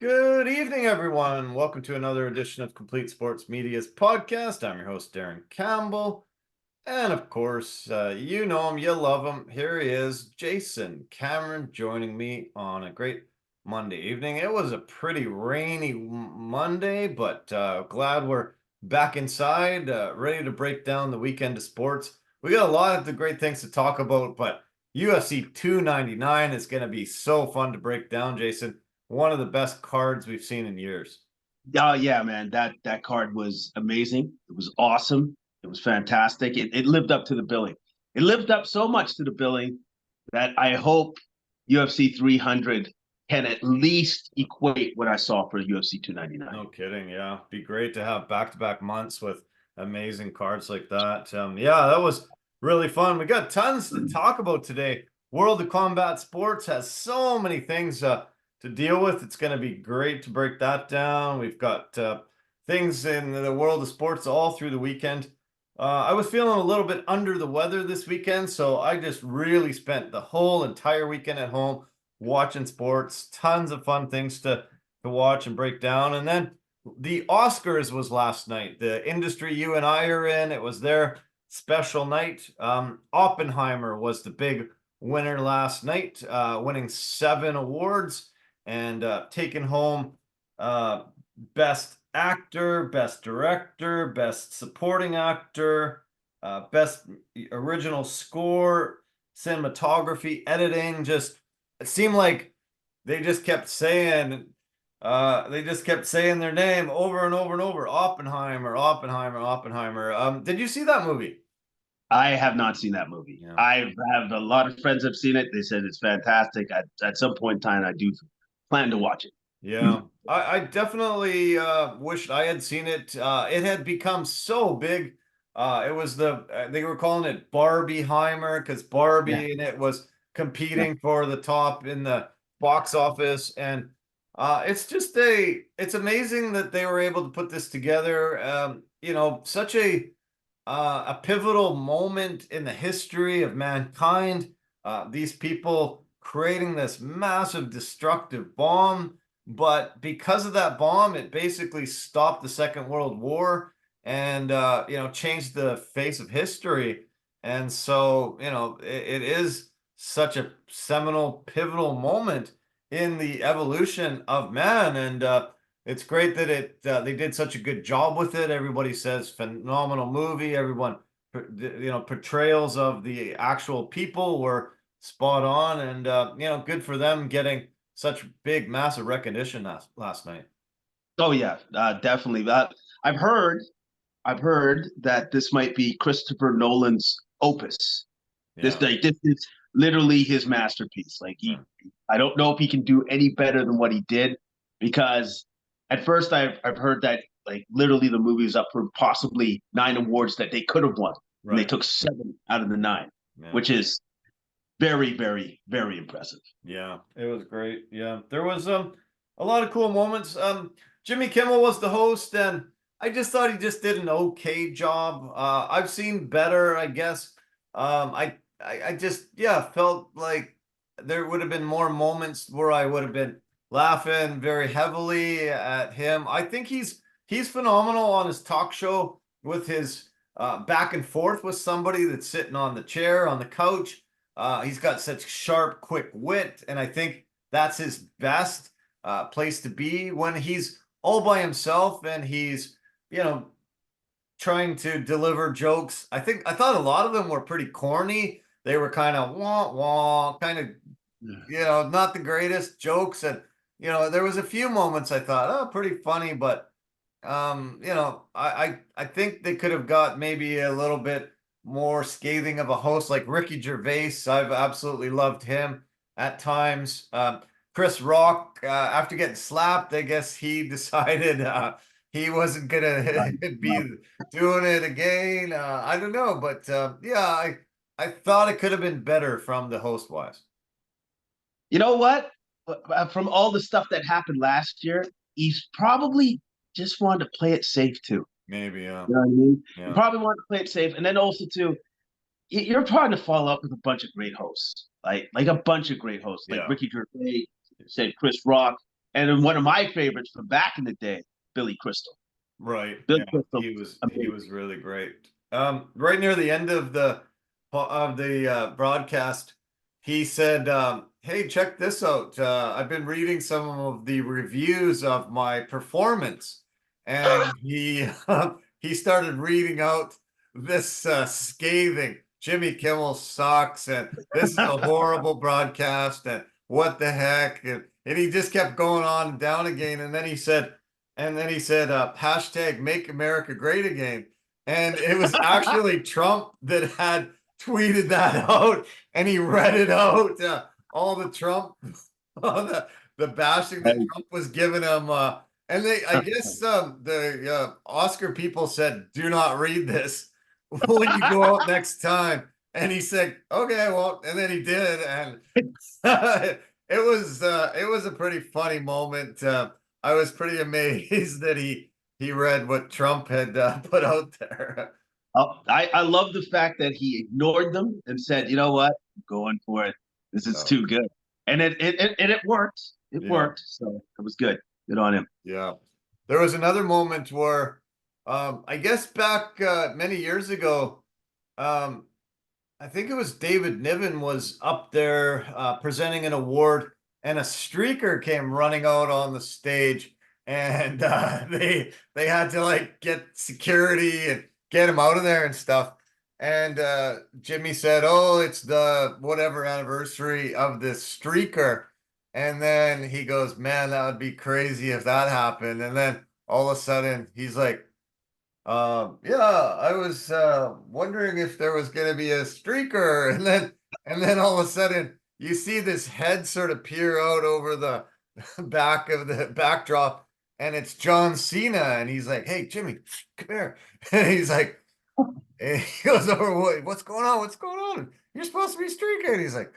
Good evening, everyone. Welcome to another edition of Complete Sports Media's podcast. I'm your host, Darren Campbell. And of course, you know him, you love him. Here he is, Jason Cameron, joining me on a great Monday evening. It was a pretty rainy Monday, but glad we're back inside, ready to break down the weekend of sports. We got a lot of the great things to talk about, but UFC 299 is going to be so fun to break down, Jason. One of the best cards we've seen in years. Oh yeah, man. That card was amazing. It was awesome. It was fantastic. It lived up to the billing. It lived up so much to the billing that I hope UFC 300 can at least equate what I saw for UFC 299. No kidding. Yeah. Be great to have back-to-back months with amazing cards like that. Yeah, that was really fun. We got tons to talk about today. World of Combat Sports has so many things to deal with. It's going to be great to break that down. We've got things in the world of sports all through the weekend. I was feeling a little bit under the weather this weekend, so I just really spent the whole entire weekend at home watching sports. Tons of fun things to watch and break down. And then the Oscars was last night. The industry you and I are in, it was their special night. Oppenheimer was the big winner last night, winning 7 awards and taking home Best Actor, Best Director, Best Supporting Actor, Best Original Score, Cinematography, Editing. Just it seemed like they just kept saying their name over and over and over. Oppenheimer, Oppenheimer, Oppenheimer. Did you see that movie? I have not seen that movie. Yeah. I have a lot of friends have seen it. They said it's fantastic. At some point in time, I do plan to watch it. Yeah, I definitely wished I had seen it. It had become so big. It was they were calling it Barbieheimer because Yeah. Barbie and it was Yeah. competing for the top in the box office. And it's amazing that they were able to put this together. Such a pivotal moment in the history of mankind. These people creating this massive destructive bomb, but because of that bomb, it basically stopped the Second World War and changed the face of history. And so it is such a seminal, pivotal moment in the evolution of man. And it's great that they did such a good job with it. Everybody says phenomenal movie. Everyone, portrayals of the actual people were spot on, and good for them getting such big, massive recognition last night. Oh yeah, definitely. I've heard that this might be Christopher Nolan's opus. Yeah. This is literally his masterpiece. I don't know if he can do any better than what he did, because at first I've heard that like literally the movie is up for possibly 9 awards that they could have won, and they Right. took 7 out of the 9, Yeah. which is very, very, very impressive. Yeah. It was great. Yeah. There was a lot of cool moments. Jimmy Kimmel was the host, and I just thought he just did an okay job. I've seen better, I guess. I just felt like there would have been more moments where I would have been laughing very heavily at him. I think he's phenomenal on his talk show with his back and forth with somebody that's sitting on the chair on the couch. He's got such sharp, quick wit, and I think that's his best place to be when he's all by himself and he's you know trying to deliver jokes. I thought a lot of them were pretty corny. They were kind of wah wah, kind of not the greatest jokes, and there was a few moments I thought, oh, pretty funny, but I think they could have got maybe a little bit more scathing of a host like Ricky Gervais. I've absolutely loved him at times. Chris Rock, after getting slapped, I guess he decided he wasn't gonna be doing it again. I don't know, but I thought it could have been better from the host wise. You know what? From all the stuff that happened last year, he's probably just wanted to play it safe too. Maybe, yeah, You know what I mean? You yeah, probably wanted to play it safe, and then also too, you're probably to follow up with a bunch of great hosts, like a bunch of great hosts, like yeah, Ricky Gervais, said Chris Rock. And then one of my favorites from back in the day, Billy Crystal. Right. Billy Yeah, Crystal, he amazing. was really great. Right near the end of the broadcast, he said, "Hey, check this out. I've been reading some of the reviews of my performance," and he started reading out this scathing. Jimmy Kimmel sucks, and this is a horrible broadcast, and what the heck? And he just kept going on and down again, and then he said, hashtag make America great again. And it was actually Trump that had tweeted that out, and he read it out. All the Trump, all the bashing that Trump was giving him. And I guess the Oscar people said, do not read this when you go out next time. And he said, okay, I won't. And then he did. And it was a pretty funny moment. I was pretty amazed that he read what Trump had put out there. I love the fact that he ignored them and said, you know what, I'm going for it. This is Oh, too good. And it worked. It yeah, worked. So it was good. Good on him. yeah. There was another moment where, I guess back many years ago, um, I think it was David Niven was up there presenting an award, and a streaker came running out on the stage, and they had to like get security and get him out of there and stuff. And Jimmy said, "Oh, it's the whatever anniversary of this streaker," and then he goes, "Man, that would be crazy if that happened." And then all of a sudden, he's like, yeah, I was wondering if there was going to be a streaker, and then all of a sudden you see this head sort of peer out over the back of the backdrop, and it's John Cena, and he's like, "Hey, Jimmy, come here," and he's like, and he goes over, "What's going on? What's going on? You're supposed to be a streaker," and he's like,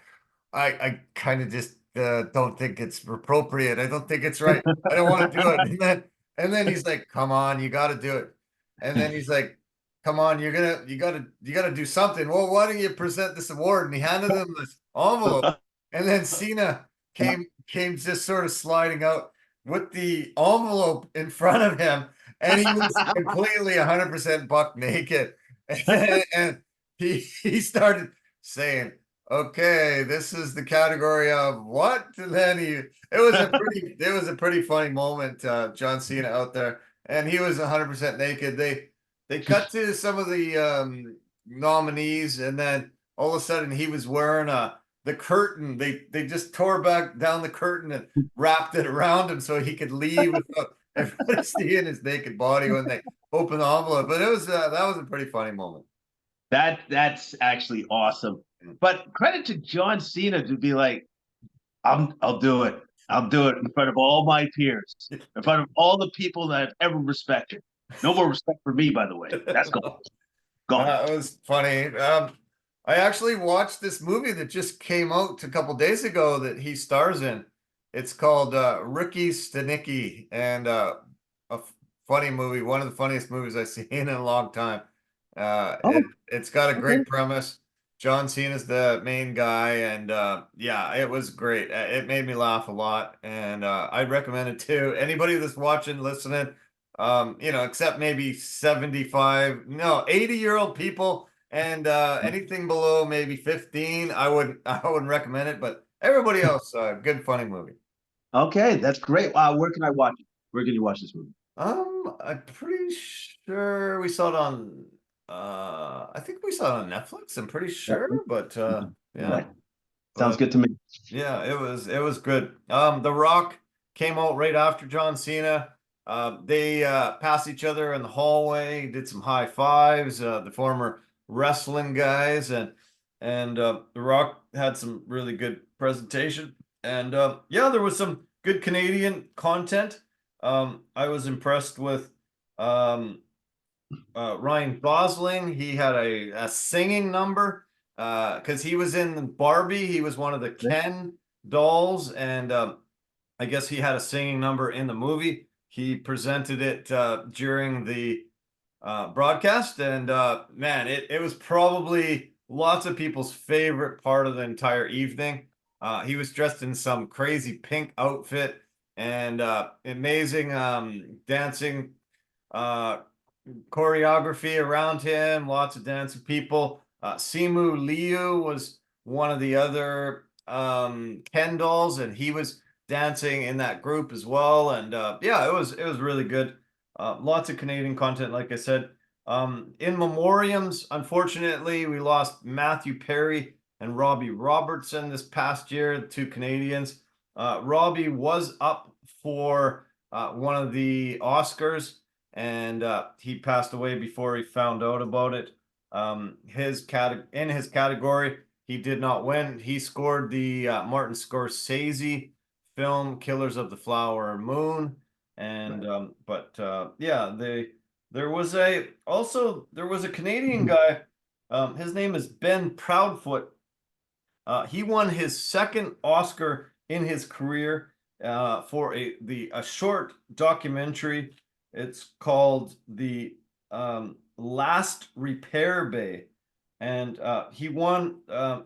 I kind of just don't think it's appropriate. I don't think it's right. I don't want to do it. And then he's like, "Come on, you got to do it." And then he's like, "Come on, you gotta do something." "Well, why don't you present this award?" And he handed him this envelope. And then Cena came just sort of sliding out with the envelope in front of him, and he was completely 100% buck naked. And he started saying, "Okay, this is the category of what?" And then it was a pretty funny moment, John Cena out there, and he was 100% naked. They cut to some of the nominees, and then all of a sudden he was wearing the curtain. They just tore back down the curtain and wrapped it around him so he could leave without everybody seeing his naked body when they opened the envelope. But that was a pretty funny moment. That's actually awesome. But credit to John Cena to be like, I'll do it. I'll do it in front of all my peers, in front of all the people that I've ever respected. No more respect for me, by the way. That's gone. Gone. That was funny. I actually watched this movie that just came out a couple days ago that he stars in. It's called Rookie Stanicki, and funny movie, one of the funniest movies I've seen in a long time. Oh, It's got a okay. great premise. John Cena's the main guy, and yeah, it was great. It made me laugh a lot, and I'd recommend it to anybody that's watching, listening. Except maybe 75, no, 80-year-old people, and anything below maybe 15, I wouldn't recommend it, but everybody else, good funny movie. Okay, that's great. Wow, where can I watch it? Where can you watch this movie? I'm pretty sure we saw it on I think we saw it on Netflix, I'm pretty sure, Netflix? but Mhm. yeah. Okay. Sounds But good to me. yeah, it was good. The Rock came out right after John Cena. They passed each other in the hallway, did some high fives. The former wrestling guys, and The Rock had some really good presentation. And yeah, there was some good Canadian content. I was impressed with um, Ryan Gosling. He had a singing number because he was in Barbie. He was one of the Ken dolls, and I guess he had a singing number in the movie. He presented it during the broadcast, and man, it was probably lots of people's favorite part of the entire evening. He was dressed in some crazy pink outfit, and amazing dancing choreography around him, lots of dancing people. Simu Liu was one of the other Ken dolls, and he was dancing in that group as well. And yeah, it was really good. Lots of Canadian content, like I said. In memoriams, unfortunately, we lost Matthew Perry and Robbie Robertson this past year, the two Canadians. Robbie was up for one of the Oscars, and he passed away before he found out about it. In his category, he did not win. He scored the Martin Scorsese film Killers of the Flower Moon, and yeah, there was a Canadian guy. His name is Ben Proudfoot. He won his second Oscar in his career for a short documentary. It's called The Last Repair Bay, and he won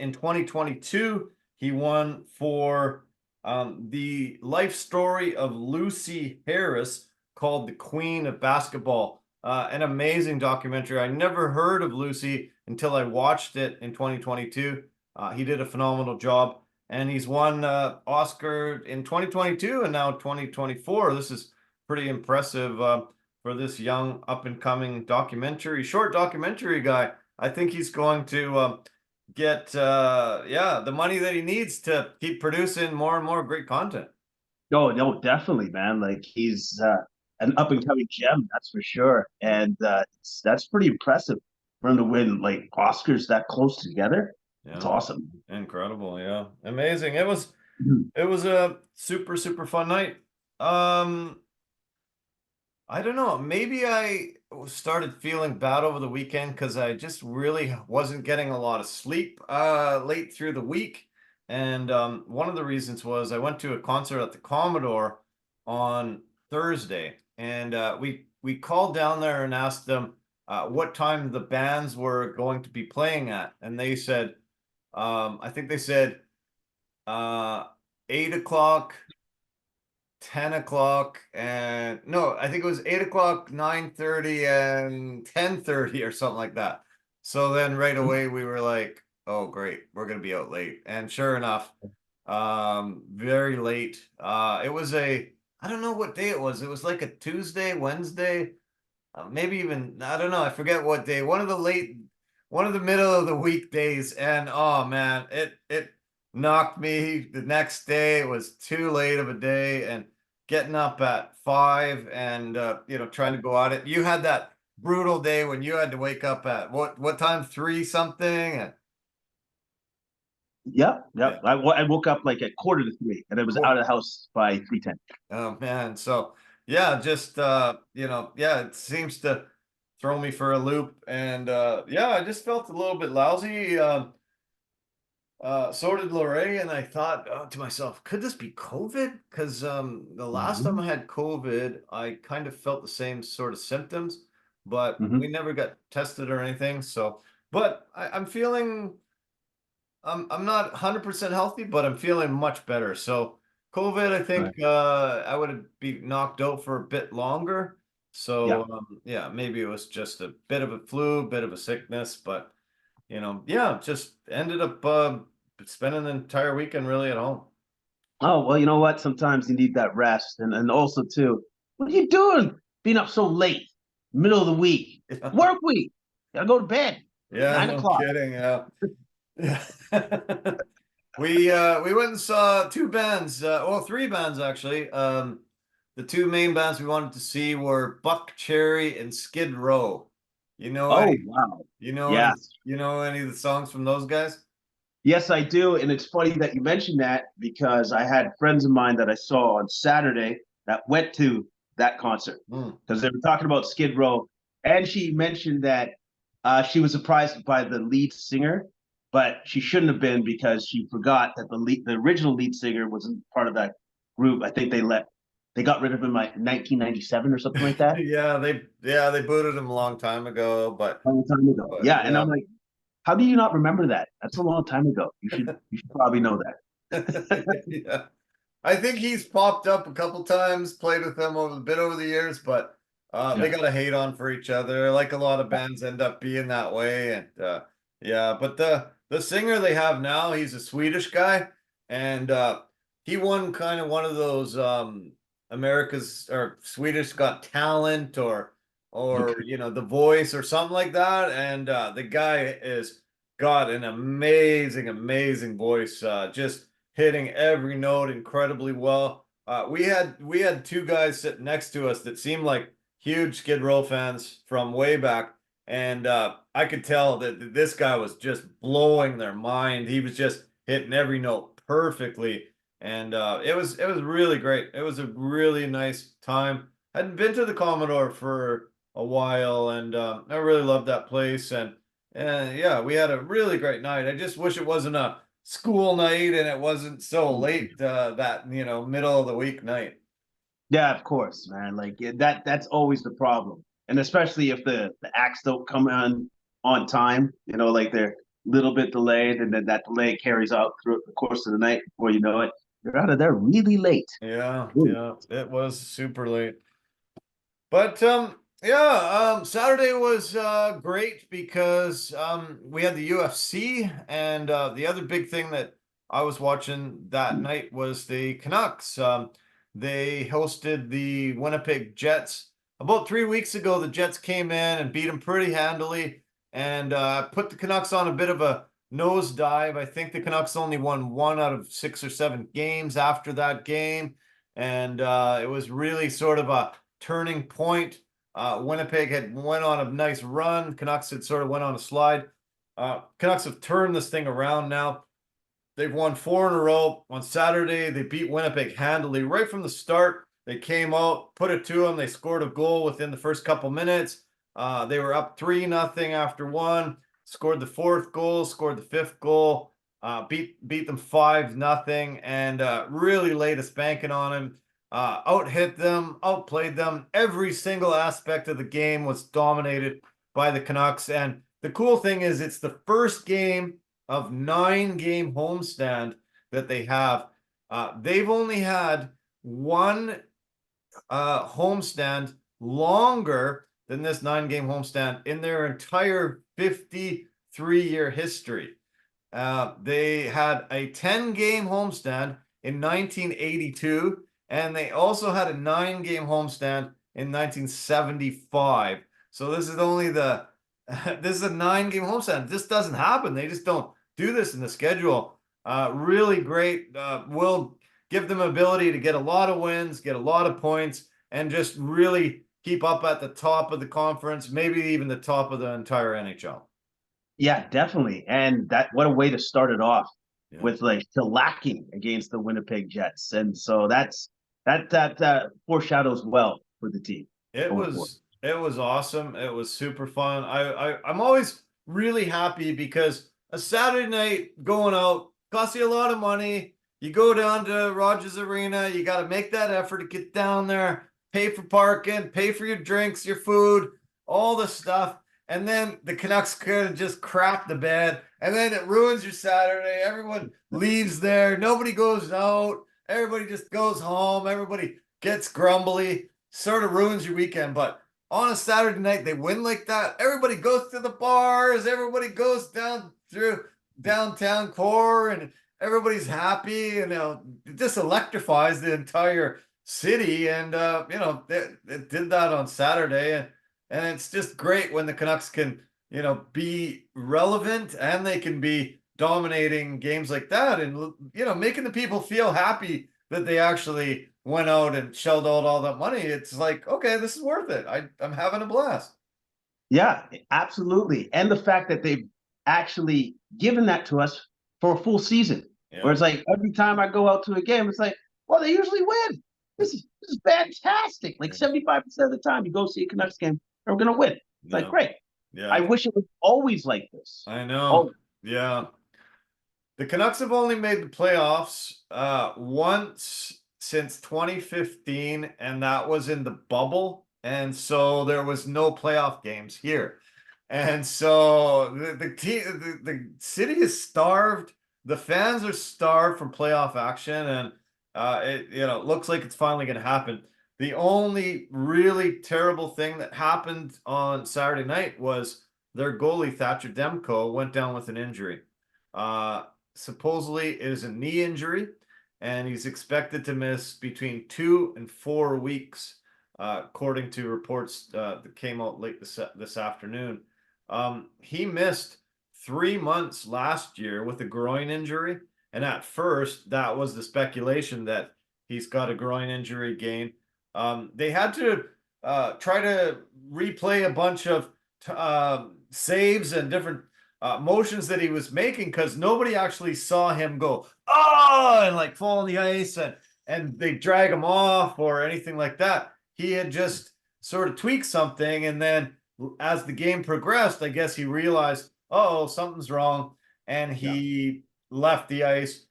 in 2022. He won for the life story of Lucy Harris, called The Queen of Basketball. An amazing documentary. I never heard of Lucy until I watched it in 2022. He did a phenomenal job, and he's won Oscar in 2022 and now 2024. This is pretty impressive for this young up-and-coming short documentary guy. I think he's going to get the money that he needs to keep producing more and more great content. Oh, no, definitely, man. Like he's an up and coming gem, that's for sure. And that's pretty impressive for him to win like Oscars that close together. It's Yeah, awesome. incredible. Yeah, amazing. It was Mhm. it was a super fun night. Um, I don't know. Maybe I started feeling bad over the weekend because I just really wasn't getting a lot of sleep late through the week. And one of the reasons was I went to a concert at the Commodore on Thursday, and we called down there and asked them what time the bands were going to be playing at, and they said, I think they said 8 o'clock, 10 o'clock, and no, I think it was 8 o'clock, 9:30, and 10:30 or something like that. So then right away we were like, oh great, we're gonna be out late. And sure enough, very late. It was I don't know what day it was. It was like a Tuesday, Wednesday, maybe even, I don't know, I forget what day. One of the middle of the weekdays, and oh man, it knocked me. The next day it was too late of a day, and getting up at 5 and trying to go at it. You had that brutal day when you had to wake up at what time? 3 something, and Yep, yeah. yep. I woke up like at 2:45, and I was out of the house by 3:10. Oh man. So yeah, just yeah, it seems to throw me for a loop. And yeah, I just felt a little bit lousy. So did Lorray, and I thought to myself, could this be COVID? Because the last time Mhm. I had COVID, I kind of felt the same sort of symptoms, but we Mhm. never got tested or anything. So, but I'm feeling I'm not 100% healthy, but I'm feeling much better. So COVID, I Right. think I would be knocked out for a bit longer. So Yeah. yeah, maybe it was just a bit of a flu, bit of a sickness, but yeah, just ended up spending the entire weekend really at home. Oh, well, you know what? Sometimes you need that rest. And also, too, what are you doing being up so late, middle of the week? Work week. Gotta go to bed. Yeah, Nine no o'clock. kidding. Yeah. Yeah. We went and saw two bands, well, three bands actually. The two main bands we wanted to see were Buck Cherry and Skid Row. You know Oh, any wow. you know any Yes. you know any of the songs from those guys? Yes, I do. And it's funny that you mentioned that because I had friends of mine that I saw on Saturday that went to that concert Hmm. because they were talking about Skid Row. And she mentioned that she was surprised by the lead singer, but she shouldn't have been because she forgot that the original lead singer wasn't part of that group. I think they got rid of him like 1997 or something like that. Yeah, they booted him a long time ago, A long time ago. but Yeah, and yeah. I'm like, how do you not remember that? That's a long time ago. You should probably know that. Yeah. I think he's popped up a couple times, played with them over the years, but they got to hate on for each other. Like a lot of bands end up being that way. And yeah, but the singer they have now, he's a Swedish guy, and he won kind of one of those America's or Swedish Got Talent or Okay. you know, The Voice or something like that. And the guy is got an amazing voice. Just hitting every note incredibly well. We had two guys sitting next to us that seemed like huge Skid Row fans from way back, and I could tell that this guy was just blowing their mind. He was just hitting every note perfectly, and it was really great. It was a really nice time. Hadn't been to the Commodore for a while, and I really loved that place. And yeah, we had a really great night. I just wish it wasn't a school night and it wasn't so late that middle of the week night. Yeah, of course, man. Like that's always the problem, and especially if the acts don't come on time. You know, like they're a little bit delayed, and then that delay carries out through the course of the night. Before you know it, you're out of there really late. Yeah, Ooh. yeah, it was super late. But yeah, Saturday was great because we had the UFC, and the other big thing that I was watching that night was the Canucks. They hosted the Winnipeg Jets. About 3 weeks ago, the Jets came in and beat them pretty handily and put the Canucks on a bit of a nosedive. I think the Canucks only won 1 out of 6 or 7 games after that game. And it was really sort of a turning point. Winnipeg had went on a nice run. Canucks had sort of went on a slide. Canucks have turned this thing around now. They've won 4 in a row. On Saturday, they beat Winnipeg handily right from the start. They came out, put it to them. They scored a goal within the first couple minutes. They were up 3-0 after one. Scored the fourth goal. Scored the fifth goal. Beat them 5-0 and really laid a spanking on them. Out hit them, outplayed them. Every single aspect of the game was dominated by the Canucks. And the cool thing is, it's the first game of 9-game homestand that they have. They've only had one homestand longer than this 9-game homestand in their entire 53-year history. They had a 10-game homestand in 1982, and they also had a 9-game homestand in 1975. So this is only this is a 9-game homestand. This doesn't happen. They just don't do this in the schedule. Really great. Will give them ability to get a lot of wins, get a lot of points, and just really keep up at the top of the conference, maybe even the top of the entire NHL. Yeah, definitely. And that what a way to start it off Yeah. with like lacking against the Winnipeg Jets. And so that foreshadows well for the team It going forward. was it was awesome. It was super fun. I'm always really happy because a Saturday night going out costs you a lot of money. You go down to Rogers Arena, you got to make that effort to get down there, pay for parking, pay for your drinks, your food, all the stuff. And then the Canucks kind of just crap the bed, and then it ruins your Saturday. Everyone leaves there. Nobody goes out. Everybody just goes home. Everybody gets grumbly, sort of ruins your weekend. But on a Saturday night, they win like that. Everybody goes to the bars. Everybody goes down through downtown core, and everybody's happy. And it just electrifies the entire city. And it did that on Saturday, and it's just great when the Canucks can be relevant and they can be dominating games like that, and making the people feel happy that they actually went out and shelled out all that money. It's like, okay, this is worth it. I'm having a blast. Yeah, absolutely. And the fact that they've actually given that to us for a full season. Where Yeah. it's like every time I go out to a game, it's like, well, they usually win. This is fantastic. Like 75% of the time you go see a Canucks game, they're gonna win. It's like Yeah. great. I Yeah. wish it was always like this. I know. Oh, Yeah. The Canucks have only made the playoffs once since 2015, and that was in the bubble. And so there was no playoff games here. And so the city is starved. The fans are starved from playoff action. And It looks like it's finally going to happen. The only really terrible thing that happened on Saturday night was their goalie Thatcher Demko went down with an injury. Supposedly it is a knee injury, and he's expected to miss between 2 and 4 weeks, according to reports that came out late this afternoon. He missed 3 months last year with a groin injury, and at first that was the speculation that he's got a groin injury again. They had to try to replay a bunch of saves and different motions that he was making because nobody actually saw him go and like fall on the ice and they drag him off or anything like that. He had just sort of tweaked something, and then as the game progressed, I guess he realized, oh, something's wrong, and he left the ice.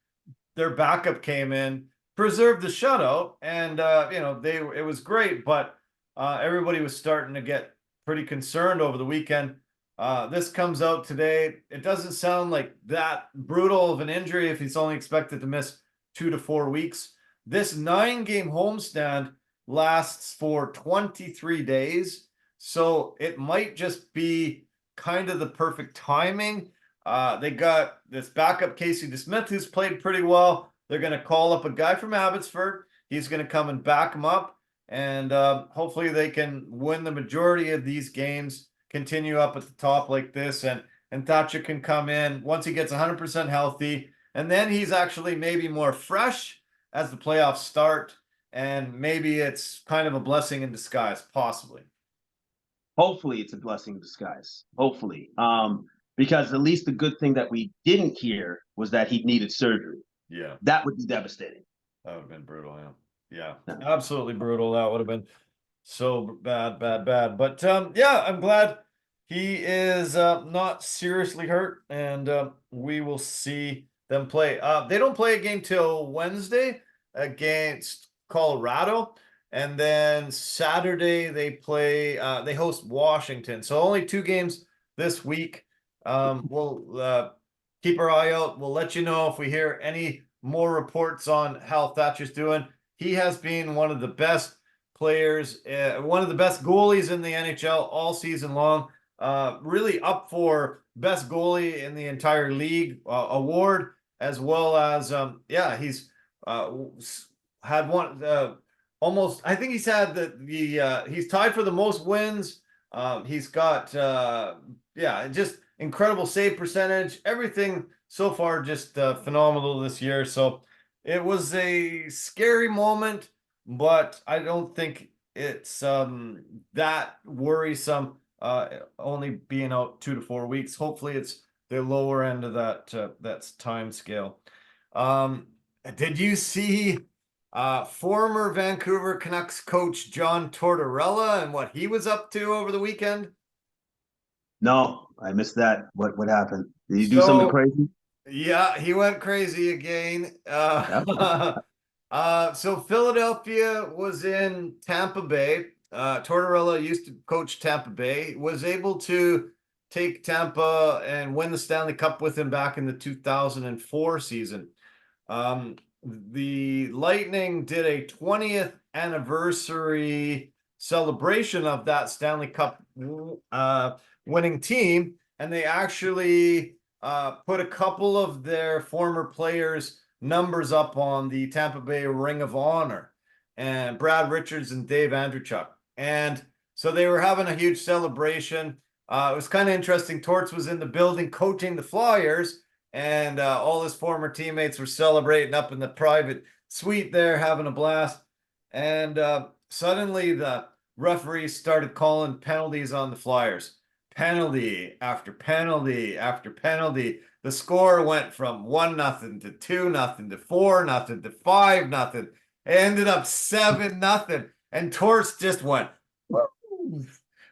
Their backup came in, preserved the shutout, and it was great, but everybody was starting to get pretty concerned over the weekend. This comes out today. It doesn't sound like that brutal of an injury if he's only expected to miss 2 to 4 weeks. This 9-game homestand lasts for 23 days, so it might just be kind of the perfect timing. They got this backup Casey DeSmith, who's played pretty well. They're going to call up a guy from Abbotsford. He's going to come and back him up, and hopefully they can win the majority of these games, continue up at the top like this, and Thatcher can come in once he gets 100% healthy, and then he's actually maybe more fresh as the playoffs start, and maybe it's kind of a blessing in disguise, possibly. Hopefully it's a blessing in disguise. Hopefully. Because at least the good thing that we didn't hear was that he needed surgery. Yeah. That would be devastating. That would have been brutal, yeah. Absolutely brutal. That would have been so bad. But I'm glad he is not seriously hurt, and we will see them play. They don't play a game till Wednesday against Colorado, and then Saturday they play. They host Washington. So only 2 games this week. We'll keep our eye out. We'll let you know if we hear any more reports on how Thatcher's doing. He has been one of the best players, one of the best goalies in the NHL all season long. Really up for best goalie in the entire league award, as well as he's had one almost. I think he's had he's tied for the most wins. He's got just incredible save percentage. Everything so far just phenomenal this year. So it was a scary moment, but I don't think it's that worrisome. Only being out 2 to 4 weeks. Hopefully it's the lower end of that time scale. Did you see former Vancouver Canucks coach John Tortorella and what he was up to over the weekend? No, I missed that. What happened? Did he do something crazy? Yeah, he went crazy again. So Philadelphia was in Tampa Bay. Tortorella used to coach Tampa Bay, was able to take Tampa and win the Stanley Cup with him back in the 2004 season. The Lightning did a 20th anniversary celebration of that Stanley Cup winning team, and they actually put a couple of their former players' numbers up on the Tampa Bay Ring of Honor, and Brad Richards and Dave Andreychuk. And so they were having a huge celebration. It was kind of interesting. Torts was in the building coaching the Flyers, and all his former teammates were celebrating up in the private suite there, having a blast. And suddenly the referees started calling penalties on the Flyers. Penalty after penalty after penalty. The score went from 1-0 to 2-0 to 4-0 to 5-0. It ended up 7-0. And Torts just went, woo!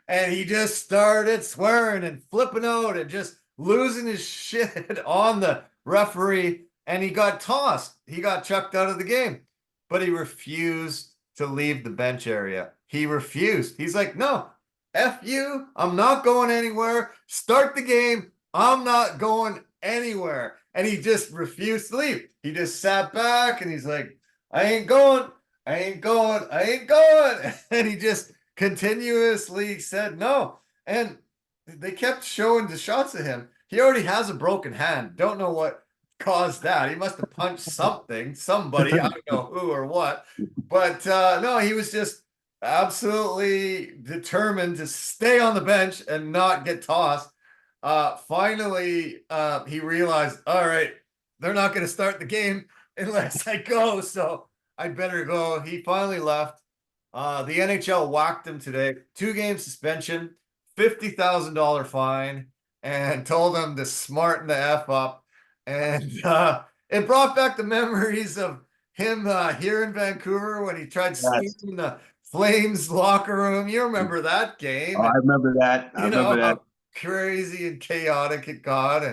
And he just started swearing and flipping out and just losing his shit on the referee. And he got tossed. He got chucked out of the game. But he refused to leave the bench area. He refused. He's like, no, F you. I'm not going anywhere. Start the game. I'm not going anywhere. And he just refused to leave. He just sat back and he's like, I ain't going, I ain't going, I ain't going. And he just continuously said no. And they kept showing the shots of him. He already has a broken hand. Don't know what caused that. He must have punched somebody, I don't know who or what. But no, he was just absolutely determined to stay on the bench and not get tossed. Finally, he realized, all right, they're not going to start the game unless I go. So I better go. He finally left. The NHL whacked him today. 2-game suspension, $50,000 fine, and told him to smarten the F up. And it brought back the memories of him here in Vancouver when he tried Yes. stealing the Flames locker room. You remember that game? Oh, I remember that. I You remember know that. how crazy and chaotic it got,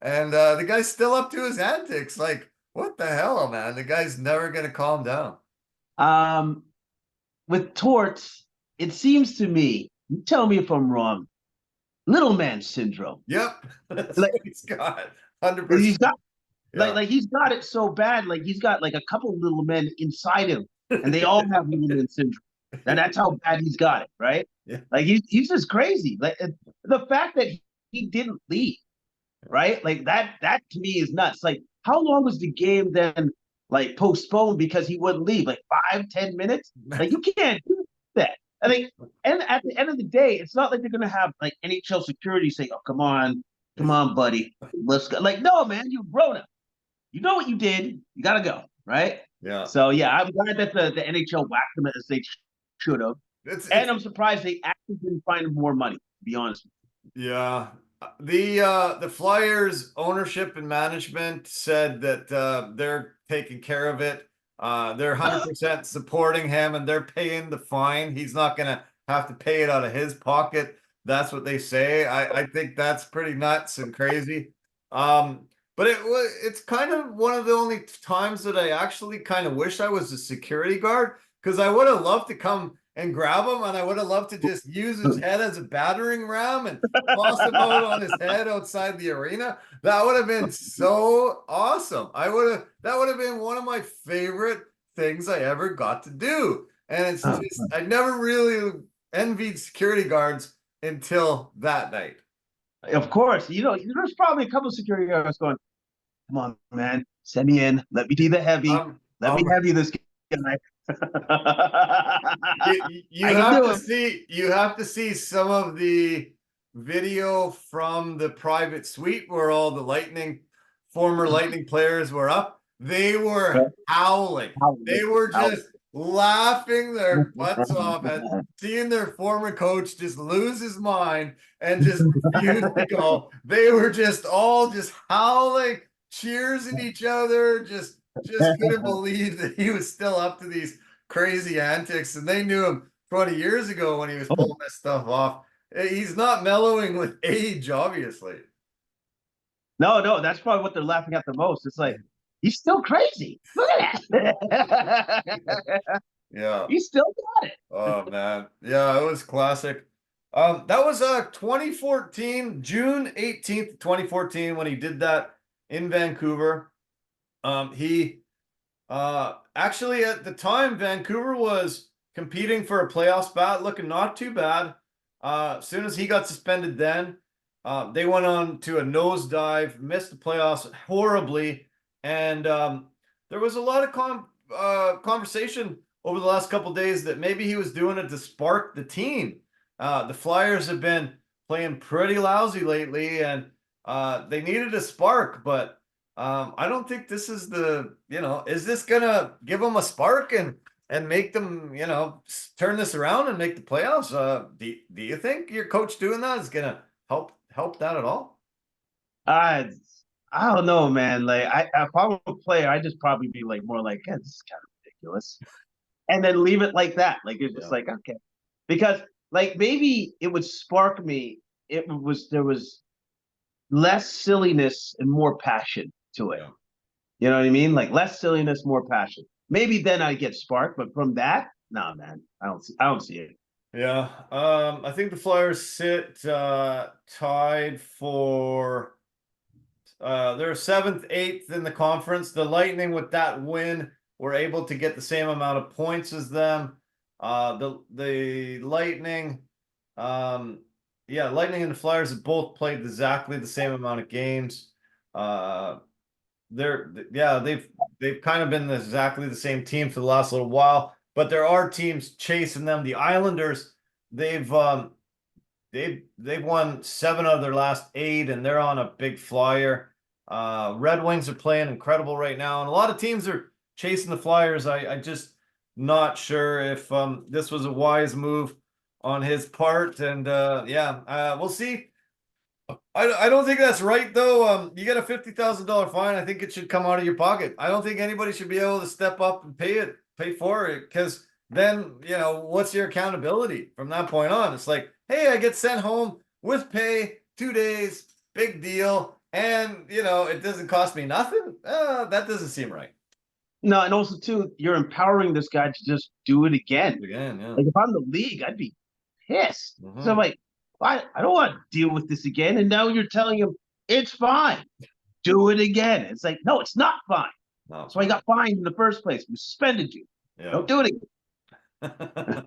and the guy's still up to his antics. Like, what the hell, man? The guy's never gonna calm down. Um, with Torts, it seems to me, you tell me if I'm wrong, little man syndrome. Yep, that's Like what he's got. 100%. he's got Yeah. like he's got it so bad. Like he's got like a couple little men inside him, and they all have little man syndrome. And that's how bad he's got it, right? Yeah. Like he's just crazy. Like the fact that he didn't leave, right? Like that to me is nuts. Like how long was the game then like postponed because he wouldn't leave? Like 5, 10 minutes? Like you can't do that. I think, and at the end of the day, it's not like they're gonna have like NHL security say, "Oh, come on, buddy, let's go." Like, no, man, you're grown up. You know what you did. You gotta go, right? Yeah. So yeah, I'm glad that the NHL whacked them as they should have, It's and I'm surprised they actually didn't find him more money. To be honest. yeah. The Flyers ownership and management said that they're taking care of it. They're 100% supporting him and they're paying the fine. He's not gonna have to pay it out of his pocket. That's what they say. I think that's pretty nuts and crazy. But it's kind of one of the only times that I actually kind of wish I was a security guard because I would have loved to come and grab him and I would have loved to just use his head as a battering ram and toss him out on his head outside the arena. That would have been so awesome. That would have been one of my favorite things I ever got to do. And it's just I never really envied security guards until that night. Of course, there's probably a couple of security guards going, "Come on, man, send me in. Let me be the heavy. Let me have you this guy." You I can have do to it. see some of the video from the private suite where all the former Lightning players were up. They were howling. They were just laughing their butts off at seeing their former coach just lose his mind and just refuse to go. They were just all just howling, cheersing each other, just couldn't believe that he was still up to these crazy antics. And they knew him 20 years ago when he was pulling this stuff off. He's not mellowing with age, obviously. No, that's probably what they're laughing at the most. It's like, he's still crazy. Look at that. Yeah. He still got it. Oh man. Yeah, it was classic. That was 2014, June 18th, 2014, when he did that in Vancouver. He actually at the time Vancouver was competing for a playoff spot, looking not too bad. As soon as he got suspended then, they went on to a nosedive, missed the playoffs horribly, and there was a lot of conversation over the last couple days that maybe he was doing it to spark the team. The Flyers have been playing pretty lousy lately, and they needed a spark, but I don't think this is is this gonna give them a spark and make them, turn this around and make the playoffs? Do you think your coach doing that is gonna help that at all? I don't know, man. Like, if I were a player, I'd just probably be like more like, "Yeah, this is kind of ridiculous," and then leave it like that. Like it's just like, okay, because like maybe it would spark me. There was less silliness and more passion to it. Yeah. You know what I mean? Like less silliness, more passion. Maybe then I get sparked, but from that, nah, man, I don't see it. Yeah. I think the Flyers sit tied for they're seventh, eighth in the conference. The Lightning with that win were able to get the same amount of points as them. The Lightning, Lightning and the Flyers have both played exactly the same amount of games. They've kind of been exactly the same team for the last little while, but there are teams chasing them. The Islanders, they've won 7 out of their last 8, and they're on a big flyer. Red Wings are playing incredible right now, and a lot of teams are chasing the Flyers. I just not sure if this was a wise move on his part, and we'll see. I don't think that's right though. You get a $50,000 fine. I think it should come out of your pocket. I don't think anybody should be able to step up and pay for it, because then, what's your accountability from that point on? It's like, hey, I get sent home with pay, 2 days, big deal, and it doesn't cost me nothing. That doesn't seem right. No, and also too, you're empowering this guy to just do it again. Again, yeah. Like if I'm the league, I'd be pissed. So I'm like, I don't want to deal with this again. And now you're telling him it's fine. Do it again. It's like, no, it's not fine. No. That's why you got fined in the first place. We suspended you. Yeah. Don't do it again.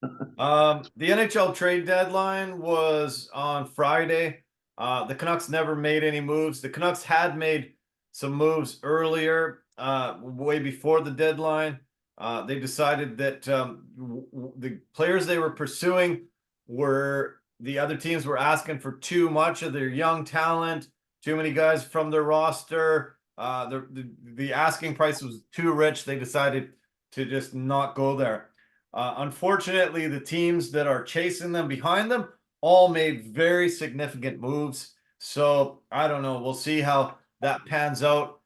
The NHL trade deadline was on Friday. The Canucks never made any moves. The Canucks had made some moves earlier, way before the deadline. They decided that the players they were pursuing were, the other teams were asking for too much of their young talent, too many guys from their roster. The asking price was too rich. They decided to just not go there. Unfortunately, the teams that are chasing them behind them all made very significant moves. So I don't know. We'll see how that pans out.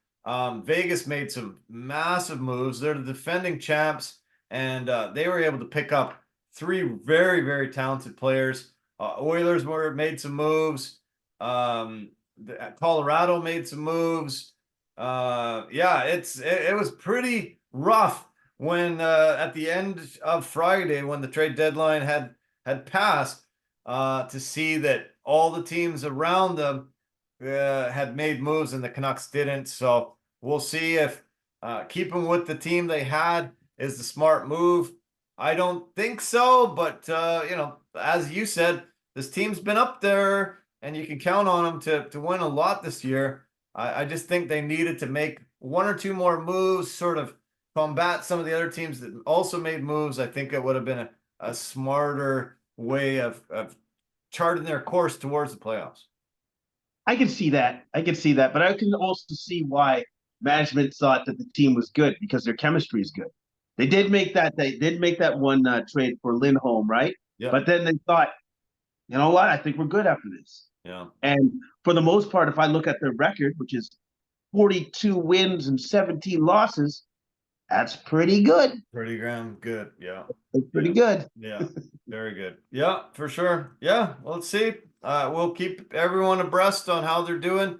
Vegas made some massive moves. They're the defending champs, and they were able to pick up 3 very, very talented players. Oilers made some moves. Colorado made some moves. It was pretty rough when at the end of Friday, when the trade deadline had passed, to see that all the teams around them had made moves and the Canucks didn't. So we'll see if keeping with the team they had is the smart move. I don't think so, but as you said, this team's been up there, and you can count on them to win a lot this year. I just think they needed to make 1 or 2 more moves, sort of combat some of the other teams that also made moves. I think it would have been a smarter way of charting their course towards the playoffs. I can see that. But I can also see why management thought that the team was good, because their chemistry is good. They did make that. They did make that one trade for Lindholm, right? Yeah. But then they thought, you know what? I think we're good after this. Yeah. And for the most part, if I look at their record, which is 42 wins and 17 losses, that's pretty good. Pretty damn good. Yeah. It's pretty good. Yeah. Very good. Yeah, for sure. Yeah. Well, let's see. We'll keep everyone abreast on how they're doing.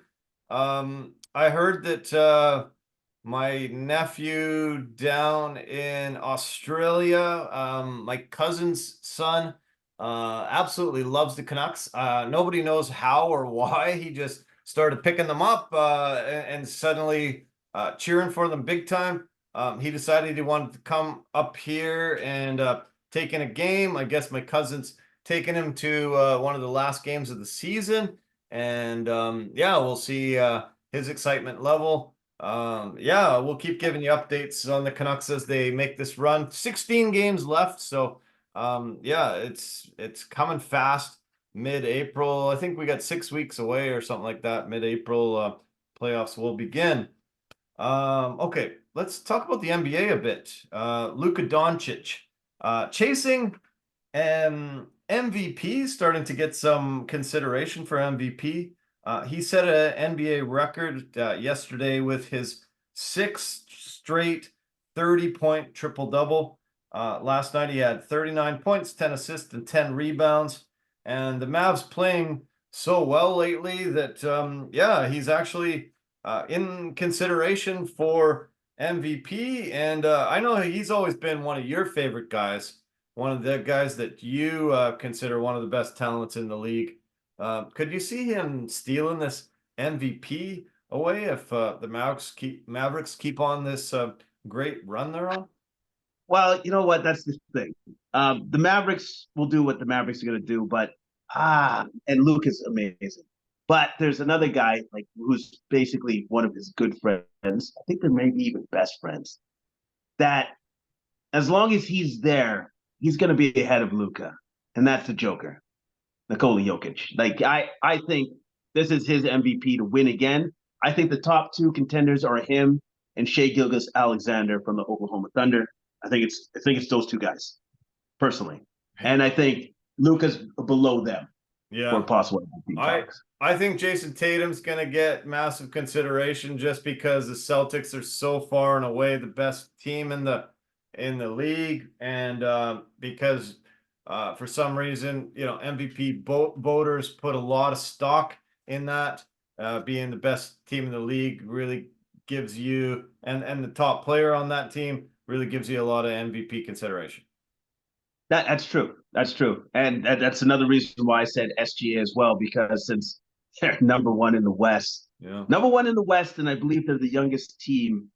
I heard that my nephew down in Australia, my cousin's son, absolutely loves the Canucks. Nobody knows how or why. He just started picking them up and suddenly cheering for them big time. He decided he wanted to come up here and take in a game. I guess my cousin's taking him to one of the last games of the season. And we'll see his excitement level. We'll keep giving you updates on the Canucks as they make this run. 16 games left. So it's coming fast. Mid-April, I think we got 6 weeks away or something like that. Mid-April, playoffs will begin. Okay, let's talk about the NBA a bit. Luka Doncic, chasing MVP, starting to get some consideration for MVP. He set an NBA record yesterday with his 6th straight 30-point triple-double. Last night he had 39 points, 10 assists, and 10 rebounds. And the Mavs playing so well lately that, he's actually in consideration for MVP. And I know he's always been one of your favorite guys, one of the guys that you consider one of the best talents in the league. Could you see him stealing this MVP away if the Mavericks keep on this great run they're on? Well, you know what? That's the thing. The Mavericks will do what the Mavericks are going to do, but and Luke is amazing. But there's another guy like who's basically one of his good friends. I think they're maybe even best friends. That as long as he's there, he's going to be ahead of Luka, and that's the Joker, Nikola Jokic. Like I think this is his MVP to win again. I think the top two contenders are him and Shea Gilgeous-Alexander from the Oklahoma Thunder. I think it's those two guys personally, and I think Luka's below them for Yeah. possible MVP talks. I think Jason Tatum's going to get massive consideration just because the Celtics are so far and away the best team in the league, and because for some reason, MVP voters put a lot of stock in that. Being the best team in the league really gives you, and the top player on that team really gives you a lot of MVP consideration. That's true. That's true, and that's another reason why I said SGA as well, because since they're number one in the West, Yeah. and I believe they're the youngest team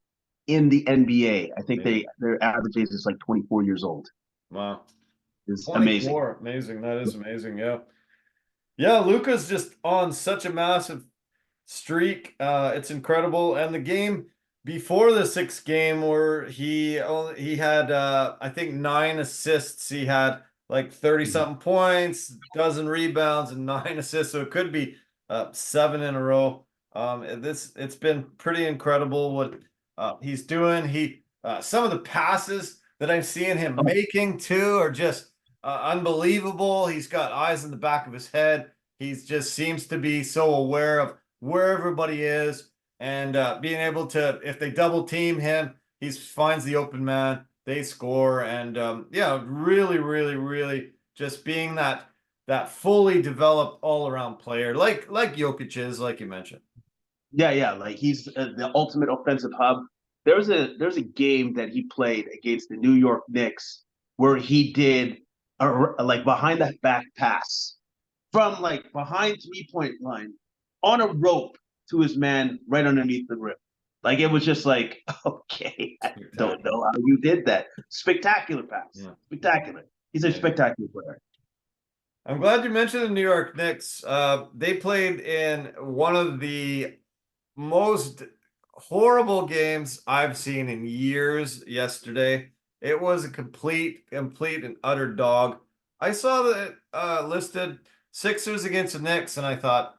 in the NBA. I think their average age is like 24 years old. Wow. It's amazing. Amazing. That is amazing. Yeah. Yeah, Luka's just on such a massive streak. It's incredible. And the game before the sixth game where he had I think 9 assists. He had like 30 something points, dozen rebounds, and 9 assists. So it could be 7 in a row. It's been pretty incredible what he's doing. Some of the passes that I'm seeing him making too are just unbelievable. He's got eyes in the back of his head. He just seems to be so aware of where everybody is, and being able to, if they double team him, he finds the open man, they score, and really, really, really just being that fully developed all around player, like Jokic is, like you mentioned. Yeah. Like he's the ultimate offensive hub. There's a game that he played against the New York Knicks where he did like behind that back pass from like behind 3-point line on a rope to his man right underneath the rim. Like it was just like, okay, I don't know how you did that. Spectacular pass. Yeah. Spectacular. He's a spectacular player. I'm glad you mentioned the New York Knicks. They played in one of the most horrible games I've seen in years yesterday. It was a complete and utter dog. I saw that listed Sixers against the Knicks, and I thought,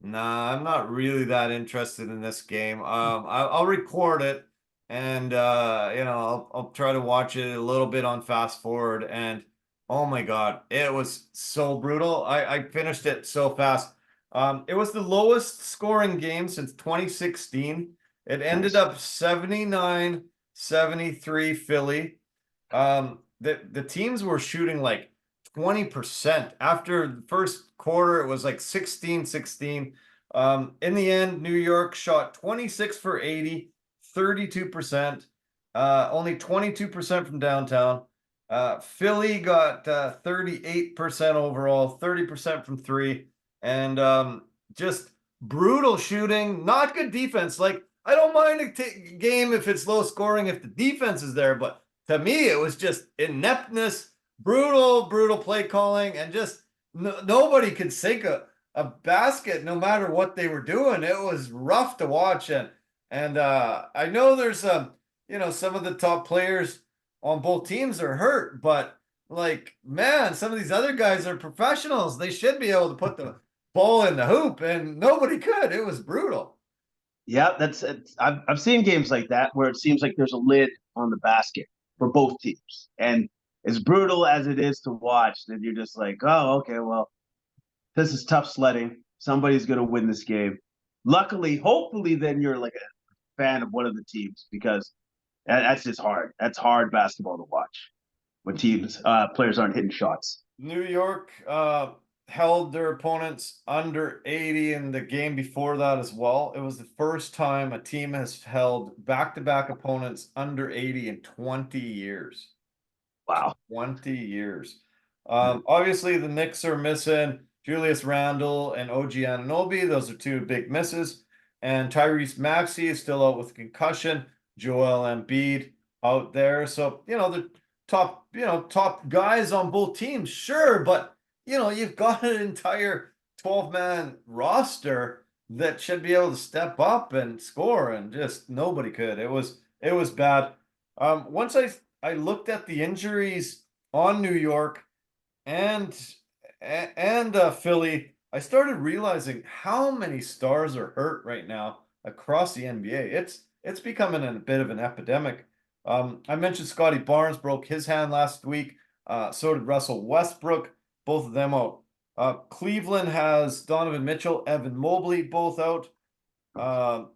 nah, I'm not really that interested in this game. I'll record it, and I'll try to watch it a little bit on fast forward. And oh my God, it was so brutal. I finished it so fast. It was the lowest scoring game since 2016. It ended up 79-73 Philly. The teams were shooting like 20%. After the first quarter, it was like 16-16. In the end, New York shot 26 for 80, 32%. Only 22% from downtown. Philly got 38% overall, 30% from 3. And just brutal shooting, not good defense. Like, I don't mind a game if it's low scoring, if the defense is there, but to me, it was just ineptness, brutal play calling, and just nobody could sink a basket no matter what they were doing. It was rough to watch. And I know there's some of the top players on both teams are hurt, but like, man, some of these other guys are professionals. They should be able to put the ball in the hoop, and nobody could. It was brutal. Yeah, I've seen games like that where it seems like there's a lid on the basket for both teams, and as brutal as it is to watch, then you're just like, oh, okay, well, this is tough sledding. Somebody's gonna win this game. Luckily, hopefully, then you're like a fan of one of the teams, because that's just hard. That's hard basketball to watch when players aren't hitting shots. New York held their opponents under 80 in the game before that as well. It was the first time a team has held back-to-back opponents under 80 in 20 years. Wow. 20 years. Obviously, the Knicks are missing Julius Randle and OG Anunoby. Those are two big misses. And Tyrese Maxey is still out with concussion. Joel Embiid out there. So, the top guys on both teams, sure, but you've got an entire 12-man roster that should be able to step up and score, and just nobody could. It was bad. Once I looked at the injuries on New York and Philly, I started realizing how many stars are hurt right now across the NBA. It's becoming a bit of an epidemic. I mentioned Scotty Barnes broke his hand last week. So did Russell Westbrook. Both of them out. Cleveland has Donovan Mitchell, Evan Mobley, both out. Karl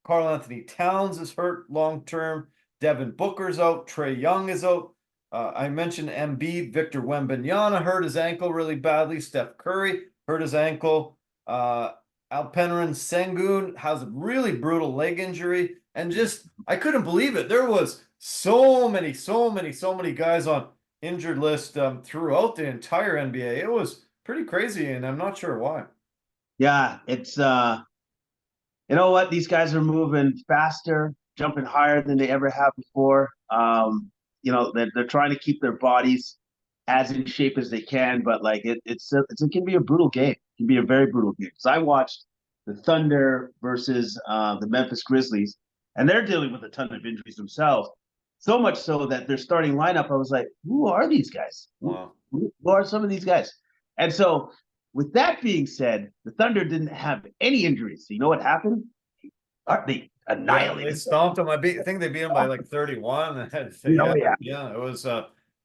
Anthony Towns is hurt long term. Devin Booker's out. Trae Young is out. I mentioned Embiid. Victor Wembanyama hurt his ankle really badly. Steph Curry hurt his ankle. Alperen Sengun has a really brutal leg injury. And just, I couldn't believe it. There was so many guys on injured list throughout the entire NBA. It was pretty crazy, and I'm not sure why. Yeah, it's you know what? These guys are moving faster, jumping higher than they ever have before. They're trying to keep their bodies as in shape as they can, but like it can be a brutal game. It can be a very brutal game. Because I watched the Thunder versus the Memphis Grizzlies, and they're dealing with a ton of injuries themselves. So much so that their starting lineup, I was like, who are these guys? Wow. Who are some of these guys? And so, with that being said, the Thunder didn't have any injuries. So you know what happened? They annihilated. They stomped them. I think they beat them by like 31. Yeah, it was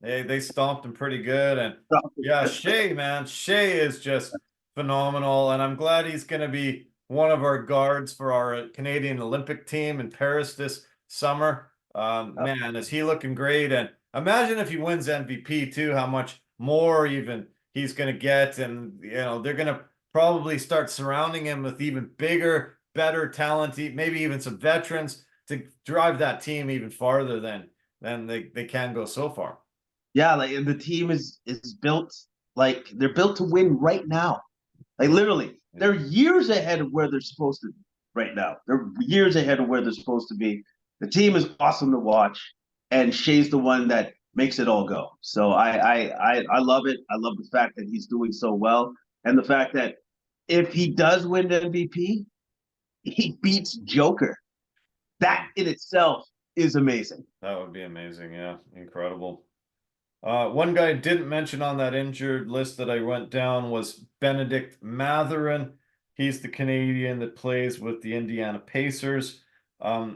they stomped them pretty good. And yeah, Shea is just phenomenal, and I'm glad he's going to be one of our guards for our Canadian Olympic team in Paris this summer. Man, is he looking great? And imagine if he wins MVP too, how much more even he's going to get. And they're going to probably start surrounding him with even bigger, better talent, maybe even some veterans to drive that team even farther than they can go so far. Yeah, like the team is built, like they're built to win right now. Like literally, they're years ahead of where they're supposed to be right now. They're years ahead of where they're supposed to be. The team is awesome to watch, and Shea's the one that makes it all go. So I love it. I love the fact that he's doing so well, and the fact that if he does win the MVP, he beats Joker. That in itself is amazing. That would be amazing. Yeah, incredible. One guy I didn't mention on that injured list that I went down was Benedict Mathurin. He's the Canadian that plays with the Indiana Pacers.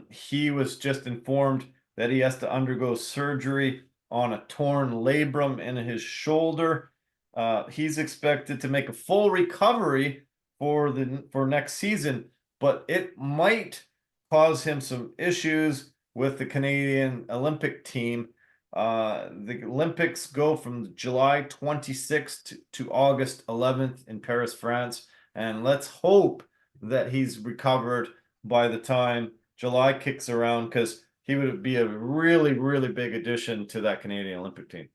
He was just informed that he has to undergo surgery on a torn labrum in his shoulder. He's expected to make a full recovery for next season, but it might cause him some issues with the Canadian Olympic team. The Olympics go from July 26th to August 11th in Paris, France. And let's hope that he's recovered by the time July kicks around, because he would be a really, really big addition to that Canadian Olympic team.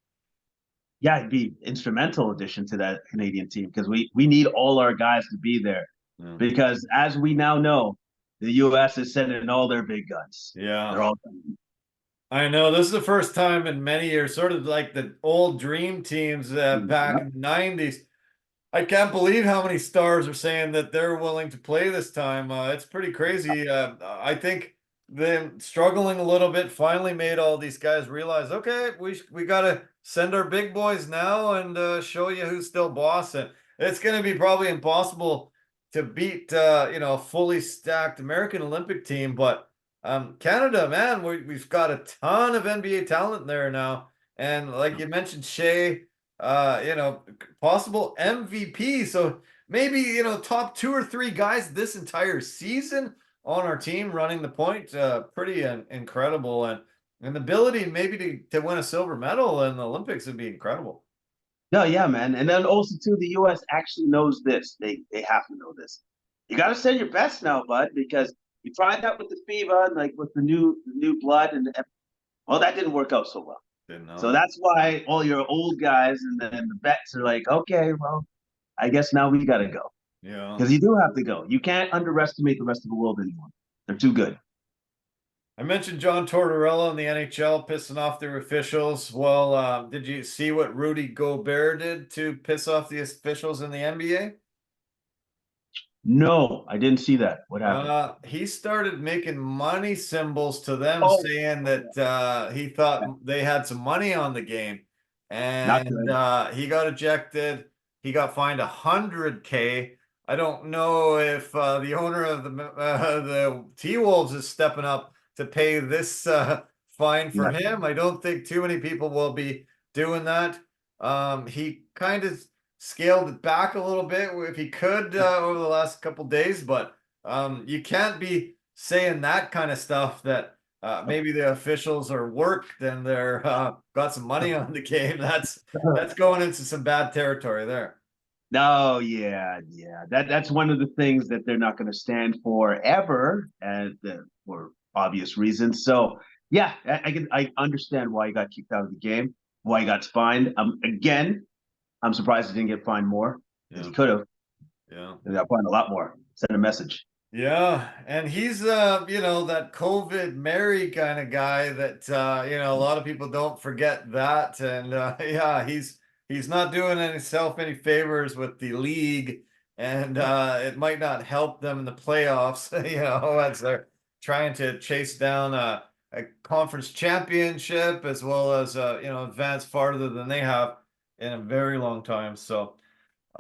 Yeah, he'd be instrumental addition to that Canadian team because we need all our guys to be there. Yeah. Because as we now know, the U.S. is sending all their big guns. Yeah. They're all I know this is the first time in many years, sort of like the old dream teams back in the 90s. I can't believe how many stars are saying that they're willing to play this time. It's pretty crazy. I think them struggling a little bit finally made all these guys realize, okay, we got to send our big boys now and show you who's still boss. And it's going to be probably impossible to beat, a fully stacked American Olympic team, but Canada, man, we've got a ton of NBA talent there now. And like you mentioned, Shea, possible MVP. So maybe, top 2 or 3 guys this entire season on our team running the point. Pretty incredible. And the ability maybe to win a silver medal in the Olympics would be incredible. No, yeah, man. And then also too, the U.S. actually knows this. They have to know this. You got to send your best now, bud, because you tried that with the FIBA and like with the new blood, and well, that didn't work out so well. So that's why all your old guys and then the vets are like, okay, well, I guess now we got to go. Yeah. Because you do have to go. You can't underestimate the rest of the world anymore. They're too good. I mentioned John Tortorella in the NHL pissing off their officials. Well, did you see what Rudy Gobert did to piss off the officials in the NBA? No, I didn't see that. What happened? He started making money symbols to them, Oh, saying oh, yeah. that he thought they had some money on the game, Not and good. he got ejected. He got fined 100K. I don't know if the owner of the T Wolves is stepping up to pay this fine for Yeah, him. I don't think too many people will be doing that. He kind of scaled it back a little bit if he could over the last couple days, but you can't be saying that kind of stuff that maybe the officials are worked and they're got some money on the game. That's going into some bad territory there. no, yeah, yeah. That's one of the things that they're not going to stand for ever, and for obvious reasons. So, yeah, I understand why he got kicked out of the game, why he got fined. Again, I'm surprised he didn't get fined more because Yeah, he could have. yeah. He got fined a lot more. Send a message. Yeah, and he's that COVID Mary kind of guy that a lot of people don't forget that. And yeah, he's not doing himself any favors with the league, and it might not help them in the playoffs, as they're trying to chase down a conference championship as well as advance farther than they have in a very long time. So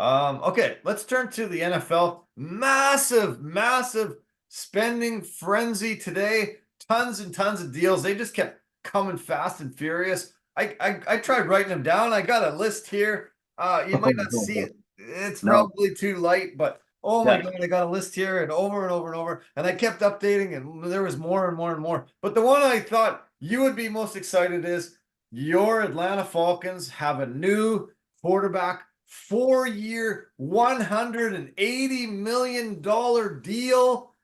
okay, let's turn to the NFL. Massive, massive spending frenzy today. Tons and tons of deals. They just kept coming fast and furious. I tried writing them down. I got a list here. You might not see it. It's No, probably too light, but oh my yeah. God, I got a list here and over and over and over. And I kept updating, and there was more and more and more. But the one I thought you would be most excited is your Atlanta Falcons have a new quarterback, 4-year, $180 million deal.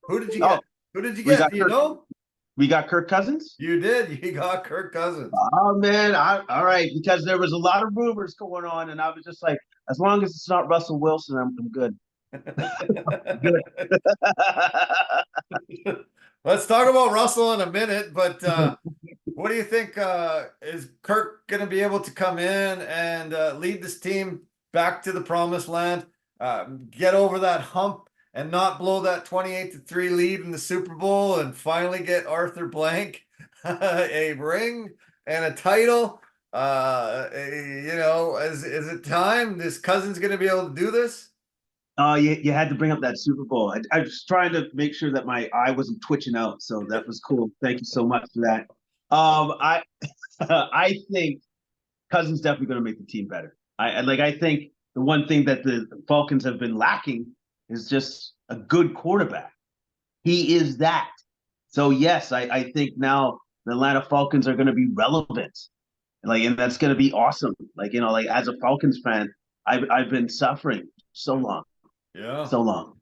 Who did you Oh, get? Who did you we get? got Do you Kirk. know? We got Kirk Cousins. You did. You got Kirk Cousins. Oh man, all right. Because there was a lot of rumors going on, and I was just like, as long as it's not Russell Wilson, I'm good. Good. Let's talk about Russell in a minute, but what do you think? Is Kirk going to be able to come in and lead this team back to the promised land, get over that hump, and not blow that 28-3 lead in the Super Bowl, and finally get Arthur Blank a ring and a title? Is it time? Is Cousins going to be able to do this? Oh, you had to bring up that Super Bowl. I was trying to make sure that my eye wasn't twitching out, so that was cool. Thank you so much for that. I I think Cousins definitely going to make the team better. I think the one thing that the Falcons have been lacking is just a good quarterback. He is that. So yes, I think now the Atlanta Falcons are going to be relevant. And that's going to be awesome. Like as a Falcons fan, I've been suffering so long, Yeah. so long,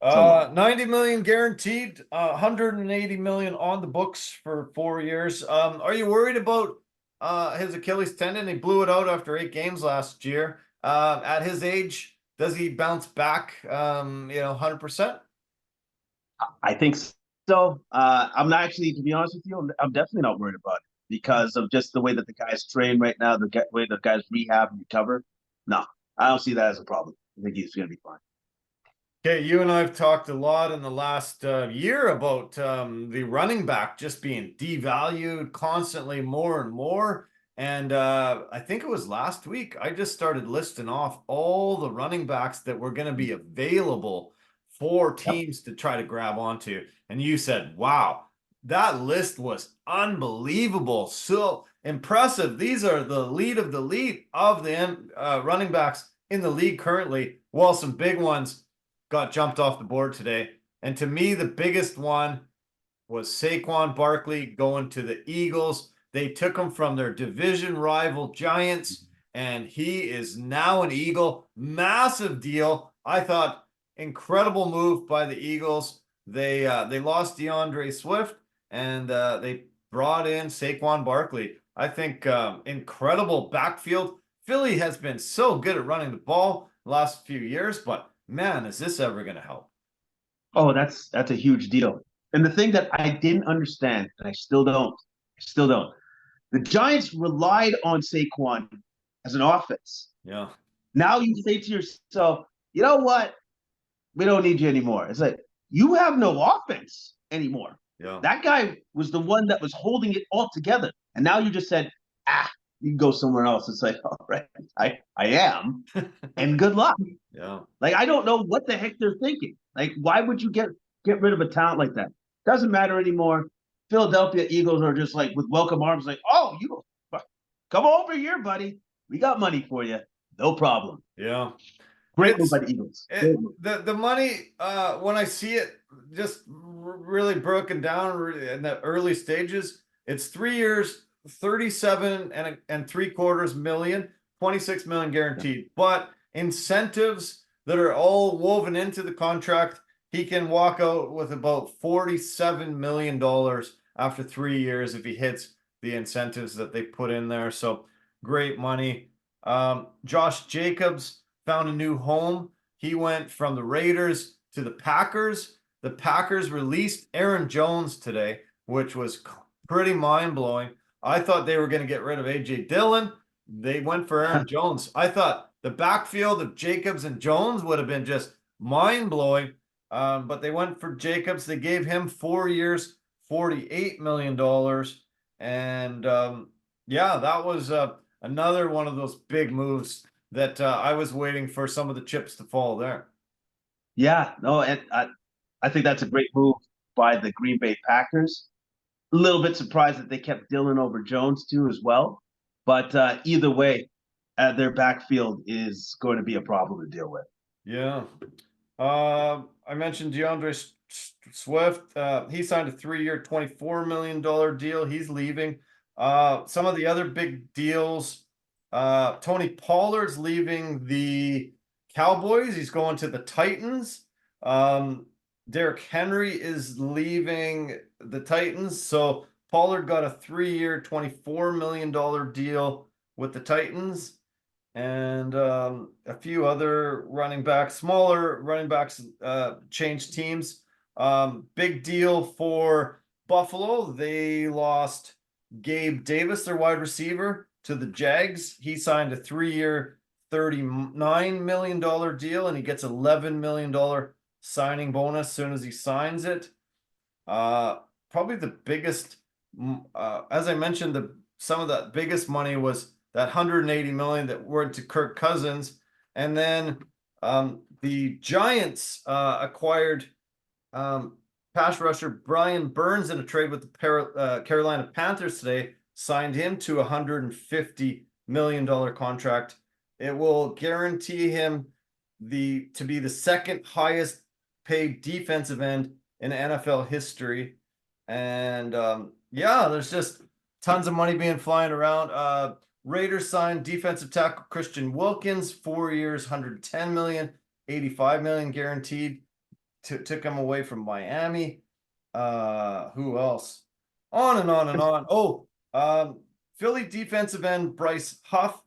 so long. 90 million guaranteed, 180 million on the books for 4 years. Are you worried about his Achilles tendon? He blew it out after 8 games last year. At his age, does he bounce back 100%? I think so. I'm not actually, to be honest with you, I'm definitely not worried about it because of just the way that the guys train right now, the way the guys rehab and recover. No, I don't see that as a problem. I think he's going to be fine. Okay, you and I have talked a lot in the last year about the running back just being devalued constantly more and more. And I think it was last week, I just started listing off all the running backs that were going to be available for Yep. teams to try to grab onto. And you said, wow, that list was unbelievable. So impressive. These are the lead of the lead of the running backs in the league currently, while some big ones got jumped off the board today. And to me, the biggest one was Saquon Barkley going to the Eagles. They took him from their division rival Giants, and he is now an Eagle. Massive deal. I thought incredible move by the Eagles. They lost DeAndre Swift, and they brought in Saquon Barkley. I think incredible backfield. Philly has been so good at running the ball the last few years, but man, is this ever going to help? Oh, that's a huge deal. And the thing that I didn't understand, and I still don't. The Giants relied on Saquon as an offense. Yeah. Now you say to yourself, you know what? We don't need you anymore. It's like you have no offense anymore. Yeah. That guy was the one that was holding it all together. And now you just said, you can go somewhere else. It's like, all right, I am. And good luck. Yeah. Like, I don't know what the heck they're thinking. Like, why would you get rid of a talent like that? Doesn't matter anymore. Philadelphia Eagles are just like with welcome arms, like, oh, you come over here, buddy. We got money for you. No problem. Yeah. Great move by the Eagles. The money, when I see it just really broken down in the early stages, it's 3 years, 37 and 3/4 million, 26 million guaranteed. But incentives that are all woven into the contract, he can walk out with about $47 million after 3 years if he hits the incentives that they put in there. So great money. Josh Jacobs found a new home. He went from the Raiders to the Packers. The Packers released Aaron Jones today, which was pretty mind-blowing. I thought they were going to get rid of A.J. Dillon. They went for Aaron Jones. I thought the backfield of Jacobs and Jones would have been just mind-blowing, but they went for Jacobs. They gave him 4 years, $48 million. And yeah, that was another one of those big moves that I was waiting for some of the chips to fall there. Yeah, no, and I think that's a great move by the Green Bay Packers. A little bit surprised that they kept Dillon over Jones too as well. But either way, their backfield is going to be a problem to deal with. Yeah. I mentioned DeAndre Swift. He signed a 3-year, $24 million deal. He's leaving. Some of the other big deals, Tony Pollard's leaving the Cowboys. He's going to the Titans. Derrick Henry is leaving the Titans. So Pollard got a 3-year, $24 million deal with the Titans. And a few other running backs, smaller running backs, changed teams. Big deal for Buffalo. They lost Gabe Davis, their wide receiver, to the Jags. He signed a 3-year, $39 million deal, and he gets $11 million signing bonus as soon as he signs it. Probably the biggest, as I mentioned, some of the biggest money was that 180 million that went to Kirk Cousins. And then the Giants acquired pass rusher Brian Burns in a trade with the Carolina Panthers today, signed him to a $150 million contract. It will guarantee him to be the second highest paid defensive end in NFL history. And yeah, there's just tons of money being flying around. Raiders signed defensive tackle Christian Wilkins, 4 years, $110 million, $85 million guaranteed. Took him away from Miami. Who else? On and on and on. Oh, Philly defensive end Bryce Huff.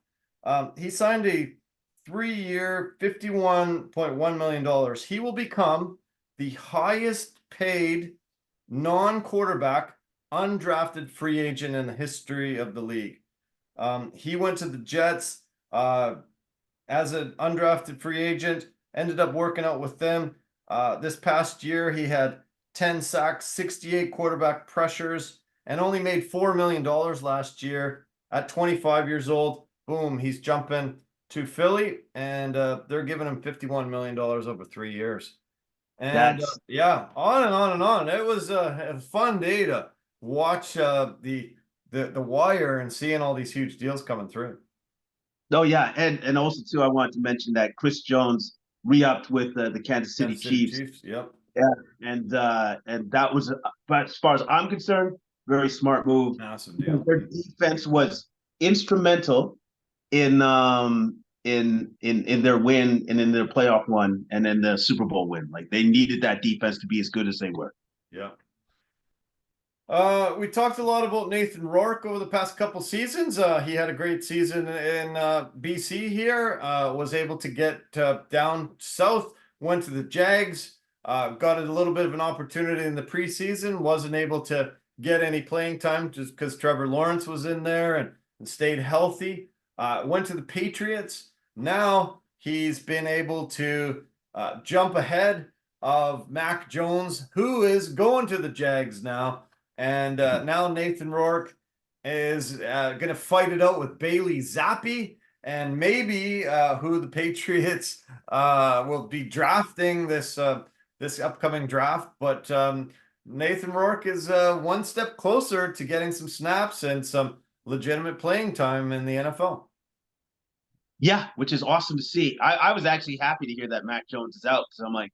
He signed a 3-year, $51.1 million. He will become the highest paid non-quarterback undrafted free agent in the history of the league. He went to the Jets as an undrafted free agent, ended up working out with them. This past year, he had 10 sacks, 68 quarterback pressures, and only made $4 million last year. At 25 years old, boom, he's jumping to Philly, and they're giving him $51 million over 3 years. And yeah, on and on and on. It was a fun day to watch the wire and seeing all these huge deals coming through. Oh yeah, and also too, I wanted to mention that Chris Jones re-upped with the Kansas City Chiefs. Yep. Yeah, and that was, but as far as I'm concerned, very smart move. Massive deal. Their defense was instrumental in their win and in their playoff win and in the Super Bowl win. Like they needed that defense to be as good as they were. Yeah. We talked a lot about Nathan Rourke over the past couple seasons. He had a great season in BC here, was able to get down south, went to the Jags, got a little bit of an opportunity in the preseason, wasn't able to get any playing time just because Trevor Lawrence was in there and stayed healthy. Went to the Patriots. Now he's been able to jump ahead of Mac Jones, who is going to the Jags now. And now Nathan Rourke is going to fight it out with Bailey Zappi, and maybe who the Patriots will be drafting this upcoming draft. But Nathan Rourke is one step closer to getting some snaps and some legitimate playing time in the NFL. Yeah, which is awesome to see. I was actually happy to hear that Mac Jones is out, because I'm like,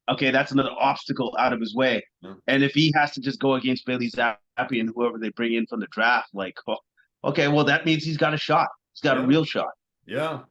okay, that's another obstacle out of his way. Yeah. And if he has to just go against Bailey Zappi and whoever they bring in from the draft, like, oh, okay, well, that means he's got a shot. He's got a real shot. Yeah.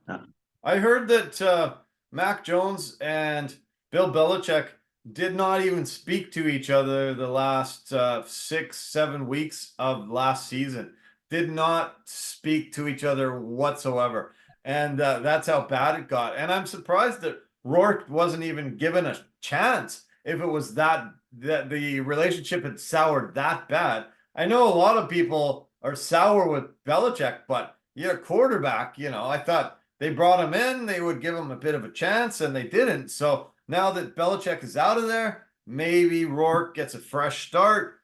I heard that Mac Jones and Bill Belichick did not even speak to each other the last 6-7 weeks of last season. Did not speak to each other whatsoever. And that's how bad it got. And I'm surprised that Rourke wasn't even given a chance if it was that the relationship had soured that bad. I know a lot of people are sour with Belichick, but you're a quarterback, I thought they brought him in, they would give him a bit of a chance, and they didn't. So now that Belichick is out of there, maybe Rourke gets a fresh start,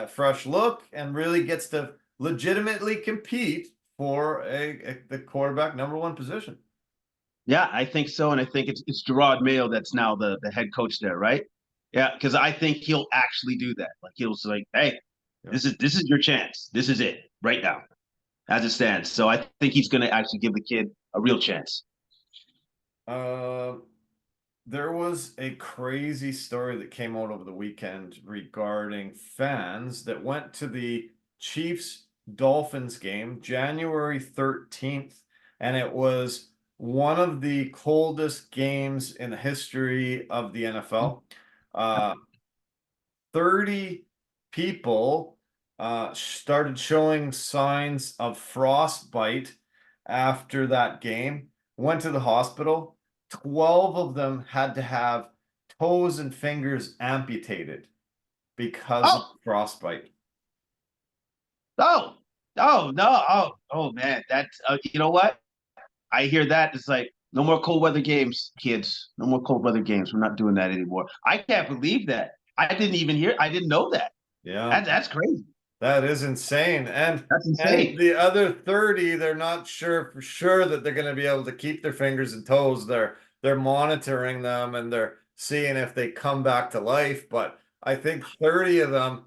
fresh look, and really gets to legitimately compete for the quarterback #1 position. Yeah, I think so, and I think it's Gerard Mayo that's now the head coach there, right? Yeah, because I think he'll actually do that. Like, he'll say, like, hey, this is your chance. This is it right now, as it stands. So I think he's going to actually give the kid a real chance. There was a crazy story that came out over the weekend regarding fans that went to the Chiefs Dolphins game January 13th, and it was one of the coldest games in the history of the NFL. 30 people started showing signs of frostbite after that game, went to the hospital. 12 of them had to have toes and fingers amputated because of frostbite. Oh, no. Oh, man. That's, you know what? I hear that. It's like, no more cold weather games, kids. No more cold weather games. We're not doing that anymore. I can't believe that. I didn't know that. Yeah. That's crazy. That is insane. And that's insane. And the other 30, they're not sure for sure that they're going to be able to keep their fingers and toes. They're monitoring them and they're seeing if they come back to life. But I think 30 of them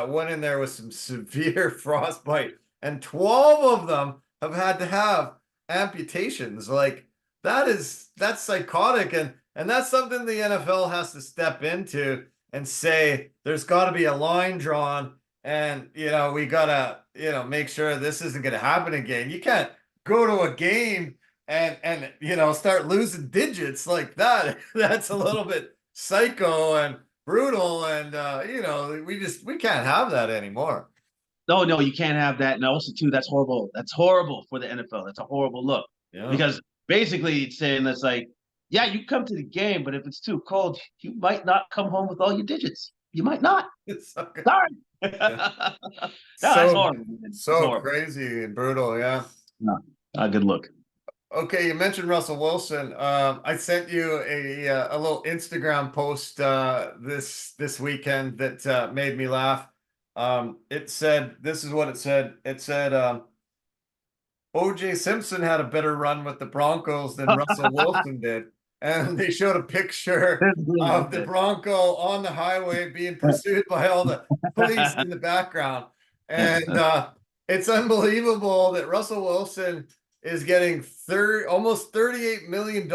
went in there with some severe frostbite, and 12 of them have had to have amputations. Like, that's psychotic, and that's something the NFL has to step into and say there's got to be a line drawn, and we gotta make sure this isn't going to happen again. You can't go to a game and start losing digits like that. That's a little bit psycho and brutal, and we can't have that anymore. No, you can't have that. And also, too, that's horrible. That's horrible for the NFL. That's a horrible look. Yeah. Because basically it's saying that's like, yeah, you come to the game, but if it's too cold, you might not come home with all your digits. You might not. It's okay. Sorry. Yeah. That's horrible. So crazy and brutal. Yeah. No, good look. Okay, you mentioned Russell Wilson. I sent you a little Instagram post this weekend that made me laugh. It said, this is what it said. It said, O.J. Simpson had a better run with the Broncos than Russell Wilson did. And they showed a picture of the Bronco on the highway being pursued by all the police in the background. And it's unbelievable that Russell Wilson is getting almost $38 million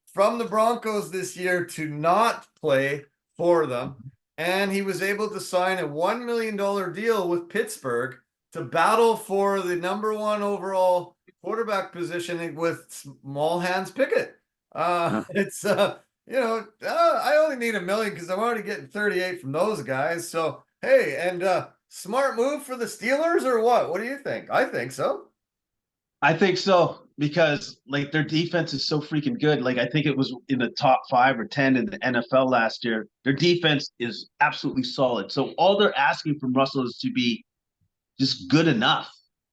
from the Broncos this year to not play for them. And he was able to sign a $1 million deal with Pittsburgh to battle for the #1 overall quarterback position with Small Hands Pickett. It's I only need $1 million because I'm already getting 38 from those guys. So hey, and smart move for the Steelers or what? What do you think? I think so. I think so because like their defense is so freaking good. Like I think it was in the top 5 or 10 in the NFL last year. Their defense is absolutely solid. So all they're asking from Russell is to be just good enough.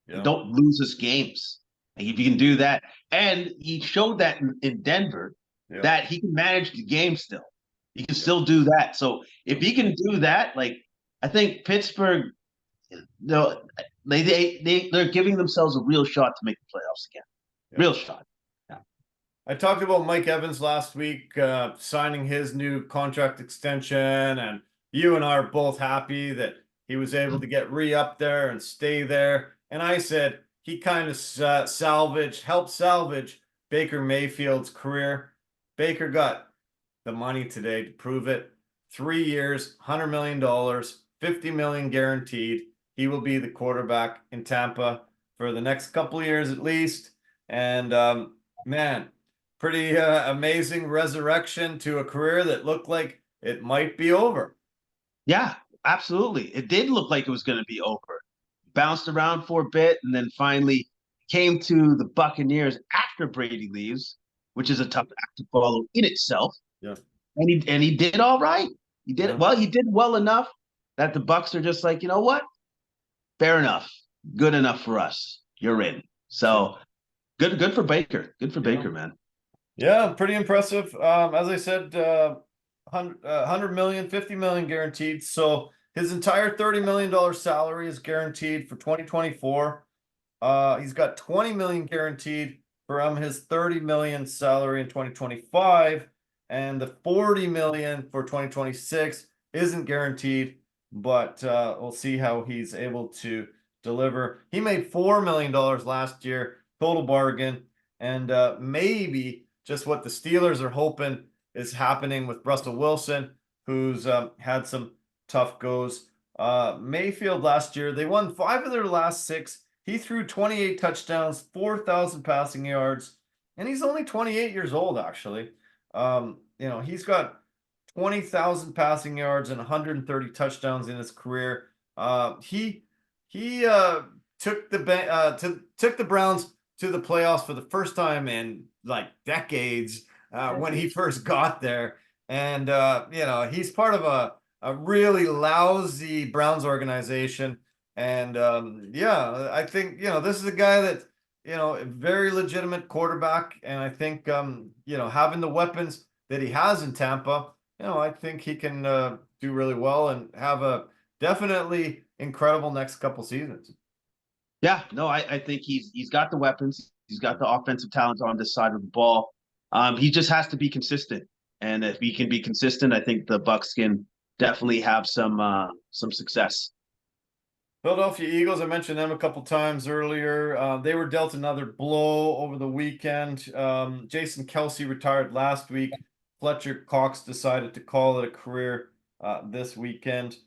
Yeah. Don't lose us games. Like if you can do that, and he showed that in Denver Yeah. that he can manage the game still. He can Yeah. still do that. So if he can do that, like I think Pittsburgh, no, they're giving themselves a real shot to make the playoffs again. Yeah. Real shot. Yeah. I talked about Mike Evans last week, signing his new contract extension, and you and I are both happy that he was able to get re-up there and stay there. And I said he kind of helped salvage Baker Mayfield's career. Baker got the money today to prove it. 3 years, $100 million, 50 million guaranteed. He will be the quarterback in Tampa for the next couple of years at least. And man, pretty amazing resurrection to a career that looked like it might be over. Yeah, absolutely. It did look like it was going to be over. Bounced around for a bit and then finally came to the Buccaneers after Brady leaves, which is a tough act to follow in itself. Yeah. And he did all right. He did Yeah. it well. He did well enough that the Bucks are just like, you know what? Fair enough. Good enough for us. You're in. So good for Baker. Good for Yeah. Baker, man. Yeah, pretty impressive. As I said, 100 million, 50 million guaranteed. So his entire $30 million salary is guaranteed for 2024. He's got 20 million guaranteed from his 30 million salary in 2025, and the 40 million for 2026 isn't guaranteed, but we'll see how he's able to deliver. He made $4 million last year, total bargain, and maybe just what the Steelers are hoping is happening with Russell Wilson, who's had some tough goes. Mayfield last year, they won 5 of their last 6. He threw 28 touchdowns, 4,000 passing yards, and he's only 28 years old, actually. He's got 20,000 passing yards and 130 touchdowns in his career. He took the Browns to the playoffs for the first time in like decades when he first got there, and he's part of a really lousy Browns organization. And I think this is a guy that a very legitimate quarterback, and I think having the weapons that he has in Tampa, I think he can do really well and have a definitely incredible next couple seasons. Yeah, no, I think he's got the weapons. He's got the offensive talent on this side of the ball. He just has to be consistent, and if he can be consistent, I think the Bucks can definitely have some success. Philadelphia Eagles, I mentioned them a couple times earlier. They were dealt another blow over the weekend. Jason Kelsey retired last week. Fletcher Cox decided to call it a career this weekend.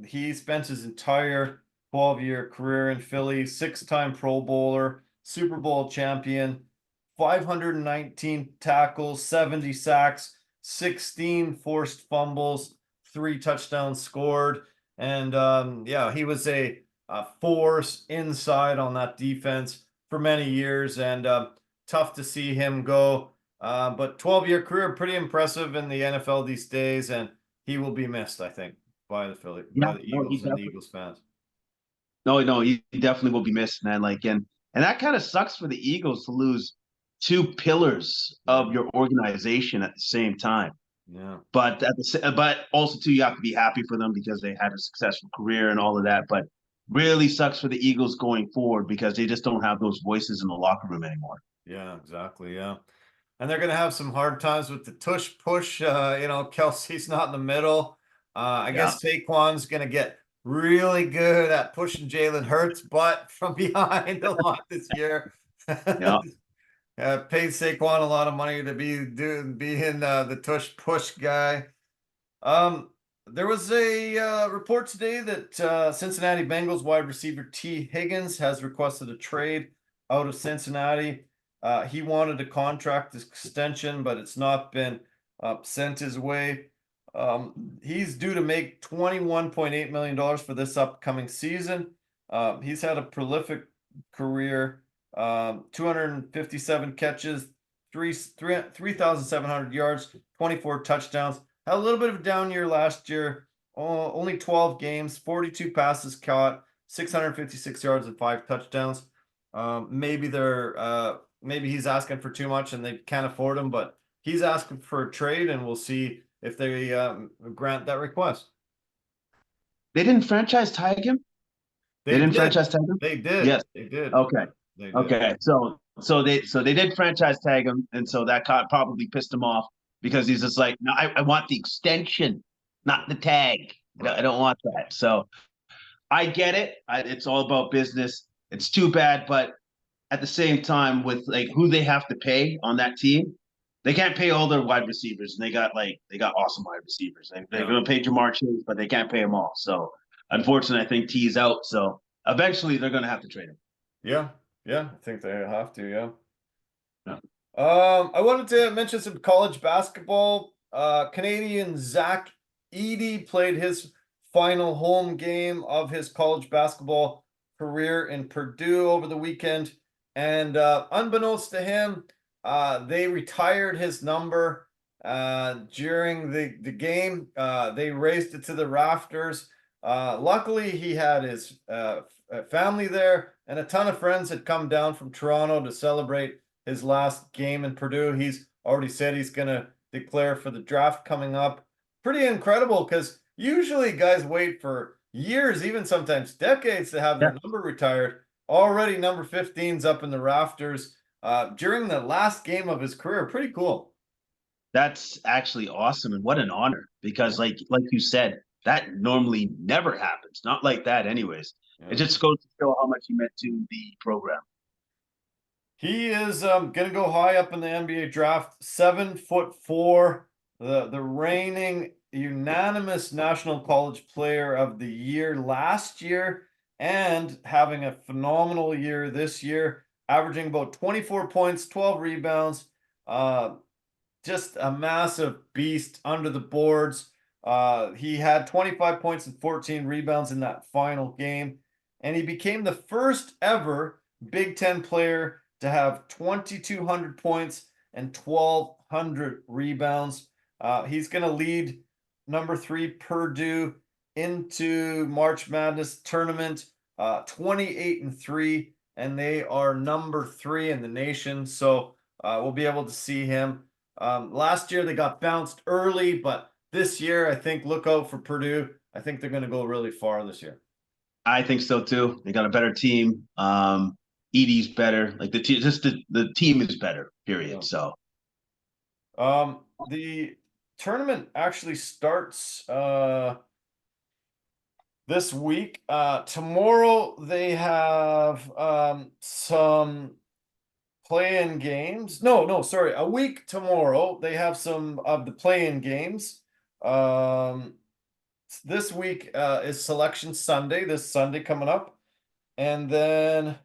He spent his entire 12-year career in Philly, 6-time Pro Bowler, Super Bowl champion, 519 tackles, 70 sacks, 16 forced fumbles, 3 touchdowns scored. And he was a force inside on that defense for many years, and tough to see him go. But 12-year career, pretty impressive in the NFL these days, and he will be missed, I think, by Yeah, the no, Eagles and the Eagles fans. no, he definitely will be missed, man. Like, and that kind of sucks for the Eagles to lose 2 pillars Yeah, of your organization at the same time. yeah, But also too, you have to be happy for them because they had a successful career and all of that. But really sucks for the Eagles going forward because they just don't have those voices in the locker room anymore. yeah, exactly, yeah. And they're going to have some hard times with the tush push. Kelsey's not in the middle. I Yeah, guess Saquon's going to get really good at pushing Jalen Hurts' butt from behind a lot this year. yeah. Paid Saquon a lot of money to being the tush push guy. There was a report today that Cincinnati Bengals wide receiver T. Higgins has requested a trade out of Cincinnati. He wanted a contract extension, but it's not been sent his way. He's due to make $21.8 million for this upcoming season. He's had a prolific career 257 catches, 3,700 yards, 24 touchdowns. Had a little bit of a down year last year. Only 12 games, 42 passes caught, 656 yards and 5 touchdowns. Maybe he's asking for too much and they can't afford him, but he's asking for a trade, and we'll see if they grant that request. They didn't franchise tag him. They didn't franchise tag him. They did. Yes. They did. Okay. They did. Okay. So they did franchise tag him, and so that probably pissed him off because he's just like, no, I want the extension, not the tag. I don't want that. So I get it. It's all about business. It's too bad, but at the same time, with like who they have to pay on that team, they can't pay all their wide receivers. And they got awesome wide receivers. They're going to pay Jamar Chase, but they can't pay them all. So unfortunately, I think T's out. So eventually, they're going to have to trade him. Yeah, I think they have to. Yeah. Yeah. I wanted to mention some college basketball. Canadian Zach Edey played his final home game of his college basketball career in Purdue over the weekend. And unbeknownst to him, they retired his number during the game. They raised it to the rafters. Luckily, he had his family there, and a ton of friends had come down from Toronto to celebrate his last game in Purdue. He's already said he's going to declare for the draft coming up. Pretty incredible, because usually guys wait for years, even sometimes decades, to have their number retired. Already number 15's up in the rafters during the last game of his career. Pretty cool. That's actually awesome, and what an honor, because like you said, that normally never happens. Not like that anyways. Yeah. It just goes to show how much he meant to the program. He is going to go high up in the NBA draft. 7'4", the reigning unanimous National College Player of the Year last year, and having a phenomenal year this year, averaging about 24 points, 12 rebounds. Just a massive beast under the boards. He had 25 points and 14 rebounds in that final game, and he became the first ever Big Ten player to have 2,200 points and 1,200 rebounds. He's going to lead number 3 Purdue into March Madness tournament, 28-3, and they are number 3 in the nation. So we'll be able to see him. Last year they got bounced early, but this year I think look out for Purdue. I think they're going to go really far this year. I think so too. They got a better team. Edey's better. Like the team is better. Period. So, the tournament actually starts this week. Tomorrow they have some play-in games. Sorry. A week tomorrow they have some of the play-in games. This week is Selection Sunday. This Sunday coming up. And then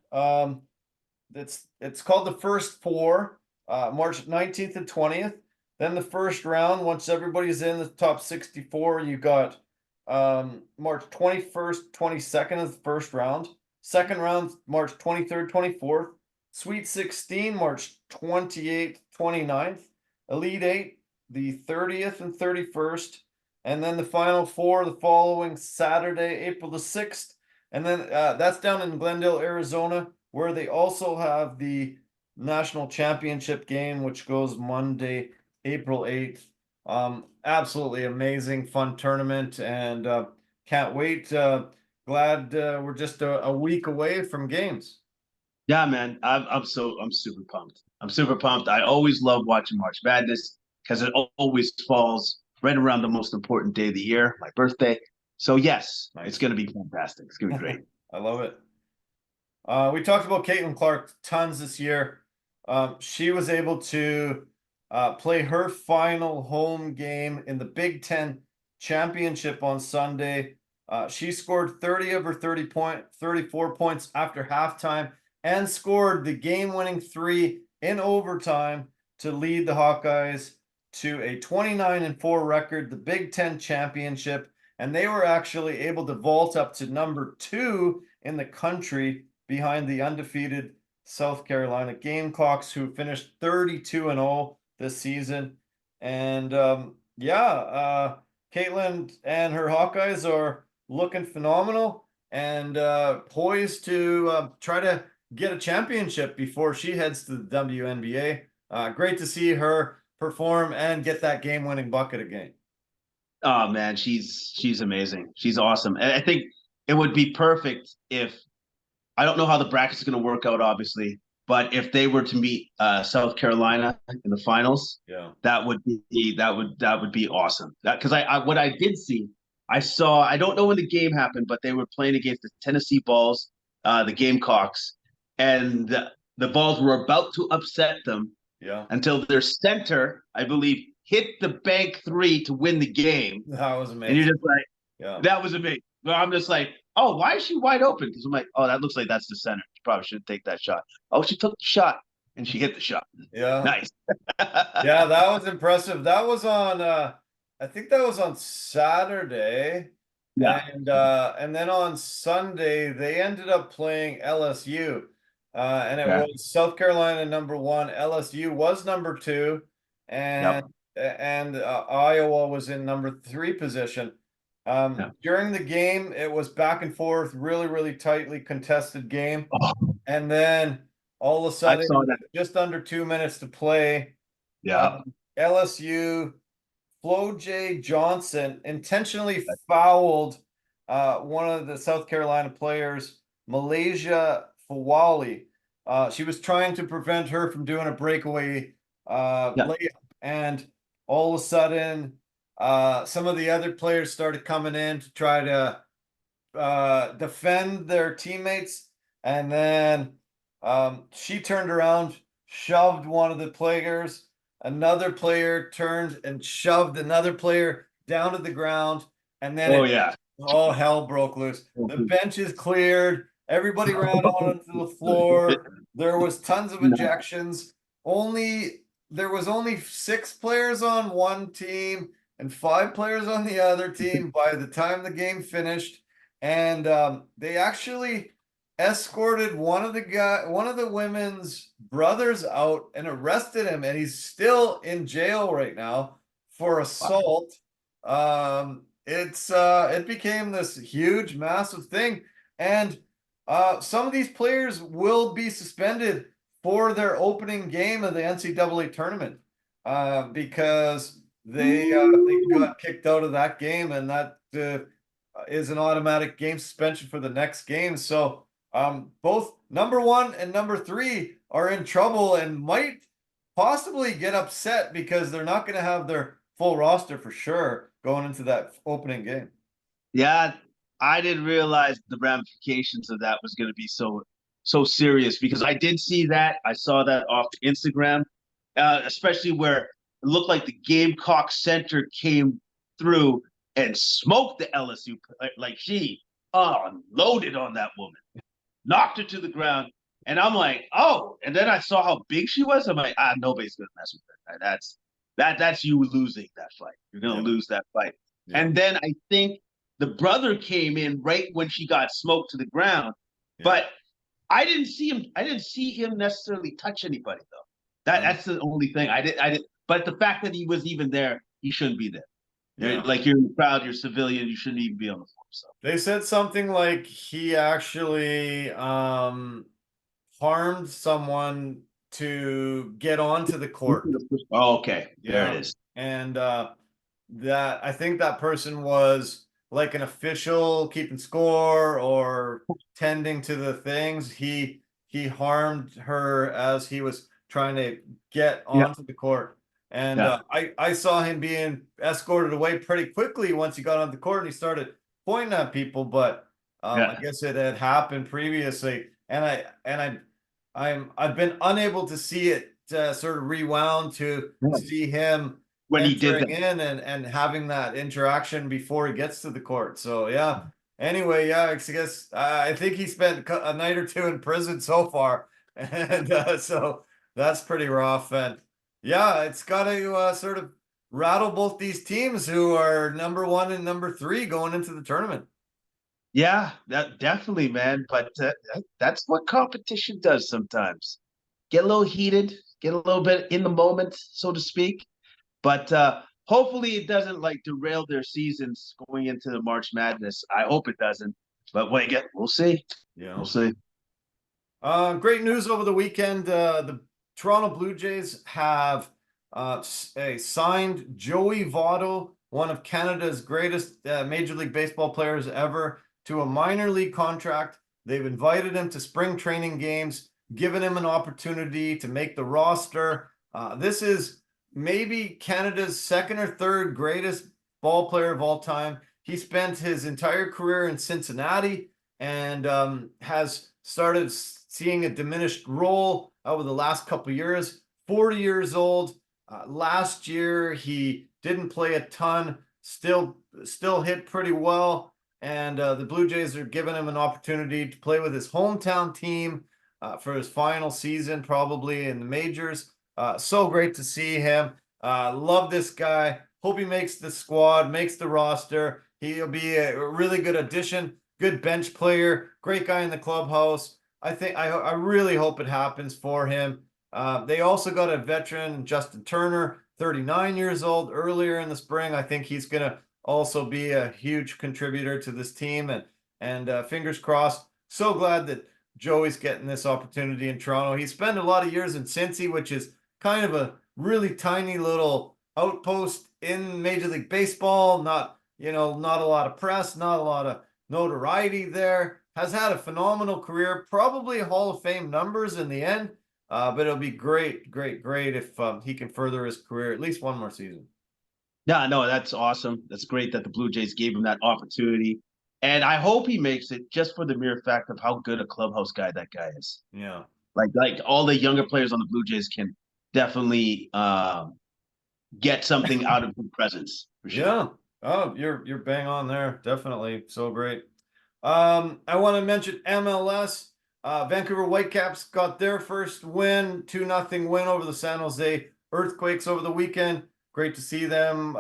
it's called the First Four, March 19th and 20th. Then the first round, once everybody's in the top 64, you got March 21st, 22nd is the first round. Second round, March 23rd, 24th. Sweet 16, March 28th, 29th. Elite 8, the 30th and 31st. And then the Final Four the following Saturday, April the 6th. And then that's down in Glendale, Arizona, where they also have the national championship game, which goes Monday, April 8th. Absolutely amazing, fun tournament, and can't wait. Glad we're just a week away from games. Yeah, man, I'm super pumped. I'm super pumped. I always love watching March Madness because it always falls right around the most important day of the year, my birthday. So yes, nice. It's going to be fantastic. It's going to be great. I love it. We talked about Caitlin Clark tons this year. She was able to play her final home game in the Big Ten championship on Sunday. She scored 30 of her 34 points after halftime and scored the game-winning 3 in overtime to lead the Hawkeyes to a 29-4 record, the Big Ten championship. And they were actually able to vault up to number 2 in the country behind the undefeated South Carolina Gamecocks, who finished 32-0 this season. And Caitlin and her Hawkeyes are looking phenomenal and poised to try to get a championship before she heads to the WNBA. Great to see her perform and get that game-winning bucket again. Oh man, she's amazing. She's awesome. And I think it would be perfect if I don't know how the bracket's going to work out, obviously, but if they were to meet South Carolina in the finals, Yeah, that would be awesome. Because I what I did see, I don't know when the game happened, but they were playing against the Tennessee Balls, the Gamecocks, and the Balls were about to upset them yeah, until their center, I believe, hit the bank three to win the game, that was and you're amazing. just like, Yeah, that was amazing. But I'm just like, oh, why is she wide open? Because I'm like, oh, that looks like that's the center. She probably shouldn't take that shot. Oh, she took the shot and she hit the shot. yeah. Nice. Yeah, that was impressive. That was on I think that was on Saturday. Yeah. And then on Sunday they ended up playing LSU. And it Okay. was South Carolina #1, LSU was #2, Yep. and Iowa was in #3 position. Yeah. During the game, it was back and forth, really, really tightly contested game. Oh, And then all of a I sudden, saw that. just under 2 minutes to play, Yeah. LSU, Flo J. Johnson intentionally fouled one of the South Carolina players, Malaysia Fawali. She was trying to prevent her from doing a breakaway Yeah. layup. And all of a sudden, some of the other players started coming in to try to defend their teammates. And then she turned around, shoved one of the players. Another player turned and shoved another player down to the ground. And then Oh, yeah. all hell broke loose. The benches cleared. Everybody ran onto the floor. There was tons of ejections. There was only 6 players on one team and 5 players on the other team by the time the game finished. And they actually escorted one of the women's brothers out and arrested him, and he's still in jail right now for assault. It became this huge, massive thing, and some of these players will be suspended for their opening game of the NCAA tournament because they got kicked out of that game, and that is an automatic game suspension for the next game. So both #1 and #3 are in trouble and might possibly get upset because they're not going to have their full roster for sure going into that opening game. Yeah. I didn't realize the ramifications of that was going to be so serious because I did see that. I saw that off Instagram, especially where it looked like the Gamecock center came through and smoked the LSU. Like she unloaded on that woman, knocked her to the ground. And I'm like, oh. And then I saw how big she was. I'm like, nobody's going to mess with her. That's you losing that fight. You're going to lose that fight. Yeah. And then I think the brother came in right when she got smoked to the ground. Yeah. But I didn't see him necessarily touch anybody though. That's the only thing. I didn't. But the fact that he was even there, he shouldn't be there. Yeah. Like you're in the crowd, you're civilian, you shouldn't even be on the floor. So They said something like he actually harmed someone to get onto the court. Oh, okay. There it is. And that I think that person was like an official keeping score or tending to the things. He harmed her as he was trying to get onto the court. And I saw him being escorted away pretty quickly once he got on the court and he started pointing at people, but I guess it had happened previously, and I've been unable to see it sort of rewound to see him when he did entering in and having that interaction before he gets to the court. So yeah. Anyway, I guess I think he spent a night or two in prison so far, and so that's pretty rough. And yeah, it's got to sort of rattle both these teams who are #1 and #3 going into the tournament. Yeah, that definitely, man. But that's what competition does sometimes. Get a little heated, get a little bit in the moment, so to speak. But hopefully it doesn't like derail their seasons going into the March Madness. I hope it doesn't. But wait, we'll see. Yeah. We'll see. Great news over the weekend. The Toronto Blue Jays have signed Joey Votto, one of Canada's greatest Major League Baseball players ever, to a minor league contract. They've invited him to spring training games, given him an opportunity to make the roster. This is maybe Canada's second or third greatest ball player of all time. He spent his entire career in Cincinnati and has started seeing a diminished role over the last couple of years. 40 years old. Last year he didn't play a ton. Still hit pretty well. And the Blue Jays are giving him an opportunity to play with his hometown team for his final season, probably in the majors. So great to see him. Love this guy. Hope he makes the squad, makes the roster. He'll be a really good addition. Good bench player, great guy in the clubhouse. I really hope it happens for him. They also got a veteran, Justin Turner, 39 years old, earlier in the spring. I think he's going to also be a huge contributor to this team, and fingers crossed. So glad that Joey's getting this opportunity in Toronto. He spent a lot of years in Cincy, which is kind of a really tiny little outpost in Major League Baseball. Not a lot of press, not a lot of notoriety there. Has had a phenomenal career, probably Hall of Fame numbers in the end. But it'll be great if he can further his career at least one more season. Yeah, no, that's awesome. That's great that the Blue Jays gave him that opportunity. And I hope he makes it just for the mere fact of how good a clubhouse guy that guy is. Yeah. Like all the younger players on the Blue Jays can definitely get something out of his presence for sure. Yeah. Oh, you're bang on there. Definitely. So great. I want to mention MLS. Vancouver Whitecaps got their first win, 2-0 win over the San Jose Earthquakes over the weekend. Great to see them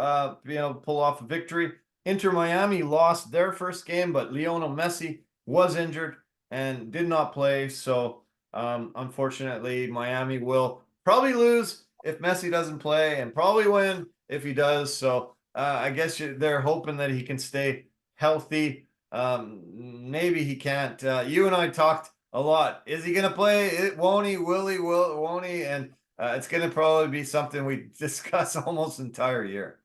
be able to pull off a victory. Inter Miami lost their first game, but Lionel Messi was injured and did not play. So unfortunately, Miami will probably lose if Messi doesn't play and probably win if he does. So I guess they're hoping that he can stay healthy. Maybe he can't. You and I talked a lot. Is he going to play? Won't he? Won't he? And it's going to probably be something we discuss almost the entire year.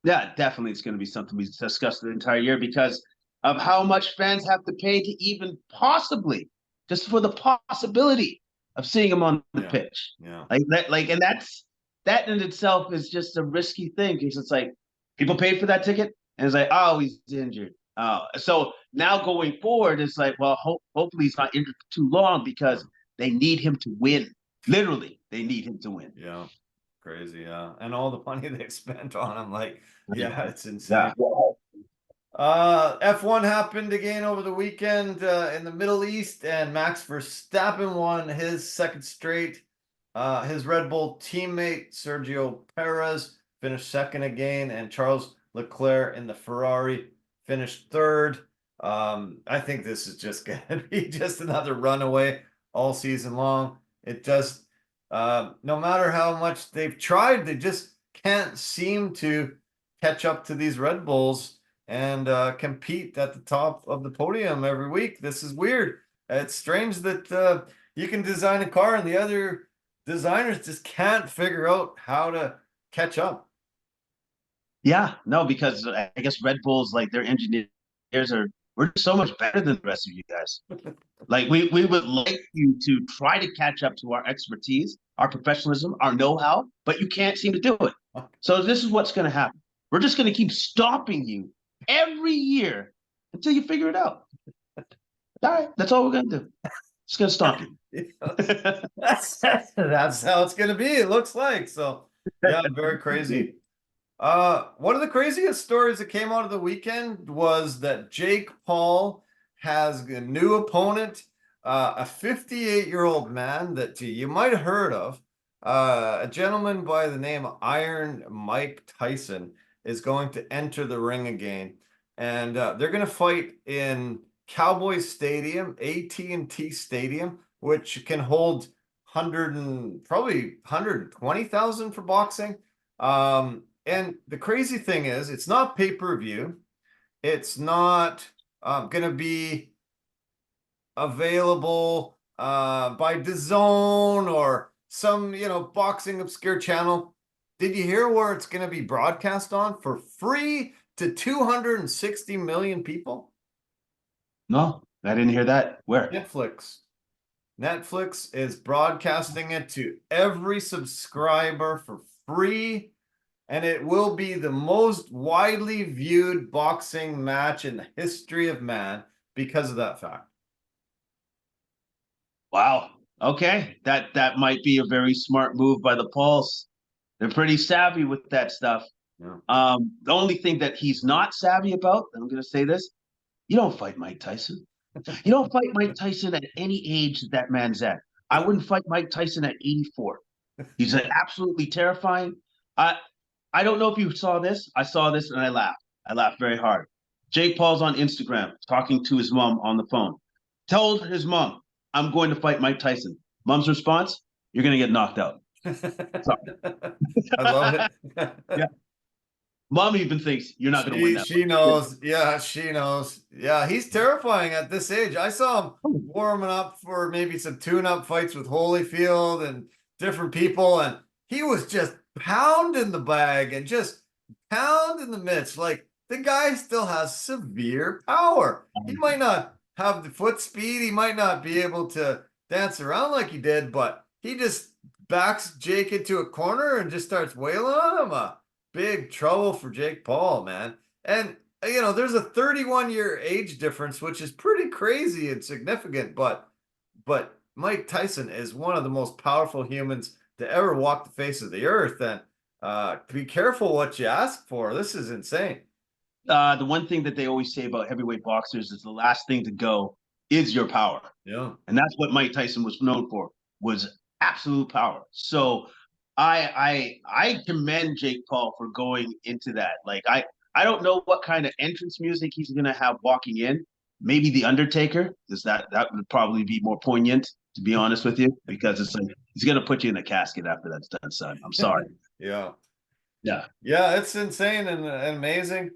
Yeah, definitely. It's going to be something we discuss the entire year because of how much fans have to pay to even possibly, just for the possibility of seeing him on the pitch. Yeah. Like that, and that in itself is just a risky thing because it's like people paid for that ticket and it's like, oh, he's injured. So now going forward, it's like, well, hopefully he's not injured for too long because they need him to win. Literally, they need him to win. Yeah. Crazy, yeah. And all the money they've spent on him, like, yeah, it's insane. F1 happened again over the weekend in the Middle East, and Max Verstappen won his second straight. His Red Bull teammate Sergio Perez finished second again, and Charles Leclerc in the Ferrari finished third. I think this is just going to be just another runaway all season long. It just no matter how much they've tried, they just can't seem to catch up to these Red Bulls and compete at the top of the podium every week. This is weird. It's strange that you can design a car and the other designers just can't figure out how to catch up. Yeah, no, because I guess Red Bulls, like their engineers we're so much better than the rest of you guys. Like we would like you to try to catch up to our expertise, our professionalism, our know-how, but you can't seem to do it. So this is what's going to happen. We're just going to keep stopping you every year until you figure it out. All right, that's all we're going to do. Just going to stop you. That's how it's going to be. It looks like so. Yeah, very crazy. One of the craziest stories that came out of the weekend was that Jake Paul has a new opponent, a 58-year-old man that you might have heard of. A gentleman by the name of Iron Mike Tyson is going to enter the ring again. and they're going to fight in Cowboys Stadium, AT&T Stadium, which can hold 120,000 for boxing. And the crazy thing is, it's not pay-per-view. It's not going to be available by DAZN or some, boxing obscure channel. Did you hear where it's going to be broadcast on for free to 260 million people? No, I didn't hear that. Where? Netflix. Netflix is broadcasting it to every subscriber for free, and it will be the most widely viewed boxing match in the history of man because of that fact. Wow. Okay. That might be a very smart move by the Pauls. They're pretty savvy with that stuff. Yeah. The only thing that he's not savvy about, and I'm going to say this, you don't fight Mike Tyson. You don't fight Mike Tyson at any age that man's at. I wouldn't fight Mike Tyson at 84. He's absolutely terrifying. I don't know if you saw this. I saw this and I laughed. I laughed very hard. Jake Paul's on Instagram talking to his mom on the phone. Told his mom, I'm going to fight Mike Tyson. Mom's response, you're going to get knocked out. I love it. Yeah. Mom even thinks you're not going to win that. She knows. Yeah, she knows. Yeah, he's terrifying at this age. I saw him warming up for maybe some tune-up fights with Holyfield and different people, and he was just pounding the bag and just pounding the mitts. Like, the guy still has severe power. He might not have the foot speed. He might not be able to dance around like he did, but he just backs Jake into a corner and just starts wailing on him. Big trouble for Jake Paul, man. And, there's a 31-year age difference, which is pretty crazy and significant, but Mike Tyson is one of the most powerful humans to ever walk the face of the earth. And be careful what you ask for. This is insane. The one thing that they always say about heavyweight boxers is the last thing to go is your power. Yeah. And that's what Mike Tyson was known for, was absolute power. So I commend Jake Paul for going into that. Like, I don't know what kind of entrance music he's gonna have walking in. Maybe The Undertaker, because that would probably be more poignant, to be honest with you, because it's like he's gonna put you in a casket after that's done, son. I'm sorry. Yeah. Yeah. Yeah, it's insane and amazing.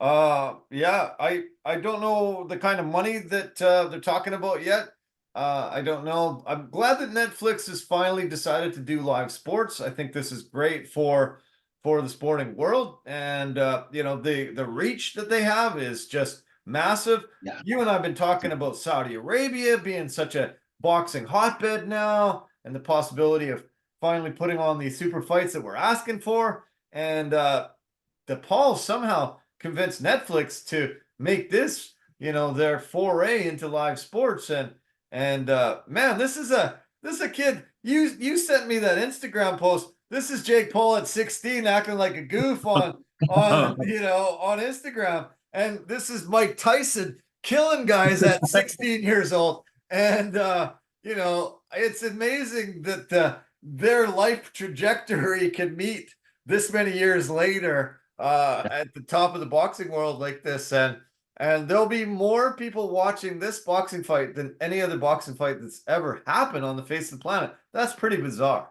Yeah, I don't know the kind of money that they're talking about yet. I don't know. I'm glad that Netflix has finally decided to do live sports. I think this is great for the sporting world, and the reach that they have is just massive. Yeah. You and I have been talking about Saudi Arabia being such a boxing hotbed now, and the possibility of finally putting on these super fights that we're asking for. And the Paul somehow convinced Netflix to make this, their foray into live sports. And man, this is a kid. You sent me that Instagram post. This is Jake Paul at 16 acting like a goof on on Instagram. And this is Mike Tyson killing guys at 16 years old. And it's amazing that their life trajectory can meet this many years later at the top of the boxing world like this. And there'll be more people watching this boxing fight than any other boxing fight that's ever happened on the face of the planet. That's pretty bizarre.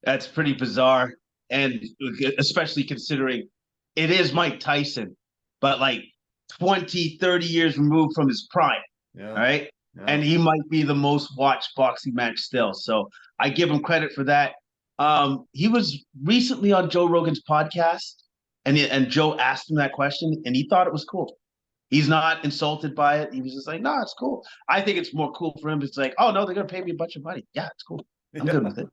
That's pretty bizarre. And especially considering it is Mike Tyson, but like 20, 30 years removed from his prime. Yeah. All right. Yeah. And he might be the most watched boxing match still. So I give him credit for that. He was recently on Joe Rogan's podcast, and Joe asked him that question, and he thought it was cool. He's not insulted by it. He was just like, no, it's cool. I think it's more cool for him. It's like, oh, no, they're going to pay me a bunch of money. Yeah, it's cool. I'm good with it.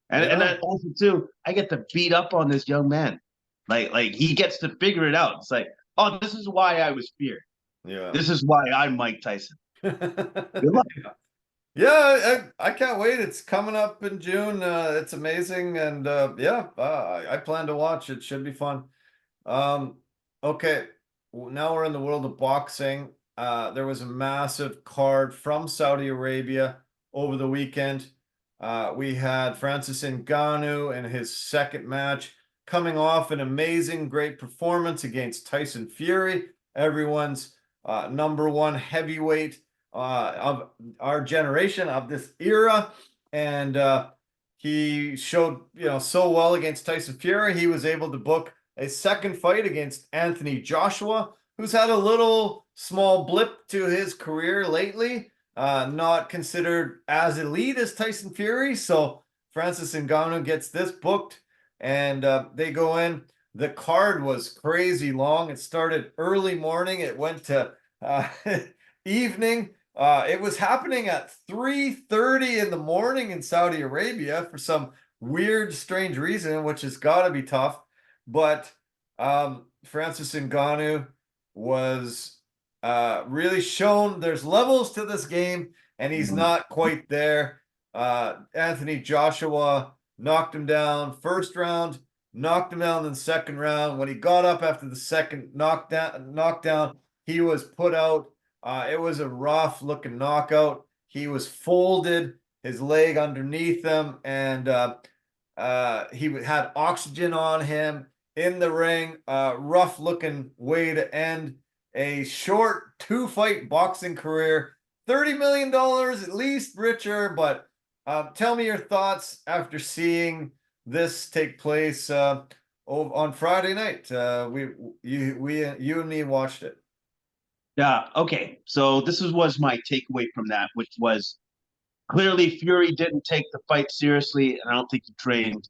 And then also, too, I get to beat up on this young man. Like he gets to figure it out. It's like, oh, this is why I was feared. Yeah. This is why I'm Mike Tyson. Good luck. Yeah, I can't wait. It's coming up in June. It's amazing. And I plan to watch. It should be fun. Okay. Now we're in the world of boxing. There was a massive card from Saudi Arabia over the weekend. We had Francis Ngannou in his second match, coming off an amazing, great performance against Tyson Fury everyone's number one heavyweight of our generation, of this era. And he showed, so well against Tyson Fury. He was able to book a second fight against Anthony Joshua, who's had a little small blip to his career lately, not considered as elite as Tyson Fury. So Francis Ngannou gets this booked, and they go in. The card was crazy long. It started early morning. It went to evening. It was happening at 3:30 in the morning in Saudi Arabia for some weird, strange reason, which has got to be tough. But Francis Ngannou was really shown there's levels to this game, and he's not quite there. Anthony Joshua knocked him down first round, knocked him down in the second round. When he got up after the second knockdown, he was put out. It was a rough looking knockout. He was folded, his leg underneath him, and he had oxygen on him in the ring. Rough looking way to end a short 2-fight boxing career. $30 million at least richer. But tell me your thoughts after seeing this take place on Friday night. You and me watched it. Yeah. Okay. So this was my takeaway from that, which was clearly Fury didn't take the fight seriously, and I don't think he trained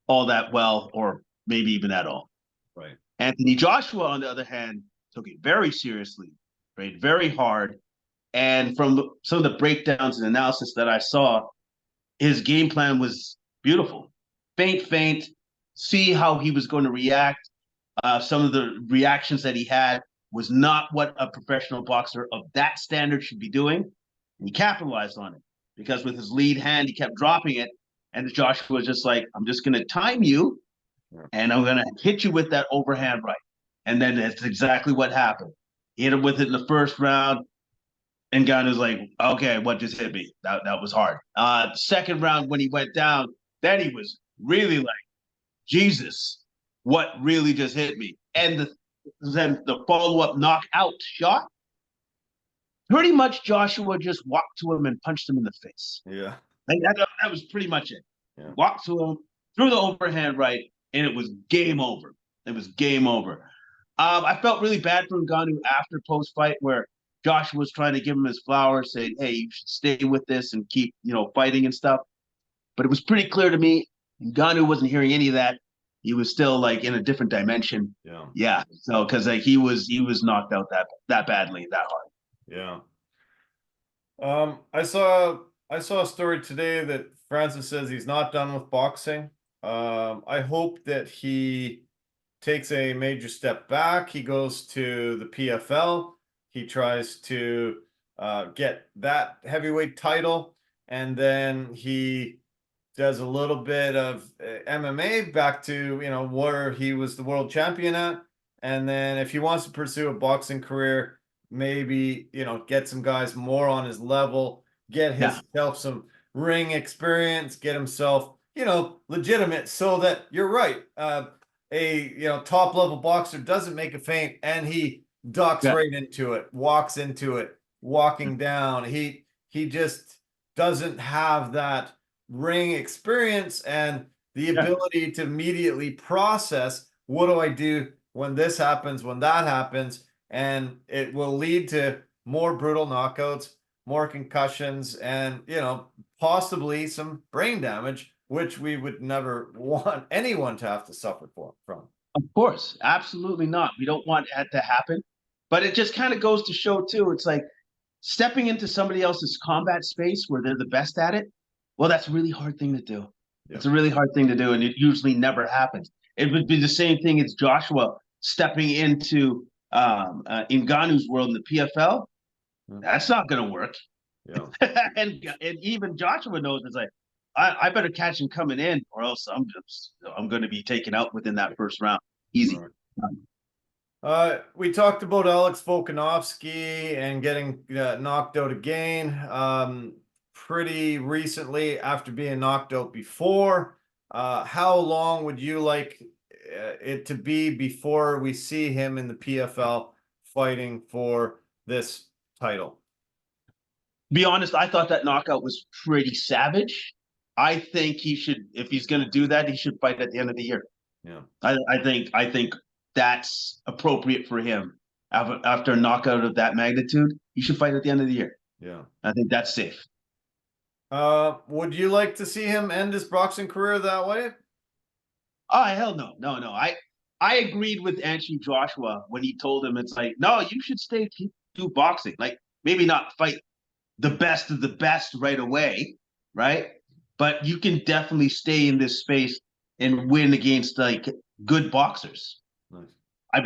all that well, or maybe even at all. Right. Anthony Joshua, on the other hand, took it very seriously, trained very hard, and from some of the breakdowns and analysis that I saw, his game plan was beautiful. Feint, see how he was going to react. Some of the reactions that he had was not what a professional boxer of that standard should be doing. And he capitalized on it, because with his lead hand, he kept dropping it. And Joshua was just like, I'm just going to time you, and I'm going to hit you with that overhand right. And then that's exactly what happened. He hit him with it in the first round. And Ngannou's like, okay, what just hit me? That was hard. Second round, when he went down, then he was really like, Jesus, what really just hit me? And then the follow-up knockout shot, pretty much Joshua just walked to him and punched him in the face. Yeah. Like that was pretty much it. Yeah. Walked to him, threw the overhand right, and it was game over. It was game over. I felt really bad for Ngannou after post-fight, where Joshua was trying to give him his flowers, saying, hey, you should stay with this and keep, fighting and stuff. But it was pretty clear to me, Ngannou wasn't hearing any of that. He was still like in a different dimension. Yeah. So because he was knocked out that badly, that hard. Yeah. I saw a story today that Francis says he's not done with boxing. I hope that he takes a major step back. He goes to the PFL. He tries to get that heavyweight title, and then he does a little bit of MMA back to, where he was the world champion at. And then if he wants to pursue a boxing career, maybe, get some guys more on his level, get himself some ring experience, get himself, legitimate, so that you're right. A top level boxer doesn't make a feint and he ducks right into it, walks into it, walking down. He just doesn't have that ring experience and the ability to immediately process, what do I do when this happens, when that happens, and it will lead to more brutal knockouts, more concussions, and possibly some brain damage, which we would never want anyone to have to suffer from. Of course, absolutely not. We don't want that to happen. But it just kind of goes to show too, it's like stepping into somebody else's combat space where they're the best at it. Well, that's a really hard thing to do. Yeah. It's a really hard thing to do, and it usually never happens. It would be the same thing as Joshua stepping into Ngannou's world in the PFL. That's not going to work. Yeah. and even Joshua knows, it's like, I better catch him coming in, or else I'm going to be taken out within that first round. Easy. We talked about Alex Volkanovski and getting knocked out again. Pretty recently after being knocked out before. How long would you like it to be before we see him in the PFL fighting for this title? Be honest, I thought that knockout was pretty savage. I think he should, if he's going to do that, he should fight at the end of the year. Yeah. I think that's appropriate for him. After a knockout of that magnitude, he should fight at the end of the year. Yeah. I think that's safe. Would you like to see him end his boxing career that way? Oh, hell no. I agreed with Anthony Joshua when he told him, it's like, no, you should do boxing. Like, maybe not fight the best of the best right away, right? But you can definitely stay in this space and win against like good boxers. Nice. I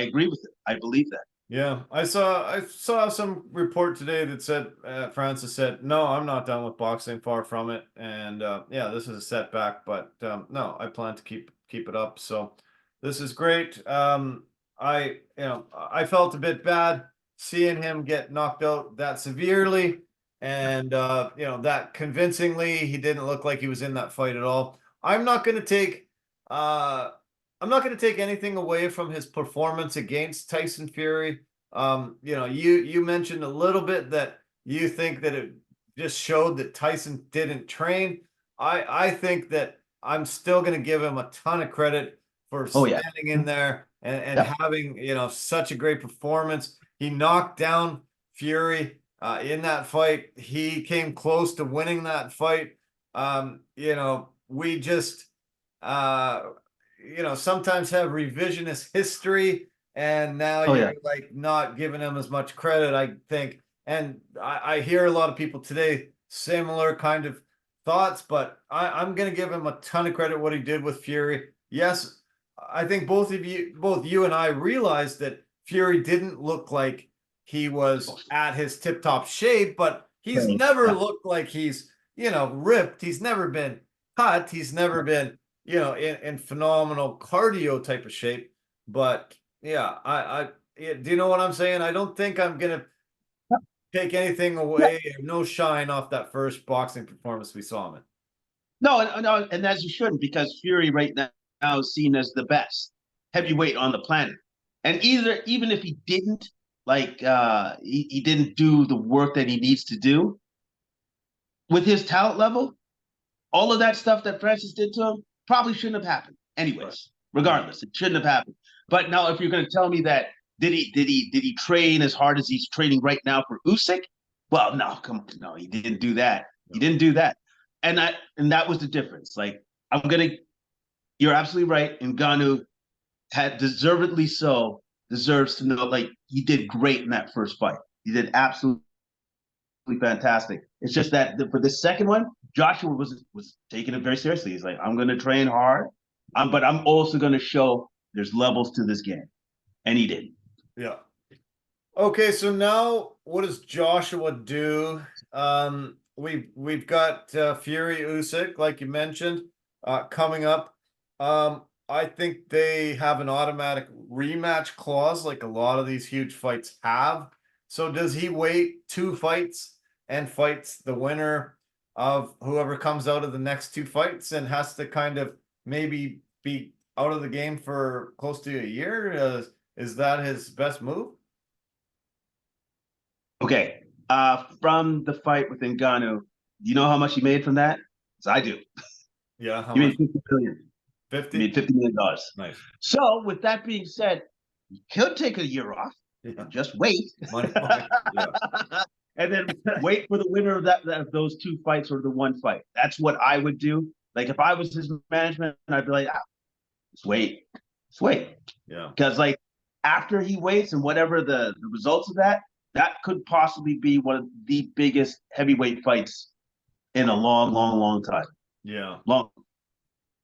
agree with it. I believe that. Yeah, I saw some report today that said Francis said, "No, I'm not done with boxing. Far from it." And yeah, this is a setback, but no, I plan to keep it up. So this is great. I felt a bit bad seeing him get knocked out that severely, and that convincingly. He didn't look like he was in that fight at all. I'm not going to take anything away from his performance against Tyson Fury. You mentioned a little bit that you think that it just showed that Tyson didn't train. I think that I'm still going to give him a ton of credit for standing in there and having, such a great performance. He knocked down Fury in that fight. He came close to winning that fight. We just sometimes have revisionist history, and now you're like not giving him as much credit, I think. And I hear a lot of people today similar kind of thoughts, but I'm going to give him a ton of credit what he did with Fury. Yes, I think both you and I realized that Fury didn't look like he was at his tip-top shape, but he's never looked like he's ripped. He's never been cut. He's never been in phenomenal cardio type of shape. But yeah, do you know what I'm saying? I don't think I'm gonna take anything away, no shine off that first boxing performance we saw him in. No, and as you shouldn't, because Fury right now is seen as the best heavyweight on the planet. And even if he didn't he didn't do the work that he needs to do with his talent level, all of that stuff that Francis did to him probably shouldn't have happened. Anyways, regardless, it shouldn't have happened. But now, if you're going to tell me that did he train as hard as he's training right now for Usyk? Well, no, come on, no, he didn't do that. He didn't do that, and that was the difference. Like, you're absolutely right. Ngannou had deservedly so deserves to know, like, he did great in that first fight. He did absolutely fantastic. It's just that for the second one, Joshua was taking it very seriously. He's like, I'm going to train hard, but I'm also going to show there's levels to this game, and he did. Yeah. Okay, so now what does Joshua do? We've got Fury Usyk, like you mentioned, coming up. I think they have an automatic rematch clause, like a lot of these huge fights have. So does he wait 2 fights and fights the winner of whoever comes out of the next 2 fights and has to kind of maybe be out of the game for close to a year? Is that his best move? Okay. From the fight with Ngannou, you know how much he made from that? Because I do. Yeah. How he much? made $50 million. 50? He made $50 million. Nice. So with that being said, he could take a year off. Yeah. Just wait. Money. Yeah. And then wait for the winner of those 2 fights or the 1 fight. That's what I would do. Like, if I was his management, I'd be like, just wait. Yeah. Because, like, after he waits and whatever the results of that could possibly be one of the biggest heavyweight fights in a long time. Yeah. Long.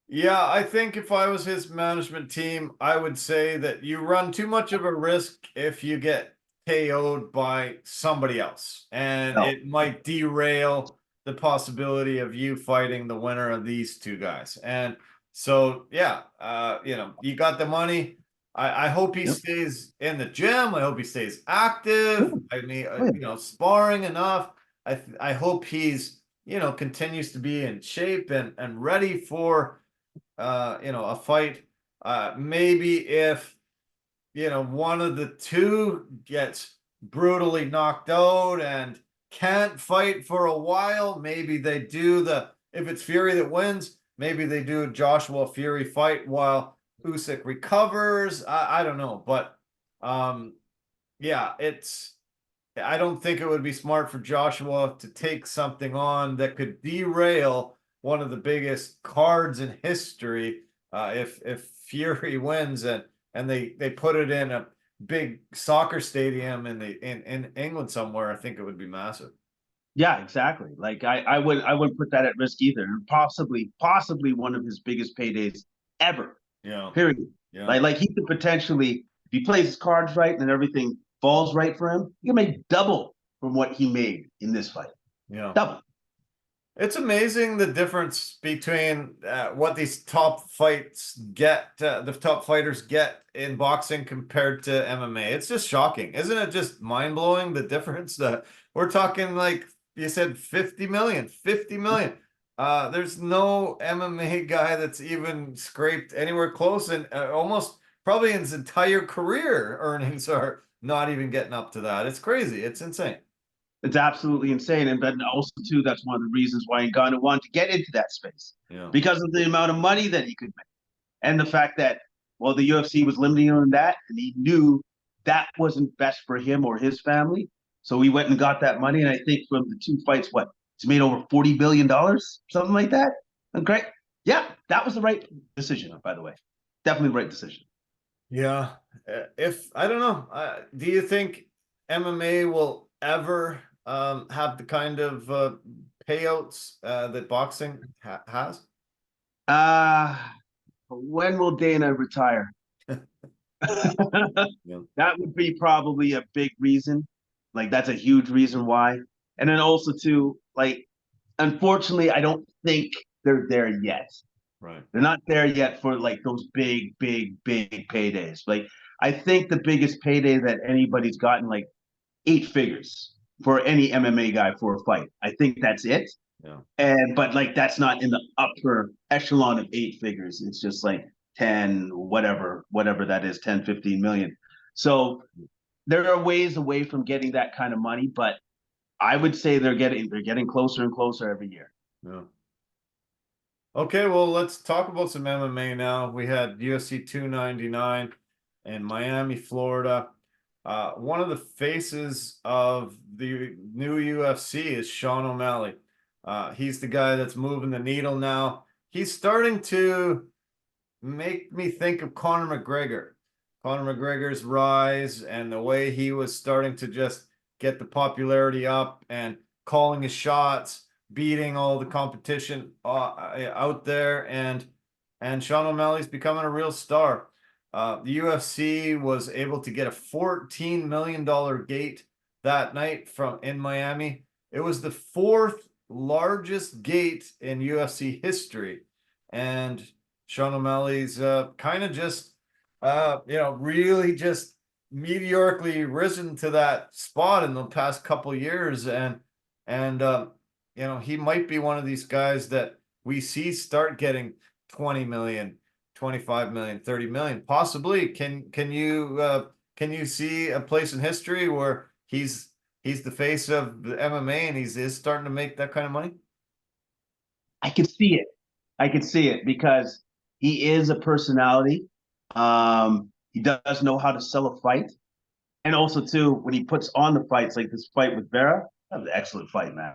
Yeah, I think if I was his management team, I would say that you run too much of a risk if you get KO'd by somebody else. And it might derail the possibility of you fighting the winner of these 2 guys. And so, yeah, you got the money. I hope he stays in the gym. I hope he stays active. I mean, sparring enough. I hope he's, continues to be in shape and ready for, a fight. Maybe if one of the two gets brutally knocked out and can't fight for a while, maybe they do if it's Fury that wins, maybe they do a Joshua Fury fight while Usyk recovers. I don't know, but yeah, I don't think it would be smart for Joshua to take something on that could derail one of the biggest cards in history. If Fury wins and they put it in a big soccer stadium in England somewhere, I think it would be massive. Yeah, exactly. Like I wouldn't put that at risk either. And possibly one of his biggest paydays ever. Yeah. Period. Yeah. Like he could potentially, if he plays his cards right and everything falls right for him, he can make double from what he made in this fight. Yeah. Double. It's amazing the difference between what these top fights get, the top fighters get in boxing compared to MMA. It's just shocking. Isn't it just mind blowing the difference that we're talking like you said 50 million. There's no MMA guy that's even scraped anywhere close, and almost probably in his entire career earnings are not even getting up to that. It's crazy. It's insane. It's absolutely insane. And but also too, that's one of the reasons why Ngannou wanted to get into that space. Yeah. Because of the amount of money that he could make. And the fact that, well, the UFC was limiting him on that, and he knew that wasn't best for him or his family. So he went and got that money. And I think from the two fights, he's made over $40 billion, something like that. And great. Yeah, that was the right decision, by the way. Definitely the right decision. Yeah. If I don't know, do you think MMA will ever have the kind of payouts that boxing has? When will Dana retire? Yeah. That would be probably a big reason. Like that's a huge reason why. And then also too, like, unfortunately, I don't think they're there yet. Right. They're not there yet for like those big paydays. Like I think the biggest payday that anybody's gotten like 8 figures for any MMA guy for a fight. I think that's it. Yeah. And but like that's not in the upper echelon of 8 figures. It's just like 10, whatever that is, 10, 15 million. So there are ways away from getting that kind of money, but I would say they're getting closer and closer every year. Yeah. Okay, well, let's talk about some MMA now. We had UFC 299 in Miami, Florida. One of the faces of the new UFC is Sean O'Malley. He's the guy that's moving the needle now. He's starting to make me think of Conor McGregor. Conor McGregor's rise and the way he was starting to just get the popularity up and calling his shots, beating all the competition out there, and Sean O'Malley's becoming a real star. The UFC was able to get a $14 million gate that night in Miami. It was the fourth largest gate in UFC history, and Sean O'Malley's kind of just really just meteorically risen to that spot in the past couple years, and he might be one of these guys that we see start getting 20 million, 25 million, 30 million, possibly. Can you see a place in history where he's the face of the MMA and is starting to make that kind of money? I could see it. I could see it because he is a personality. He does know how to sell a fight. And also too, when he puts on the fights, like this fight with Vera, that was an excellent fight, man.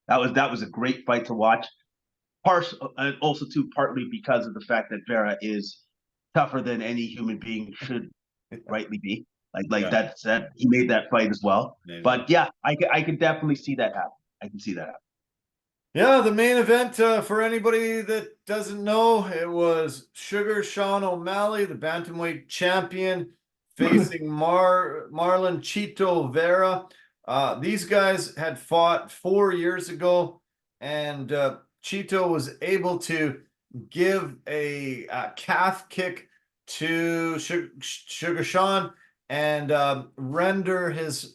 That was a great fight to watch. And also too, partly because of the fact that Vera is tougher than any human being should rightly be. Like that said, he made that fight as well. Maybe. But yeah, I could definitely see that happen. I can see that happen. Yeah, the main event, for anybody that doesn't know, it was Sugar Sean O'Malley, the bantamweight champion, facing Marlon Chito Vera. These guys had fought 4 years ago, and Chito was able to give a calf kick to Sugar Sean and render his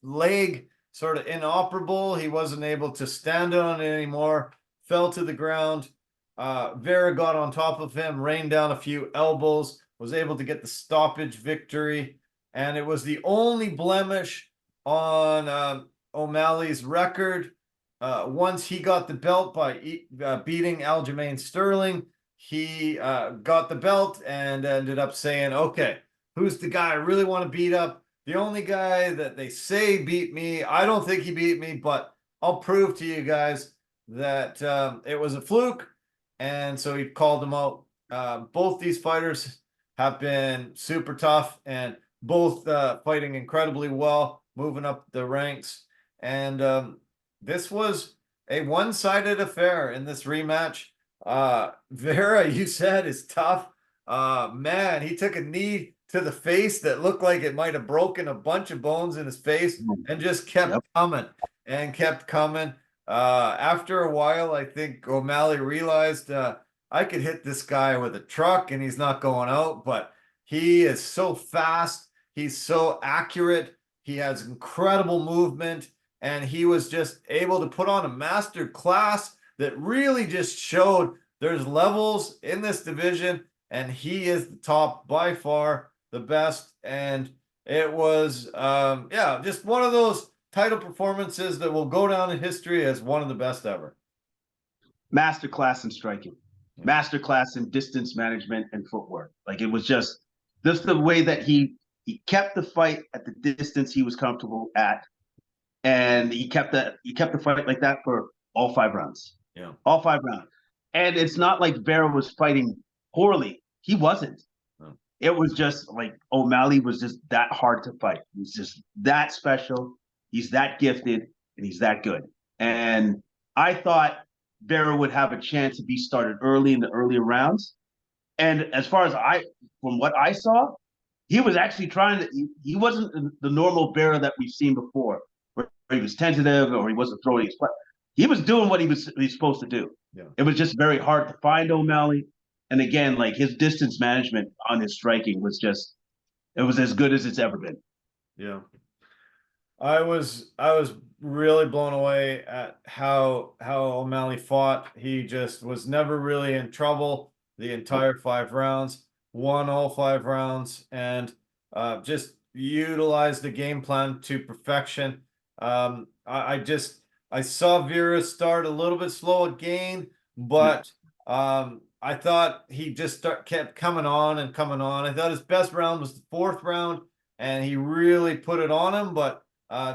leg sort of inoperable. He wasn't able to stand on it anymore, fell to the ground. Vera got on top of him, rained down a few elbows, was able to get the stoppage victory, and it was the only blemish on O'Malley's record. Once he got the belt by beating Aljamain Sterling, he got the belt and ended up saying, okay, who's the guy I really want to beat up? The only guy that they say beat me, I don't think he beat me, but I'll prove to you guys that it was a fluke. And so he called them out. Both these fighters have been super tough and both fighting incredibly well, moving up the ranks. And this was a one-sided affair in this rematch. Vera, you said, is tough. Man, he took a knee to the face that looked like it might have broken a bunch of bones in his face and just kept coming and kept coming. After a while, I think O'Malley realized I could hit this guy with a truck and he's not going out, but he is so fast. He's so accurate. He has incredible movement, and he was just able to put on a master class that really just showed there's levels in this division, and he is the top by far, the best. And it was, just one of those title performances that will go down in history as one of the best ever. Masterclass in striking, masterclass in distance management and footwork. Like, it was just the way that he kept the fight at the distance he was comfortable at, and he kept the fight like that for all 5 rounds. Yeah, all 5 rounds. And it's not like Vera was fighting poorly. He wasn't. No. It was just like O'Malley was just that hard to fight. He's just that special. He's that gifted, and he's that good. And I thought Vera would have a chance to be started early in the earlier rounds. And as far as from what I saw, he was actually trying to. He wasn't the normal Vera that we've seen before, where he was tentative or he wasn't throwing his play. He was doing what he's supposed to do. Yeah. It was just very hard to find O'Malley. And again, like, his distance management on his striking was just, it was as good as it's ever been. Yeah. I was really blown away at how O'Malley fought. He just was never really in trouble the entire 5 rounds, won all 5 rounds, and just utilized the game plan to perfection. I saw Vera start a little bit slow again, but I thought he just kept coming on and coming on. I thought his best round was the 4th round, and he really put it on him, but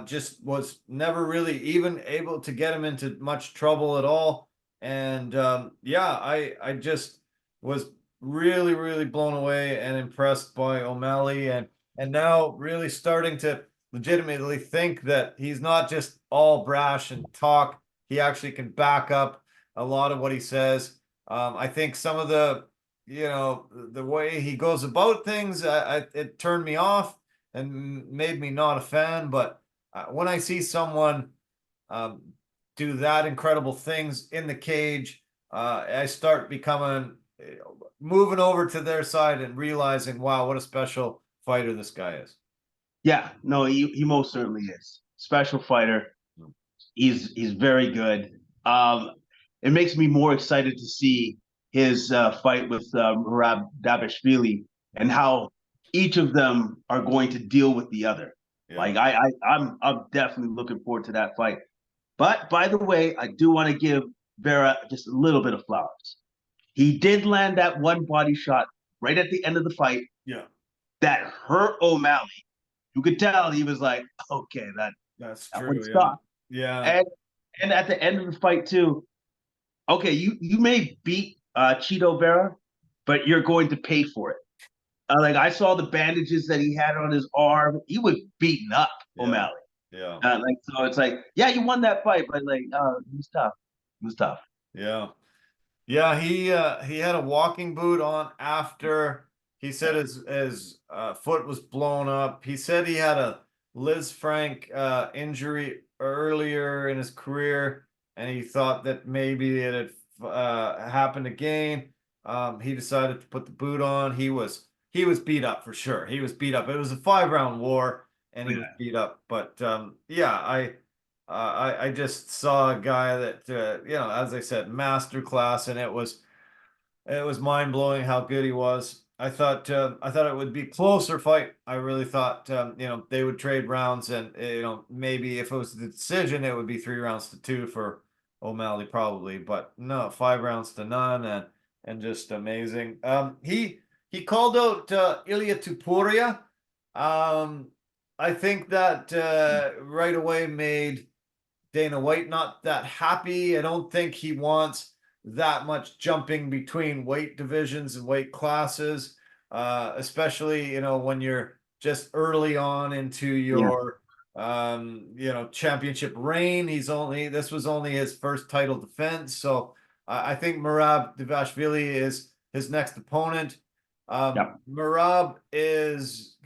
just was never really even able to get him into much trouble at all. And I just was really, really blown away and impressed by O'Malley, and now really starting to legitimately think that he's not just all brash and talk. He actually can back up a lot of what he says. I think some of the way he goes about things, it turned me off and made me not a fan. But when I see someone do that incredible things in the cage, I start moving over to their side and realizing, wow, what a special fighter this guy is. Yeah, no, he most certainly is. Special fighter. He's very good. It makes me more excited to see his fight with Merab Davishvili and how each of them are going to deal with the other. Yeah. Like, I'm definitely looking forward to that fight. But by the way, I do want to give Vera just a little bit of flowers. He did land that one body shot right at the end of the fight. Yeah, that hurt O'Malley. You could tell he was like, okay, that's that true. Yeah. And at the end of the fight too, okay, you may beat Chito Vera, but you're going to pay for it. Like, I saw the bandages that he had on his arm. He was beaten up, O'Malley. Yeah. So it's like, yeah, you won that fight, but like, it was tough. It was tough. Yeah. Yeah, he had a walking boot on after. He said his foot was blown up. He said he had a Liz Frank injury earlier in his career, and he thought that maybe it had happened again. He decided to put the boot on. He was beat up for sure. He was beat up. It was a 5-round war, and he was beat up. But I just saw a guy that as I said, master class, and it was mind blowing how good he was. I thought it would be a closer fight. I really thought they would trade rounds, and maybe if it was the decision, it would be 3 rounds to 2 for O'Malley probably, but no, 5 rounds to none, and just amazing. He called out Ilya Tupuria. I think that right away made Dana White not that happy. I don't think he wants that much jumping between weight divisions and weight classes, especially when you're just early on into Yeah. your championship reign. This was only his first title defense, so I think Merab Dvalishvili is his next opponent. Yep. Merab is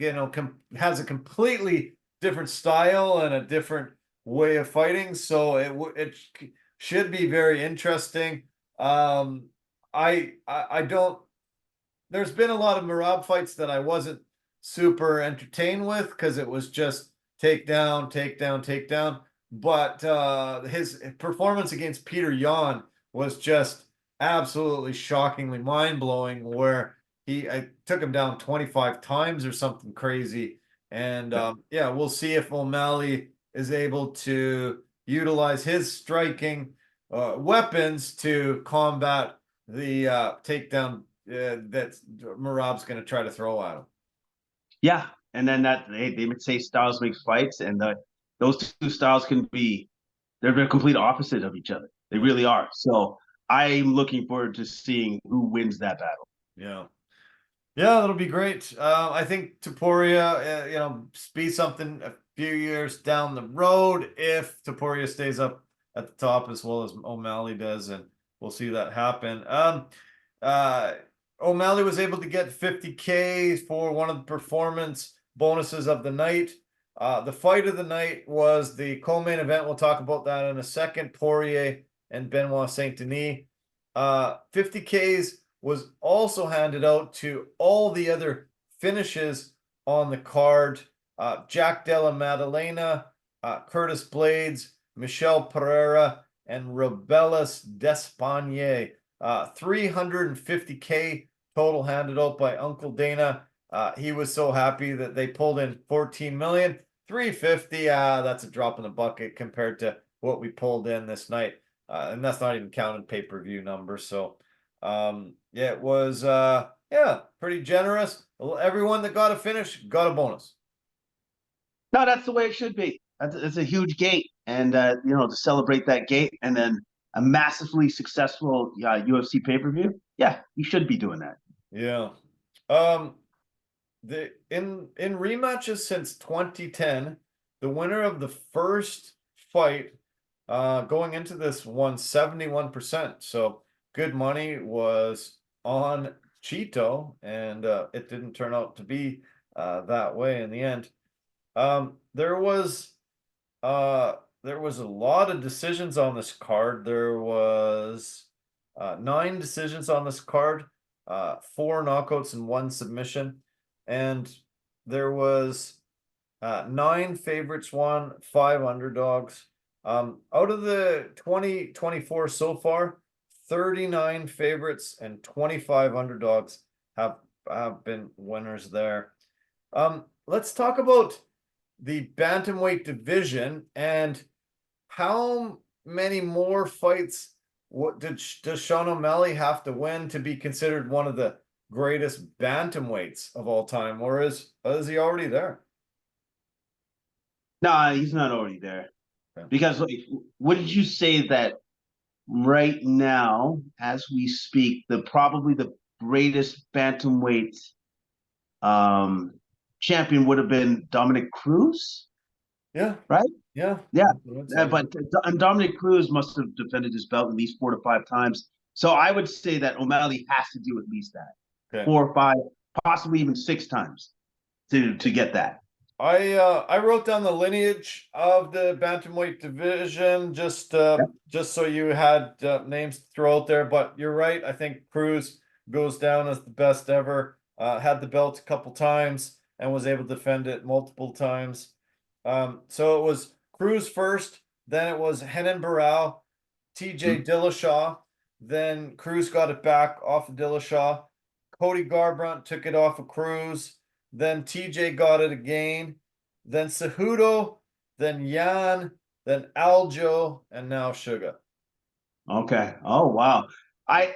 has a completely different style and a different way of fighting, so it should be very interesting. I don't. There's been a lot of Merab fights that I wasn't super entertained with because it was just takedown, takedown, takedown. But his performance against Peter Yan was just absolutely shockingly mind blowing. Where I took him down 25 times or something crazy. And we'll see if O'Malley is able to utilize his striking weapons to combat the takedown that Merab's going to try to throw at him. Yeah, and then they would say styles make fights, and those two styles they're the complete opposite of each other. They really are. So I'm looking forward to seeing who wins that battle. Yeah. Yeah, that'll be great. I think Topuria, be something a few years down the road if Topuria stays up at the top as well as O'Malley does, and we'll see that happen. O'Malley was able to get 50K for one of the performance bonuses of the night. The fight of the night was the co-main event. We'll talk about that in a second. Poirier and Benoit Saint Denis. 50Ks was also handed out to all the other finishes on the card. Jack Della Maddalena, Curtis Blades, Michel Pereira, and Robelis Despagne. 350K total handed out by Uncle Dana. He was so happy that they pulled in 14 million. 350, that's a drop in the bucket compared to what we pulled in this night. And that's not even counting pay-per-view numbers. So it was pretty generous. Everyone that got a finish got a bonus. No, that's the way it should be. That's a huge gate, and to celebrate that gate, and then a massively successful UFC pay-per-view. Yeah, you should be doing that. Yeah. In rematches since 2010, the winner of the first fight going into this won 71%. So good money was on Cheeto, and it didn't turn out to be that way in the end. There was a lot of decisions on this card. There was 9 decisions on this card, 4 knockouts and 1 submission, and there was 9 favorites won, 5 underdogs. Out of the 2024 so far, 39 favorites and 25 underdogs have been winners there. Let's talk about the Bantamweight division and how many more fights does Sean O'Malley have to win to be considered one of the greatest bantamweights of all time, or is he already there? No, he's not already there. Okay. Because what did you say that right now, as we speak, probably the greatest bantamweight champion would have been Dominic Cruz? Yeah. Right? Yeah. But Dominic Cruz must have defended his belt at least 4 to 5 times. So I would say that O'Malley has to do at least that. Okay. 4 or 5, possibly even 6 times to get that. I wrote down the lineage of the bantamweight division just so you had names to throw out there. But you're right. I think Cruz goes down as the best ever. Had the belt a couple times and was able to defend it multiple times. So it was Cruz first, then it was Renan Barão, TJ Dillashaw, then Cruz got it back off of Dillashaw. Cody Garbrandt took it off of Cruz. Then TJ got it again. Then Cejudo. Then Jan. Then Aljo. And now Sugar. Okay. Oh wow. I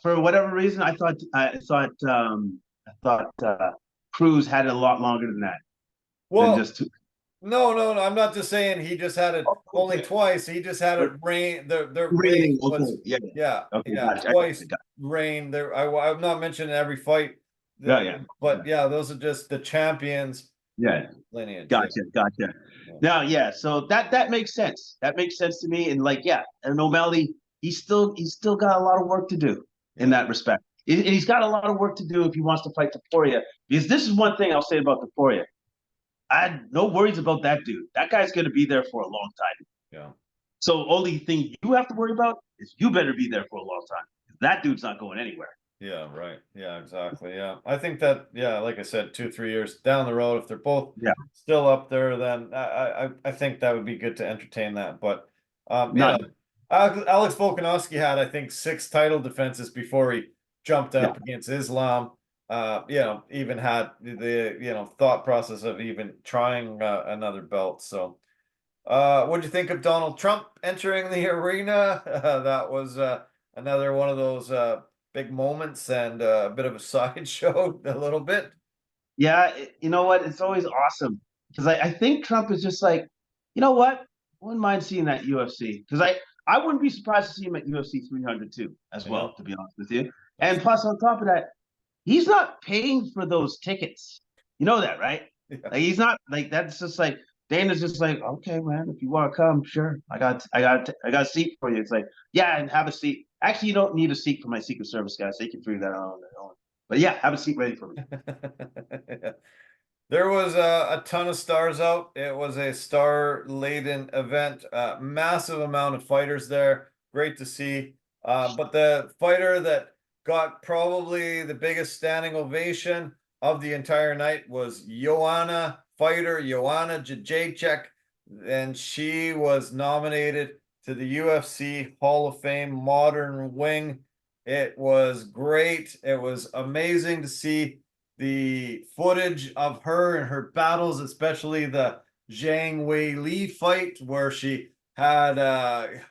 for whatever reason I thought Cruz had it a lot longer than that. Than Well, just two. no. I'm not just saying he just had it Oh, only okay. twice. He just had it rain. The rain Raining. Okay. was, Yeah. Okay. Gotcha. twice Got rain. There, I'm not mentioning every fight, Yeah. Yeah. but yeah, those are just the champions Yeah. lineage. Yeah. Gotcha. Yeah. Now, yeah. So that makes sense. That makes sense to me. And like, yeah, and O'Malley, he's still got a lot of work to do in that respect. And he's got a lot of work to do if he wants to fight Poirier. Because this is one thing I'll say about Poirier. I had no worries about that dude. That guy's going to be there for a long time. Yeah. So only thing you have to worry about is you better be there for a long time. That dude's not going anywhere. Yeah, right. Yeah, exactly. Yeah. I think that, yeah, like I said, 2-3 years down the road, if they're both still up there, then I think that would be good to entertain that. But None. Alex Volkanovski had, I think, 6 title defenses before he jumped up against Islam. Even had the thought process of even trying another belt. So what do you think of Donald Trump entering the arena? That was another one of those big moments and a bit of a sideshow, a little bit. Yeah, you know what? It's always awesome because I think Trump is just like, you know what? I wouldn't mind seeing that UFC because I wouldn't be surprised to see him at UFC 300 too, as well, to be honest with you. And plus, on top of that, he's not paying for those tickets. You know that, right? Yeah. Like he's not like that's just like Dana's just like, okay, man, if you want to come, sure. I got a seat for you. It's like, yeah, and have a seat. Actually, you don't need a seat for my Secret Service guys. They can figure that out on their own. But yeah, have a seat ready for me. There was a ton of stars out. It was a star-laden event. Massive amount of fighters there. Great to see. But the fighter that got probably the biggest standing ovation of the entire night was Joanna Jędrzejczyk, and she was nominated to the UFC Hall of Fame Modern Wing. It was great. It was amazing to see the footage of her and her battles, especially the Zhang Weili fight where she had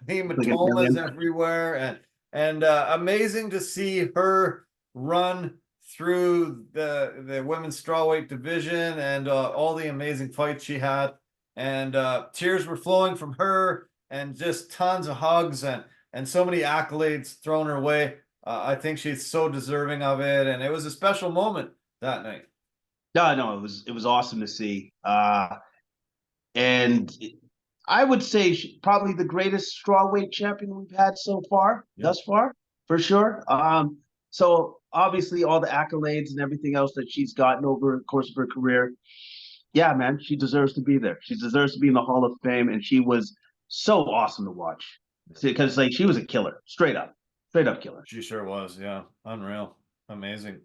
hematomas everywhere, and amazing to see her run through the women's strawweight division and all the amazing fights she had, and tears were flowing from her and just tons of hugs and so many accolades thrown her way. I think she's so deserving of it, and it was a special moment that night. No, it was awesome to see, and I would say probably the greatest strawweight champion we've had so far, thus far, for sure. So obviously all the accolades and everything else that she's gotten over the course of her career, yeah, man, she deserves to be there. She deserves to be in the Hall of Fame, and she was so awesome to watch because like she was a killer, straight up killer. She sure was, yeah, unreal, amazing.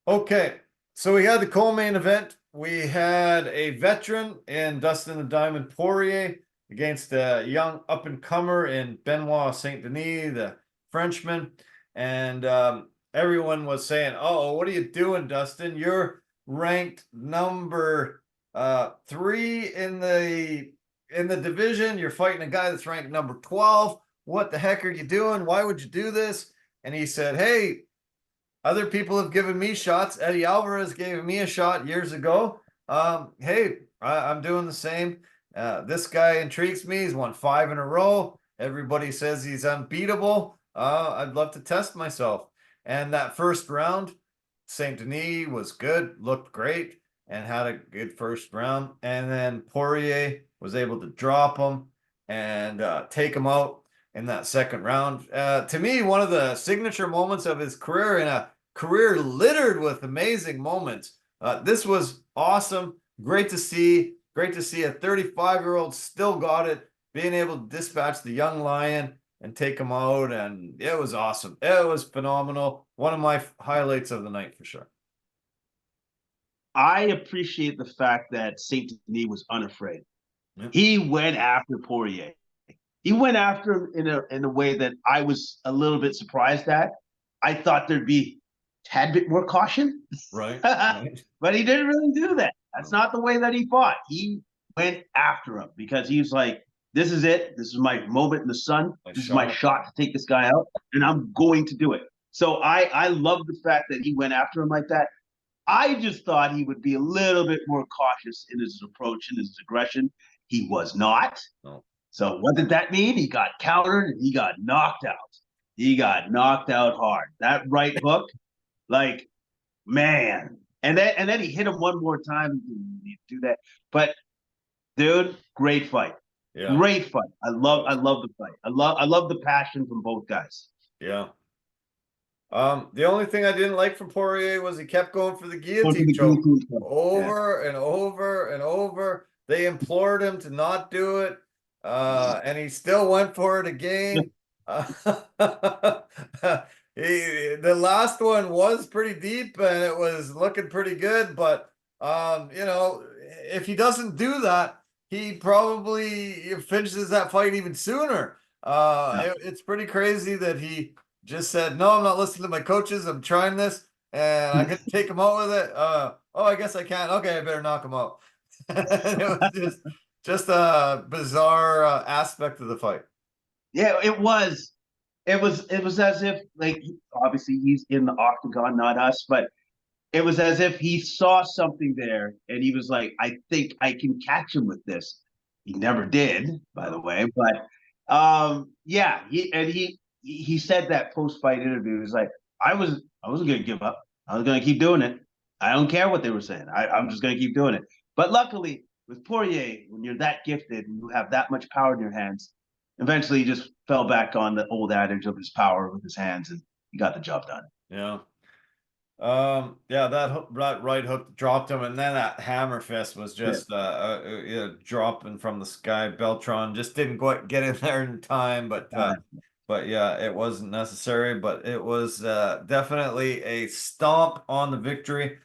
Okay, so we had the co-main event. We had a veteran in Dustin the Diamond Poirier against a young up-and-comer in Benoit Saint Denis, the Frenchman. And everyone was saying, "Oh, what are you doing, Dustin? You're ranked number 3 in the division. You're fighting a guy that's ranked number 12. What the heck are you doing? Why would you do this?" And he said, "Hey, other people have given me shots. Eddie Alvarez gave me a shot years ago. Hey, I'm doing the same. This guy intrigues me. He's won 5 in a row. Everybody says he's unbeatable. I'd love to test myself." And that first round, Saint Denis was good, looked great, and had a good first round. And then Poirier was able to drop him and take him out in that second round. To me, one of the signature moments of his career, in a career littered with amazing moments. This was awesome. Great to see. Great to see a 35-year-old still got it, being able to dispatch the young lion and take him out. And it was awesome. It was phenomenal. One of my highlights of the night for sure. I appreciate the fact that Saint Denis was unafraid. Yep. He went after Poirier. He went after him in a way that I was a little bit surprised at. I thought there'd be tad bit more caution. Right. Right. But he didn't really do that. That's not the way that he fought. He went after him because he was like, this is it. This is my moment in the sun. This is my shot to take this guy out, and I'm going to do it. So I love the fact that he went after him like that. I just thought he would be a little bit more cautious in his approach and his aggression. He was not. No. So what did that mean? He got countered and he got knocked out. He got knocked out hard. That right hook, like, man. And then he hit him one more time. He do that. But dude, great fight. Yeah. Great fight. I love the fight. I love the passion from both guys. Yeah. The only thing I didn't like from Poirier was he kept going for the guillotine choke over and over and over. They implored him to not do it, and he still went for it again. The last one was pretty deep, and it was looking pretty good. But you know, if he doesn't do that, he probably finishes that fight even sooner. It's pretty crazy that he just said, no, I'm not listening to my coaches. I'm trying this, and I'm going to take him out with it. Oh, I guess I can't. Okay, I better knock him out. It was just a bizarre aspect of the fight. Yeah, it was. It was as if, like, obviously he's in the octagon, not us, but it was as if he saw something there, and he was like, I think I can catch him with this. He never did, by the way, but yeah, he said that post-fight interview. He was like, I wasn't going to give up. I was going to keep doing it. I don't care what they were saying. I'm just going to keep doing it. But luckily, with Poirier, when you're that gifted and you have that much power in your hands, eventually he just fell back on the old adage of his power with his hands, and he got the job done. Yeah. Yeah, that right hook dropped him, and then that hammer fist was just dropping from the sky. Beltran just didn't quite get in there in time, but yeah, it wasn't necessary. But it was definitely a stomp on the victory.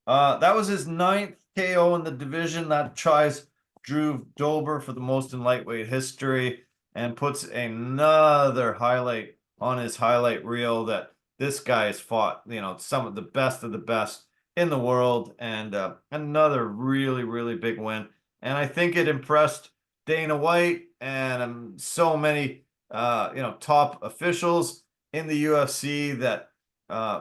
That was his 9th KO in the division. That tries Drew Dober for the most in lightweight history, and puts another highlight on his highlight reel that this guy has fought, you know, some of the best in the world, and another really, really big win. And I think it impressed Dana White and so many, you know, top officials in the UFC that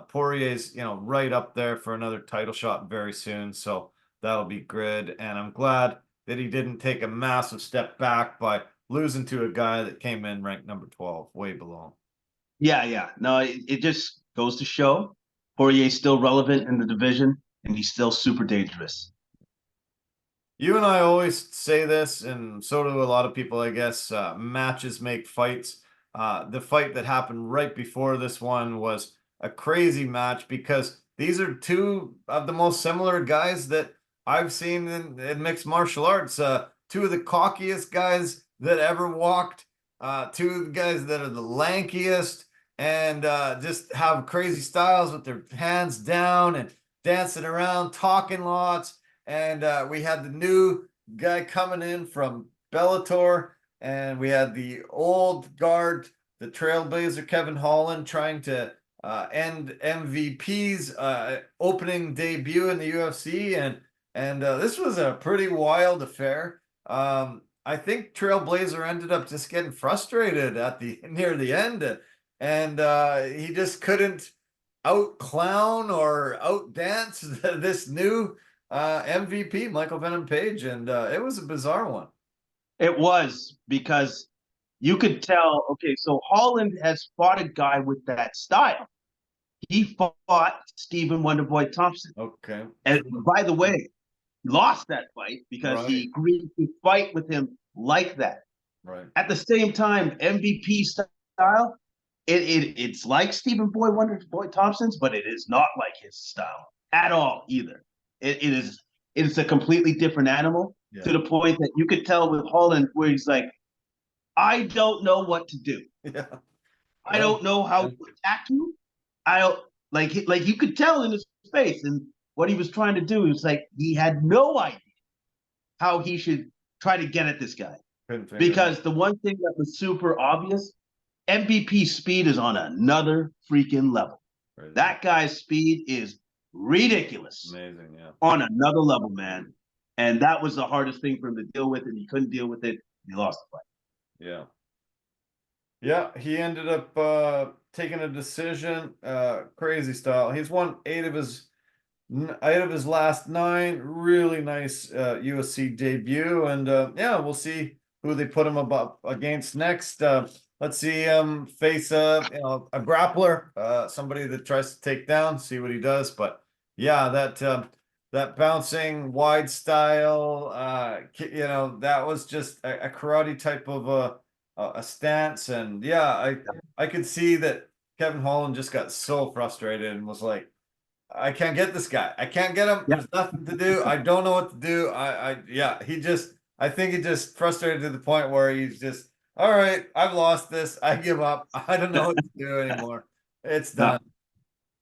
Poirier's, you know, right up there for another title shot very soon. So that'll be good. And I'm glad that he didn't take a massive step back by losing to a guy that came in ranked number 12, way below. Yeah. No, it just goes to show Poirier's still relevant in the division, and he's still super dangerous. You and I always say this, and so do a lot of people, I guess. Matches make fights. The fight that happened right before this one was a crazy match because these are two of the most similar guys that I've seen in mixed martial arts. Two of the cockiest guys that ever walked. Two of the guys that are the lankiest, and just have crazy styles with their hands down and dancing around, talking lots. And we had the new guy coming in from Bellator, and we had the old guard, the Trailblazer Kevin Holland, trying to end MVP's opening debut in the UFC, and this was a pretty wild affair. I think Trailblazer ended up just getting frustrated at near the end, and he just couldn't out clown or out dance this new MVP, Michael Venom Page, and it was a bizarre one. It was, because you could tell, okay, so Holland has fought a guy with that style. He fought Stephen Wonderboy Thompson. Okay. And by the way, lost that fight because he agreed to fight with him like that. Right. At the same time, MVP style, it's like Stephen Wonderboy Thompson's, but it is not like his style at all either. It's a completely different animal, to the point that you could tell with Holland where he's like, I don't know what to do. Yeah. I don't know how to attack you. I don't like you could tell in his face, and what he was trying to do is like he had no idea how he should try to get at this guy. Because the one thing that was super obvious, MVP speed is on another freaking level. Crazy. That guy's speed is ridiculous. Amazing, yeah. On another level, man. And that was the hardest thing for him to deal with, and he couldn't deal with it. He lost the fight. Yeah. Yeah, he ended up taking a decision, crazy style. He's won 8 of his last 9. Really nice USC debut, and yeah, we'll see who they put him up against next. Let's see him face a grappler, somebody that tries to take down, see what he does. But yeah, that bouncing wide style, that was just a karate type of a stance, and yeah, I could see that Kevin Holland just got so frustrated and was like, I can't get this guy. I can't get him. Yeah. There's nothing to do. I don't know what to do. I think he just frustrated to the point where he's just, all right, I've lost this. I give up. I don't know what to do anymore. It's done.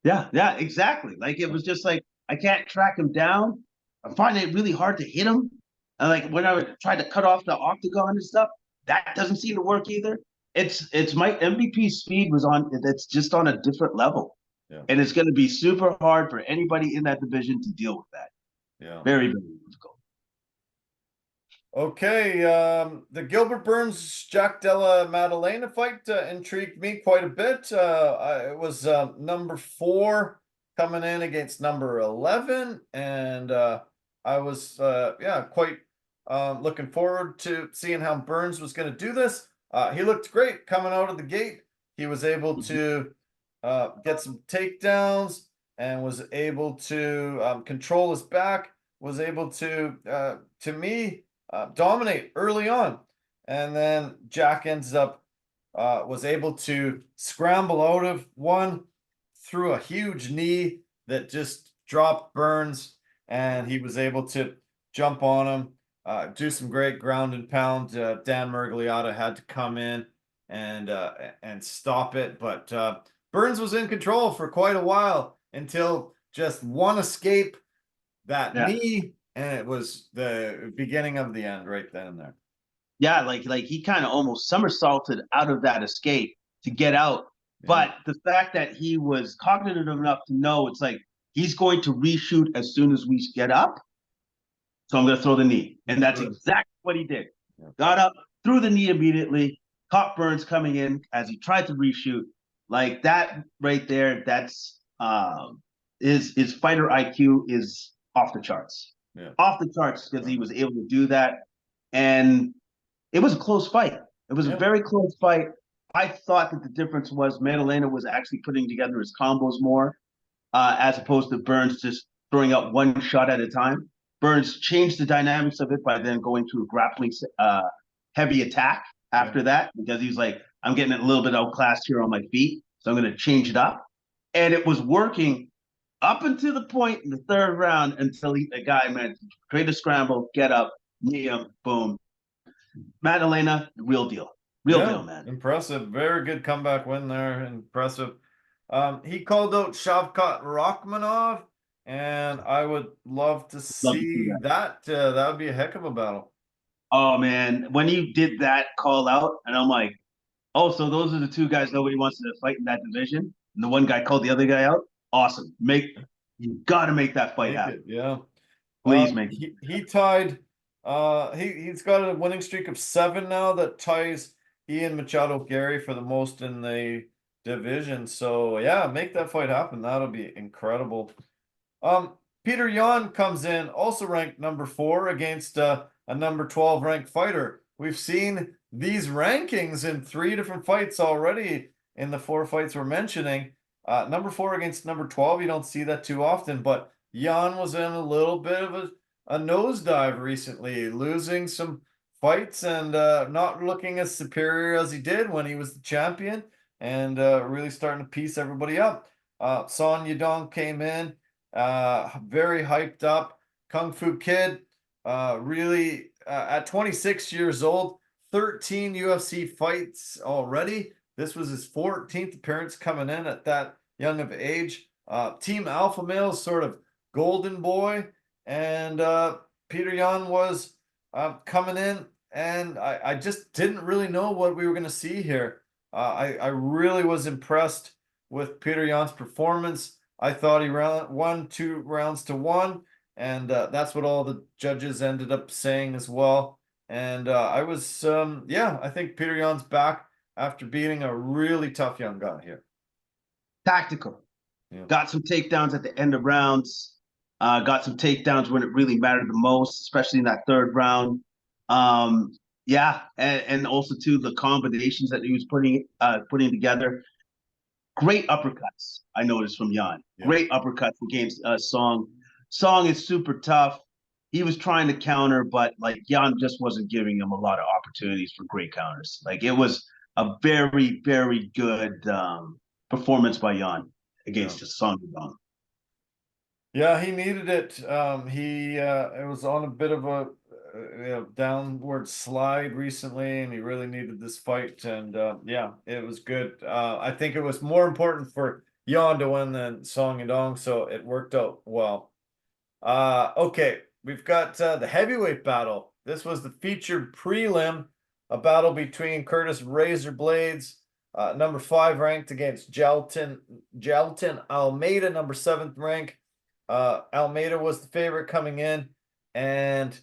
Yeah, exactly. Like, it was just like, I can't track him down. I'm finding it really hard to hit him. And like, when I would try to cut off the octagon and stuff, that doesn't seem to work either. It's my MVP speed was on. It's just on a different level. Yeah. And it's going to be super hard for anybody in that division to deal with that. Yeah. Very, very difficult. Okay, the Gilbert Burns Jack Della Maddalena fight intrigued me quite a bit. It was number 4 coming in against number 11, and I was quite looking forward to seeing how Burns was going to do this. He looked great coming out of the gate. He was able to get some takedowns and was able to control his back. Was able to me. Dominate early on, and then Jack ends up was able to scramble out of one through a huge knee that just dropped Burns, and he was able to jump on him, do some great ground and pound. Dan Murgliata had to come in and stop it, but Burns was in control for quite a while until just one escape, that knee. And it was the beginning of the end right then and there. Yeah, like he kind of almost somersaulted out of that escape to get out. Yeah. But the fact that he was cognitive enough to know it's like he's going to reshoot as soon as we get up. So I'm going to throw the knee. And that's exactly what he did. Yeah. Got up, threw the knee immediately, caught Burns coming in as he tried to reshoot. Like that right there, that's his fighter IQ is off the charts. Yeah. Off the charts, because he was able to do that. And it was a close fight. It was a very close fight. I thought that the difference was Maddalena was actually putting together his combos more, as opposed to Burns just throwing out one shot at a time. Burns changed the dynamics of it by then going to a grappling heavy attack after that, because he was like, I'm getting a little bit outclassed here on my feet, so I'm going to change it up. And it was working up until the point in the 3rd round, until the guy managed to create a scramble, get up, knee him, boom. Maddalena, real deal. Real deal, man. Impressive. Very good comeback win there. Impressive. He called out Shavkat Rachmanov, and I would love to see that. That would be a heck of a battle. Oh, man. When he did that call out, and I'm like, oh, so those are the 2 guys nobody wants to fight in that division? And the one guy called the other guy out? Awesome. You got to make that fight happen. Yeah. Please make it. He tied. He's got a winning streak of 7 now that ties Ian Machado Gary for the most in the division. So yeah, make that fight happen. That'll be incredible. Peter Yan comes in, also ranked number 4 against a number 12 ranked fighter. We've seen these rankings in 3 different fights already in the 4 fights we're mentioning. Number 4 against number 12, you don't see that too often, but Jan was in a little bit of a nosedive recently, losing some fights and not looking as superior as he did when he was the champion, and really starting to piece everybody up. Son Yudong came in, very hyped up. Kung Fu Kid, really at 26 years old, 13 UFC fights already. This was his 14th appearance coming in at that young of age. Team Alpha Male's sort of golden boy, and Peter Yan was coming in, and I just didn't really know what we were going to see here. I really was impressed with Peter Yan's performance. I thought he won 2 rounds to 1, and that's what all the judges ended up saying as well. And I was, I think Peter Yan's back after beating a really tough young guy here. Tactical. Yeah. Got some takedowns at the end of rounds. Got some takedowns when it really mattered the most, especially in that third round. And also too the combinations that he was putting together. Great uppercuts, I noticed from Yan. Yeah. Great uppercuts against Song. Song is super tough. He was trying to counter, but like Yan just wasn't giving him a lot of opportunities for great counters. Like it was a very, very good performance by Yan against the Song Yadong. Yeah, he needed it. It was on a bit of a downward slide recently, and he really needed this fight. And it was good. I think it was more important for Yan to win than Song Yadong, so it worked out well. Okay, we've got the heavyweight battle. This was the featured prelim, a battle between Curtis Razor Blades, number 5 ranked, against Jalton Almeida, number 7th rank. Almeida was the favorite coming in, and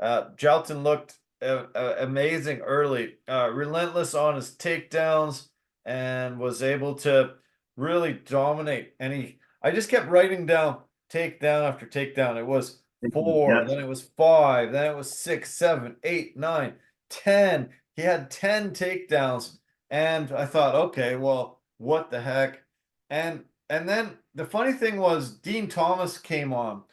Jalton looked amazing early, relentless on his takedowns, and was able to really dominate. And I just kept writing down takedown after takedown. It was 4, then it was 5, then it was 6, 7, 8, 9, 10. He had 10 takedowns, and I thought, okay, well, what the heck? And then the funny thing was, Dean Thomas came on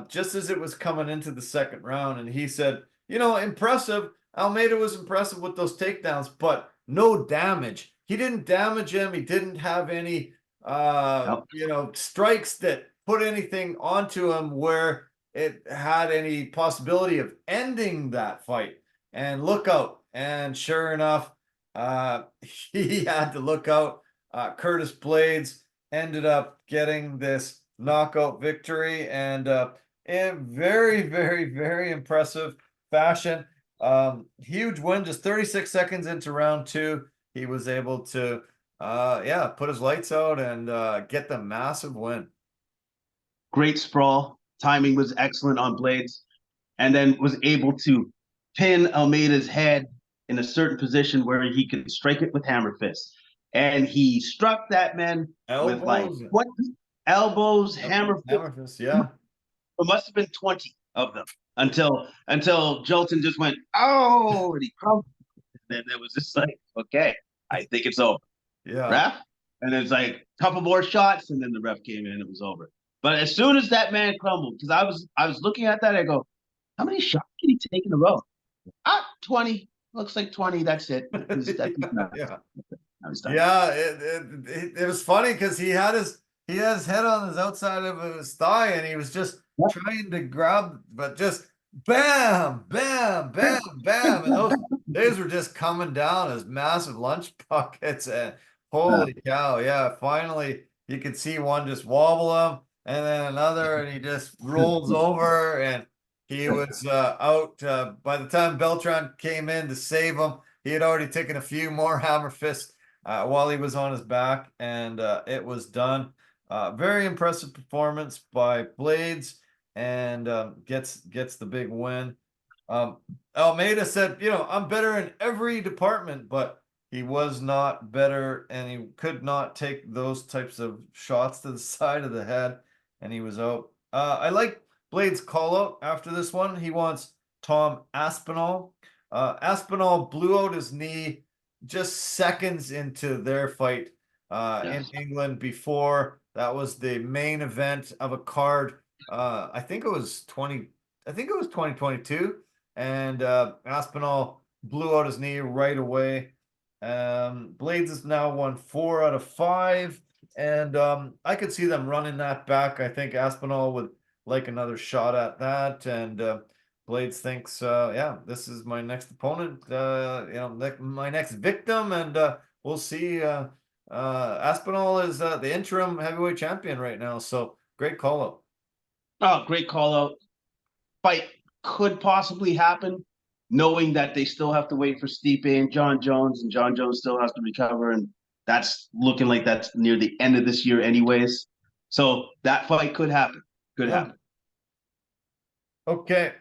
just as it was coming into the second round, and he said, impressive. Almeida was impressive with those takedowns, but no damage. He didn't damage him. He didn't have any, strikes that put anything onto him where it had any possibility of ending that fight. And look out. And sure enough, he had to look out. Curtis Blades ended up getting this knockout victory, and in very, very, very impressive fashion. Huge win, just 36 seconds into round 2. He was able to put his lights out and get the massive win. Great sprawl. Timing was excellent on Blades, and then was able to pin Almeida's head in a certain position where he could strike it with hammer fists. And he struck that man with like 20 elbows, hammer fists. Yeah. It must have been 20 of them until Jalton just went, oh, and he crumbled. And it was just like, okay, I think it's over. Yeah. Ref? And it's like a couple more shots, and then the ref came in and it was over. But as soon as that man crumbled, because I was looking at that, I go, how many shots can he take in a row? 20. Looks like 20. That's it. Yeah. Yeah, it was funny because he had his head on his outside of his thigh, and he was just trying to grab, but just bam, bam, bam, bam, and those were just coming down as massive lunch buckets. And holy cow, yeah! Finally, you could see one just wobble him, and then another, and he just rolls over, and he was out. By the time Beltran came in to save him, he had already taken a few more hammer fists while he was on his back, and it was done. Very impressive performance by Blades, and gets the big win. Almeida said, I'm better in every department, but he was not better, and he could not take those types of shots to the side of the head, and he was out. I like Blades' call out after this one. He wants Tom Aspinall. Aspinall blew out his knee just seconds into their fight in England. Before that was the main event of a card. I think it was 2022, and Aspinall blew out his knee right away. Blades has now won 4 out of 5, and I could see them running that back. I think Aspinall would like another shot at that, and Blades thinks, this is my next opponent, my next victim, and we'll see. Aspinall is the interim heavyweight champion right now, so great call out. Oh, great call out. Fight could possibly happen, knowing that they still have to wait for Stipe and John Jones still has to recover, and That's looking like that's near the end of this year, anyways. So that fight could happen. Could Yeah. happen. Okay.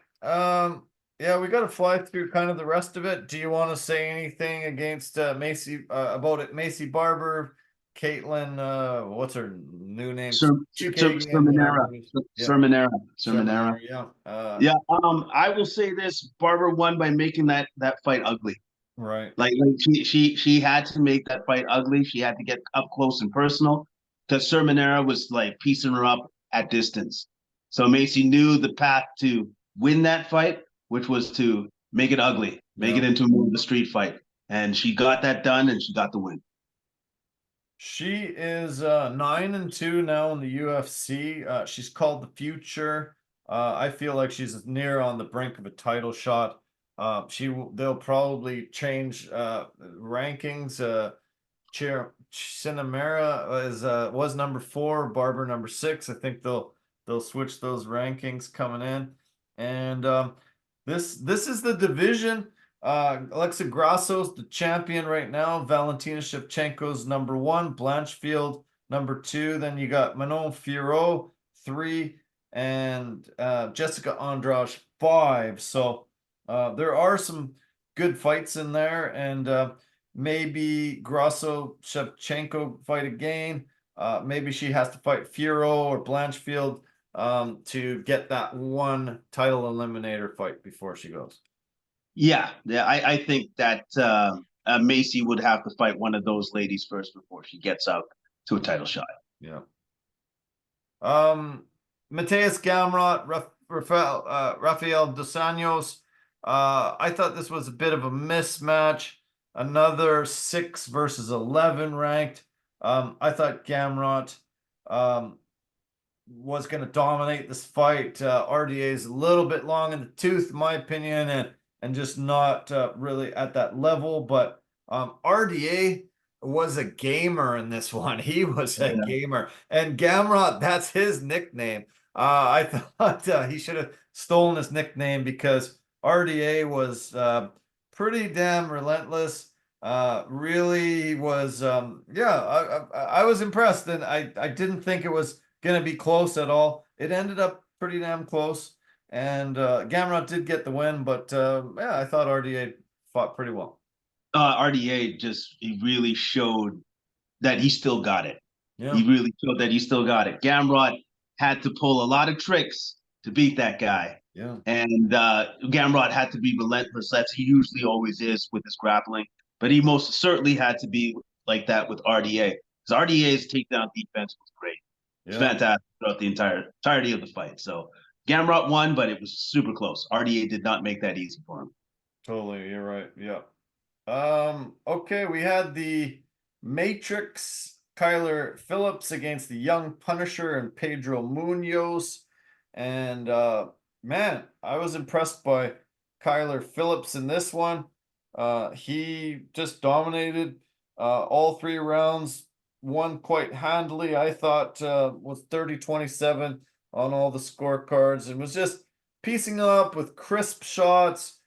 Yeah, we got to fly through kind of the rest of it. Do you want to say anything against Macy about it? Macy Barber, Caitlin, what's her new name? Chukagian, Sermonera. whatever it is. Yeah, Sermonera. Sermonera. Sherman, yeah. Yeah. I will say this: Barber won by making that fight ugly. Right. Like she had to make that fight ugly. She had to get up close and personal because Sermonera was like piecing her up at distance. So Macy knew the path to win that fight, which was to make it ugly, make Yeah. it into more of a street fight. And she got that done and she got the win. She is 9-2 now in the UFC. She's called the future. I feel like she's near on the brink of a title shot. They'll probably change rankings. Cinemera was number 4, Barber number 6. I think they'll switch those rankings coming in. And this is the division. Alexa Grasso's the champion right now. Valentina Shevchenko's number 1. Blanchfield number 2. Then you got Manon Fiorot 3 and Jessica Andrade 5. So there are some good fights in there, and maybe Grasso Shevchenko fight again. Maybe she has to fight Fiorot or Blanchfield to get that one title eliminator fight before she goes. Yeah, I think that Macy would have to fight one of those ladies first before she gets out to a title shot. Yeah. Mateus Gamrot, Rafael Dos Anjos. I thought this was a bit of a mismatch. Another 6 versus 11 ranked. I thought Gamrot was going to dominate this fight. RDA is a little bit long in the tooth, in my opinion, and just not really at that level. But RDA was a gamer in this one. He was a gamer. And Gamrot, that's his nickname. I thought he should have stolen his nickname because RDA was pretty damn relentless. Really was, I was impressed, and I didn't think it was going to be close at all. It ended up pretty damn close. And Gamrot did get the win, but yeah, I thought RDA fought pretty well. RDA he really showed that he still got it. Yeah. He really showed that he still got it. Gamrot had to pull a lot of tricks to beat that guy. Yeah. And Gamrot had to be relentless, as he usually always is with his grappling. But he most certainly had to be like that with RDA. Because RDA's takedown defense was great. It was fantastic throughout the entirety of the fight. So Gamrot won, but it was super close. RDA did not make that easy for him. Totally, you're right. Yeah. Okay, we had the Matrix Kyler Phillips against the Young Punisher and Pedro Munoz. And man, I was impressed by Kyler Phillips in this one. He just dominated all 3 rounds, won quite handily. I thought was 30-27 on all the scorecards, and was just piecing up with crisp shots.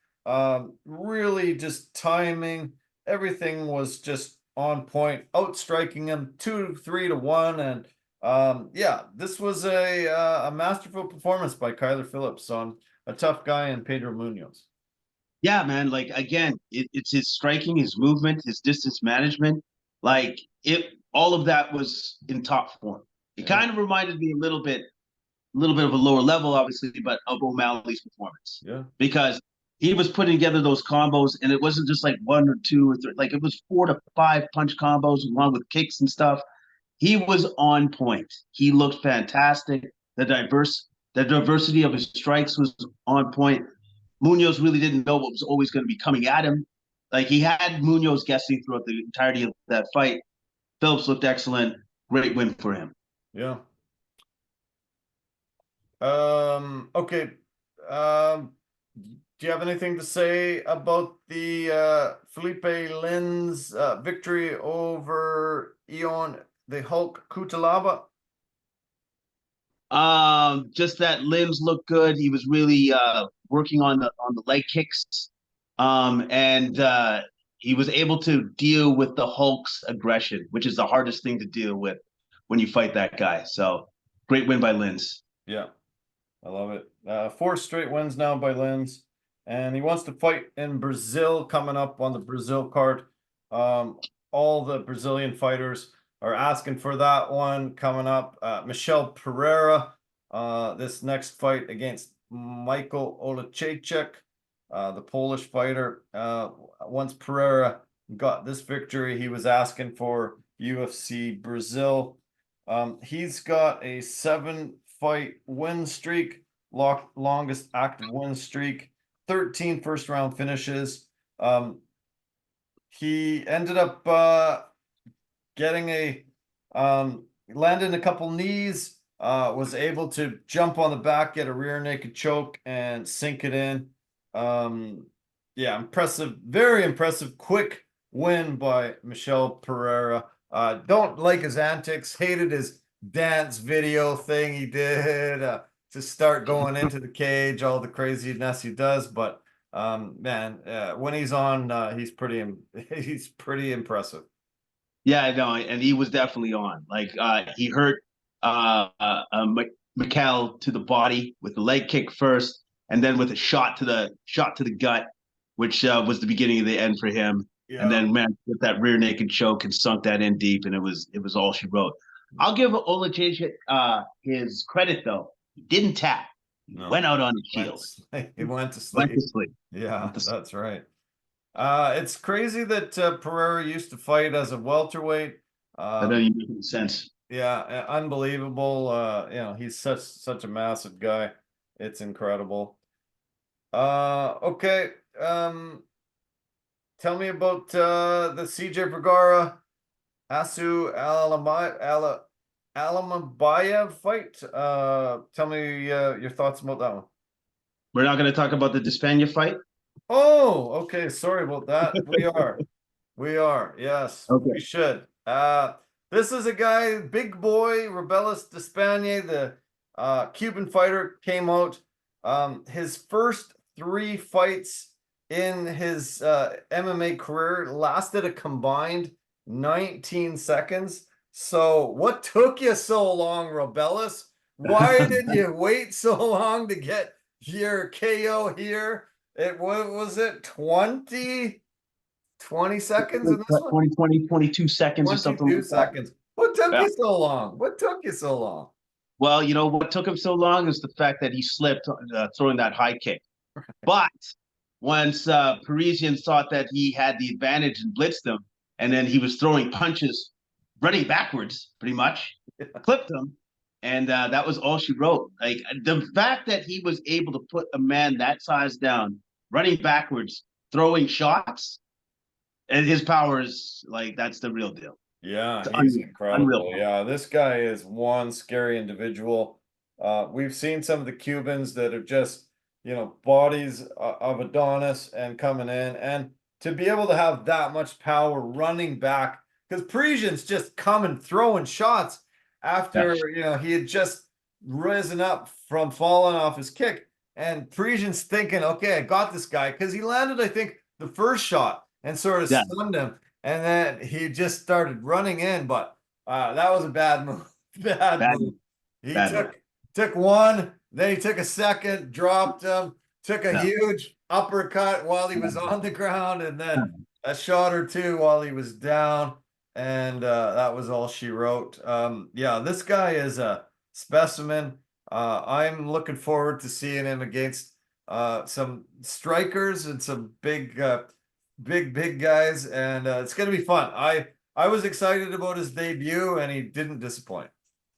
Really just timing. Everything was just on point, outstriking him 2-3-1. And yeah, this was a masterful performance by Kyler Phillips on a tough guy in Pedro Munoz. Yeah, man. Like again, it's his striking, his movement, his distance management. Like all of that was in top form. It kind of reminded me a little bit of a lower level, obviously, but of O'Malley's performance. Yeah. Because he was putting together those combos, and it wasn't just like 1 or 2 or 3. Like it was 4 to 5 punch combos, along with kicks and stuff. He was on point. He looked fantastic. The diversity of his strikes was on point. Munoz really didn't know what was always going to be coming at him. Like he had Munoz guessing throughout the entirety of that fight. Phillips looked excellent. Great win for him. Yeah. Okay. Do you have anything to say about the Felipe Lin's victory over Ion the Hulk Kutalaba? Just that limbs looked good. He was really working on the leg kicks. And he was able to deal with the Hulk's aggression, which is the hardest thing to deal with when you fight that guy. So great win by Linz. Yeah, I love it. 4 straight wins now by Linz, and he wants to fight in Brazil coming up on the Brazil card. All the Brazilian fighters are asking for that one coming up. Michel Pereira, this next fight against Michael Olejniczak, the Polish fighter. Once Pereira got this victory, he was asking for UFC Brazil. He's got a 7-fight win streak, longest active win streak, 13 first-round finishes. He ended up getting landing a couple knees, was able to jump on the back, get a rear naked choke, and sink it in. Yeah, impressive, very impressive, quick win by Michel Pereira. Don't like his antics, hated his dance video thing he did to start going into the cage, all the craziness he does, but man, when he's on, he's pretty impressive. Yeah, I know, and he was definitely on. Like he hurt Mikel to the body with the leg kick first, and then with a shot to the gut, which was the beginning of the end for him. Yeah. And then man, with that rear naked choke and sunk that in deep, and it was all she wrote. I'll give Olejniczak his credit though. He didn't tap. He went out on his heels. He went to sleep. Went to sleep. Yeah, that's right. It's crazy that Pereira used to fight as a welterweight. That doesn't make any sense. Yeah, unbelievable. You know, he's such a massive guy. It's incredible. Okay. Tell me about the CJ Vergara Asu Alamabayev fight. Tell me your thoughts about that one. We're not going to talk about the Despania fight. Oh, okay. Sorry about that. We are. Yes, Okay. we should. This is a guy, big boy, Rebellis Despania, the Cuban fighter, came out. His first 3 fights in his MMA career lasted a combined 19 seconds. So what took you so long, Rebellis? Why did you wait so long to get your KO here? What was it, 20 seconds in this one? 22 seconds or something. 22 seconds. What took you so long? What took you so long? Well, you know what took him so long is the fact that he slipped throwing that high kick. But once Parisian thought that he had the advantage and blitzed him, and then he was throwing punches, running backwards, pretty much, clipped him, and that was all she wrote. Like the fact that he was able to put a man that size down, running backwards, throwing shots, and his power is like that's the real deal. Yeah, he's incredible. Unreal. Yeah, this guy is one scary individual. We've seen some of the Cubans that are just, you know, bodies of Adonis and coming in, and to be able to have that much power running back, because Parisian's just coming throwing shots after, you know, he had just risen up from falling off his kick, and Parisian's thinking, okay, I got this guy, because he landed, I think, the first shot and sort of stunned him. And then he just started running in, but that was a bad move. Bad move. He took one, then he took a second, dropped him, took a huge uppercut while he was on the ground, and then a shot or two while he was down. And that was all she wrote. Yeah, this guy is a specimen. I'm looking forward to seeing him against some strikers and some big guys, and it's gonna be fun. I was excited about his debut, and he didn't disappoint.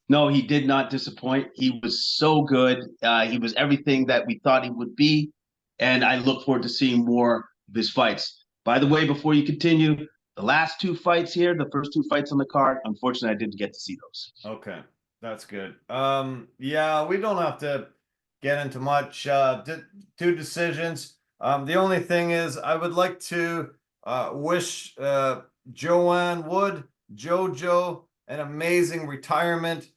No, he did not disappoint. He was so good. He was everything that we thought he would be, and I look forward to seeing more of his fights. By the way, before you continue, the last 2 fights here, the first 2 fights on the card, unfortunately, I didn't get to see those. Okay, that's good. Yeah, we don't have to get into much. 2 decisions. The only thing is, I would like to wish Joanne Wood, JoJo, an amazing retirement.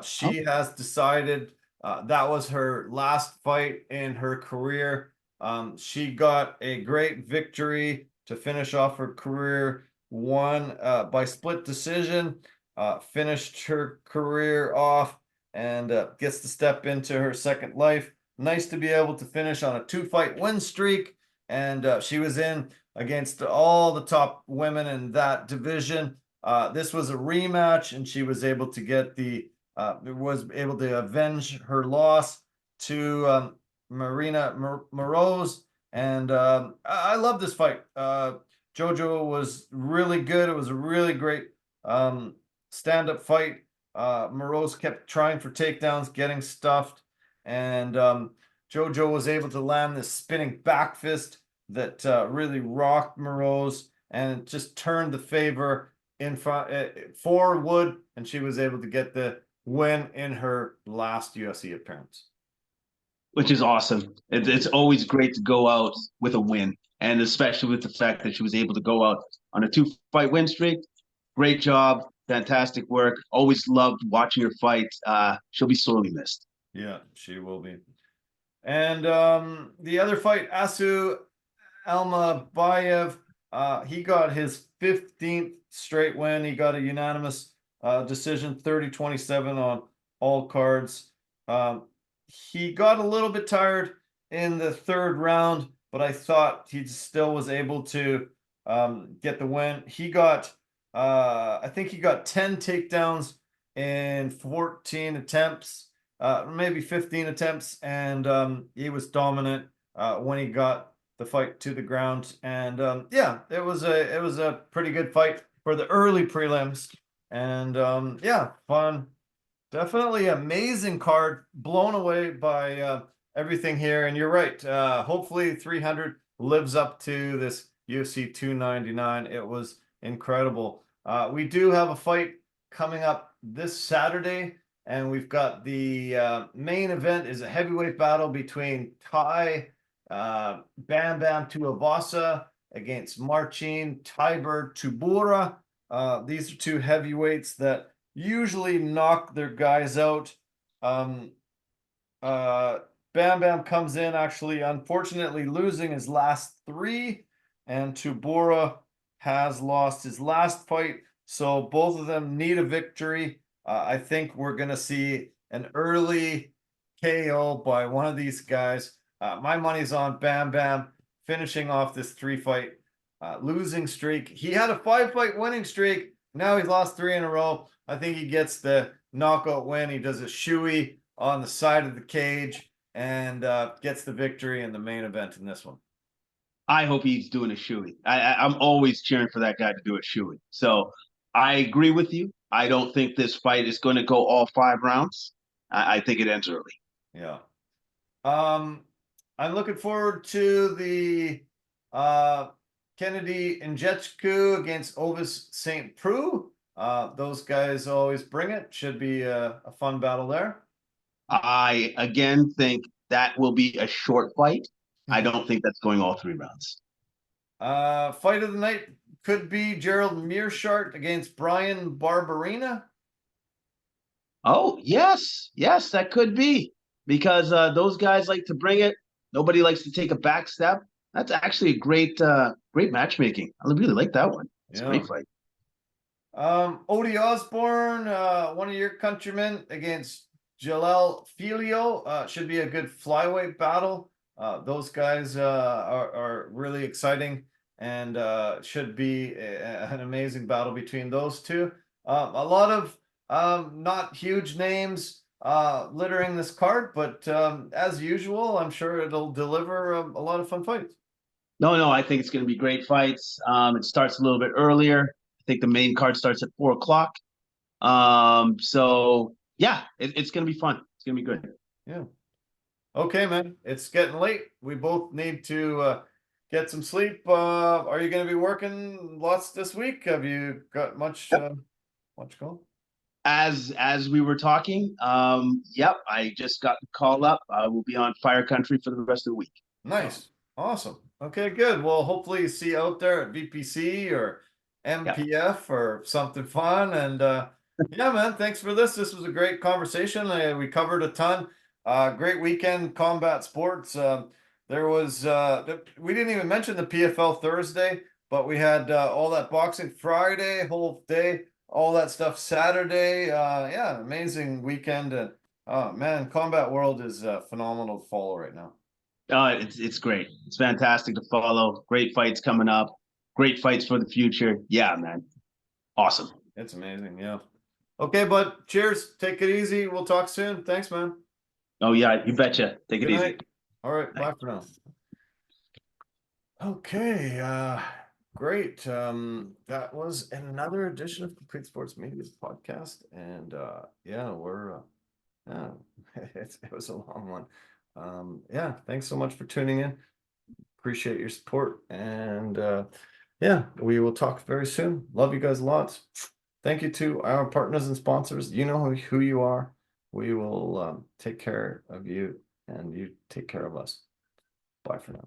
She has decided that was her last fight in her career. She got a great victory to finish off her career, won by split decision, finished her career off, and gets to step into her second life. Nice to be able to finish on a 2-fight win streak, and she was in against all the top women in that division. This was a rematch, and she was able to get avenge her loss to Marina Moroz. And I love this fight. Jojo was really good. It was a really great stand-up fight. Moroz kept trying for takedowns, getting stuffed, and Jojo was able to land this spinning back fist that really rocked Moroz and just turned the favor in front for Wood, and she was able to get the win in her last UFC appearance. Which is awesome. It's always great to go out with a win, and especially with the fact that she was able to go out on a 2-fight win streak. Great job. Fantastic work. Always loved watching her fight. She'll be sorely missed. Yeah, she will be. And the other fight, Asu Almabayev, he got his 15th straight win. He got a unanimous decision, 30-27 on all cards. He got a little bit tired in the third round, but I thought he still was able to get the win. He got, I think he got 10 takedowns in 14 attempts, maybe 15 attempts, and he was dominant when he got the fight to the ground. And yeah, it was a pretty good fight for the early prelims, and yeah, fun. Definitely amazing card, blown away by everything here. And you're right. Hopefully 300 lives up to this UFC 299. It was incredible. We do have a fight coming up this Saturday, and we've got the main event is a heavyweight battle between Bam Bam Tuivasa against Marcin Tiber Tybura. These are two heavyweights that usually knock their guys out. Bam Bam comes in actually, unfortunately, losing his last 3, and Tybura has lost his last fight. So both of them need a victory. I think we're going to see an early KO by one of these guys. My money's on Bam Bam finishing off this 3-fight losing streak. He had a 5-fight winning streak. Now he's lost 3 in a row. I think he gets the knockout win. He does a shoey on the side of the cage and gets the victory in the main event in this one. I hope he's doing a shoey. I'm always cheering for that guy to do a shoey. So I agree with you. I don't think this fight is going to go all 5 rounds. I think it ends early. Yeah. I'm looking forward to the Kennedy Ngannou against Ovis St. Preux. Those guys always bring it. Should be a fun battle there. I again think that will be a short fight. I don't think that's going all 3 rounds. Fight of the night could be Gerald Meerschaert against Brian Barberena. Oh, yes, that could be, because those guys like to bring it. Nobody likes to take a back step. That's actually a great matchmaking. I really like that one. It's a great fight. Odie Osborne, one of your countrymen, against Jalel Filio. Should be a good flyweight battle. Those guys are really exciting, and should be an amazing battle between those two. A lot of not huge names littering this card, but as usual, I'm sure it'll deliver a lot of fun fights. No, I think it's going to be great fights. It starts a little bit earlier. I think the main card starts at 4 o'clock. So yeah, it's going to be fun. It's going to be good. Yeah. Okay, man. It's getting late. We both need to get some sleep. Are you going to be working lots this week? Have you got much going? As we were talking, yep, I just got the call up. I will be on Fire Country for the rest of the week. Nice. Awesome. Okay, good. Well, hopefully you see you out there at VPC or MPF or something fun. And yeah, man, thanks for this. This was a great conversation. We covered a ton. Great weekend, combat sports. There was we didn't even mention the PFL Thursday. but we had all that boxing Friday, whole day, all that stuff Saturday. Yeah, amazing weekend. And man, Combat World is phenomenal to follow right now. It's great. It's fantastic to follow. Great fights coming up. Great fights for the future. Yeah, man. Awesome. It's amazing. Yeah. Okay, bud. Cheers. Take it easy. We'll talk soon. Thanks, man. Oh yeah, you betcha. Take it Good easy. night. All right. Bye for now. Okay. Great. That was another edition of Complete Sports Media's podcast. And yeah, we're yeah, it was a long one. Yeah, thanks so much for tuning in. Appreciate your support. And yeah, we will talk very soon. Love you guys lots. Thank you to our partners and sponsors. You know who you are. We will take care of you and you take care of us. Bye for now.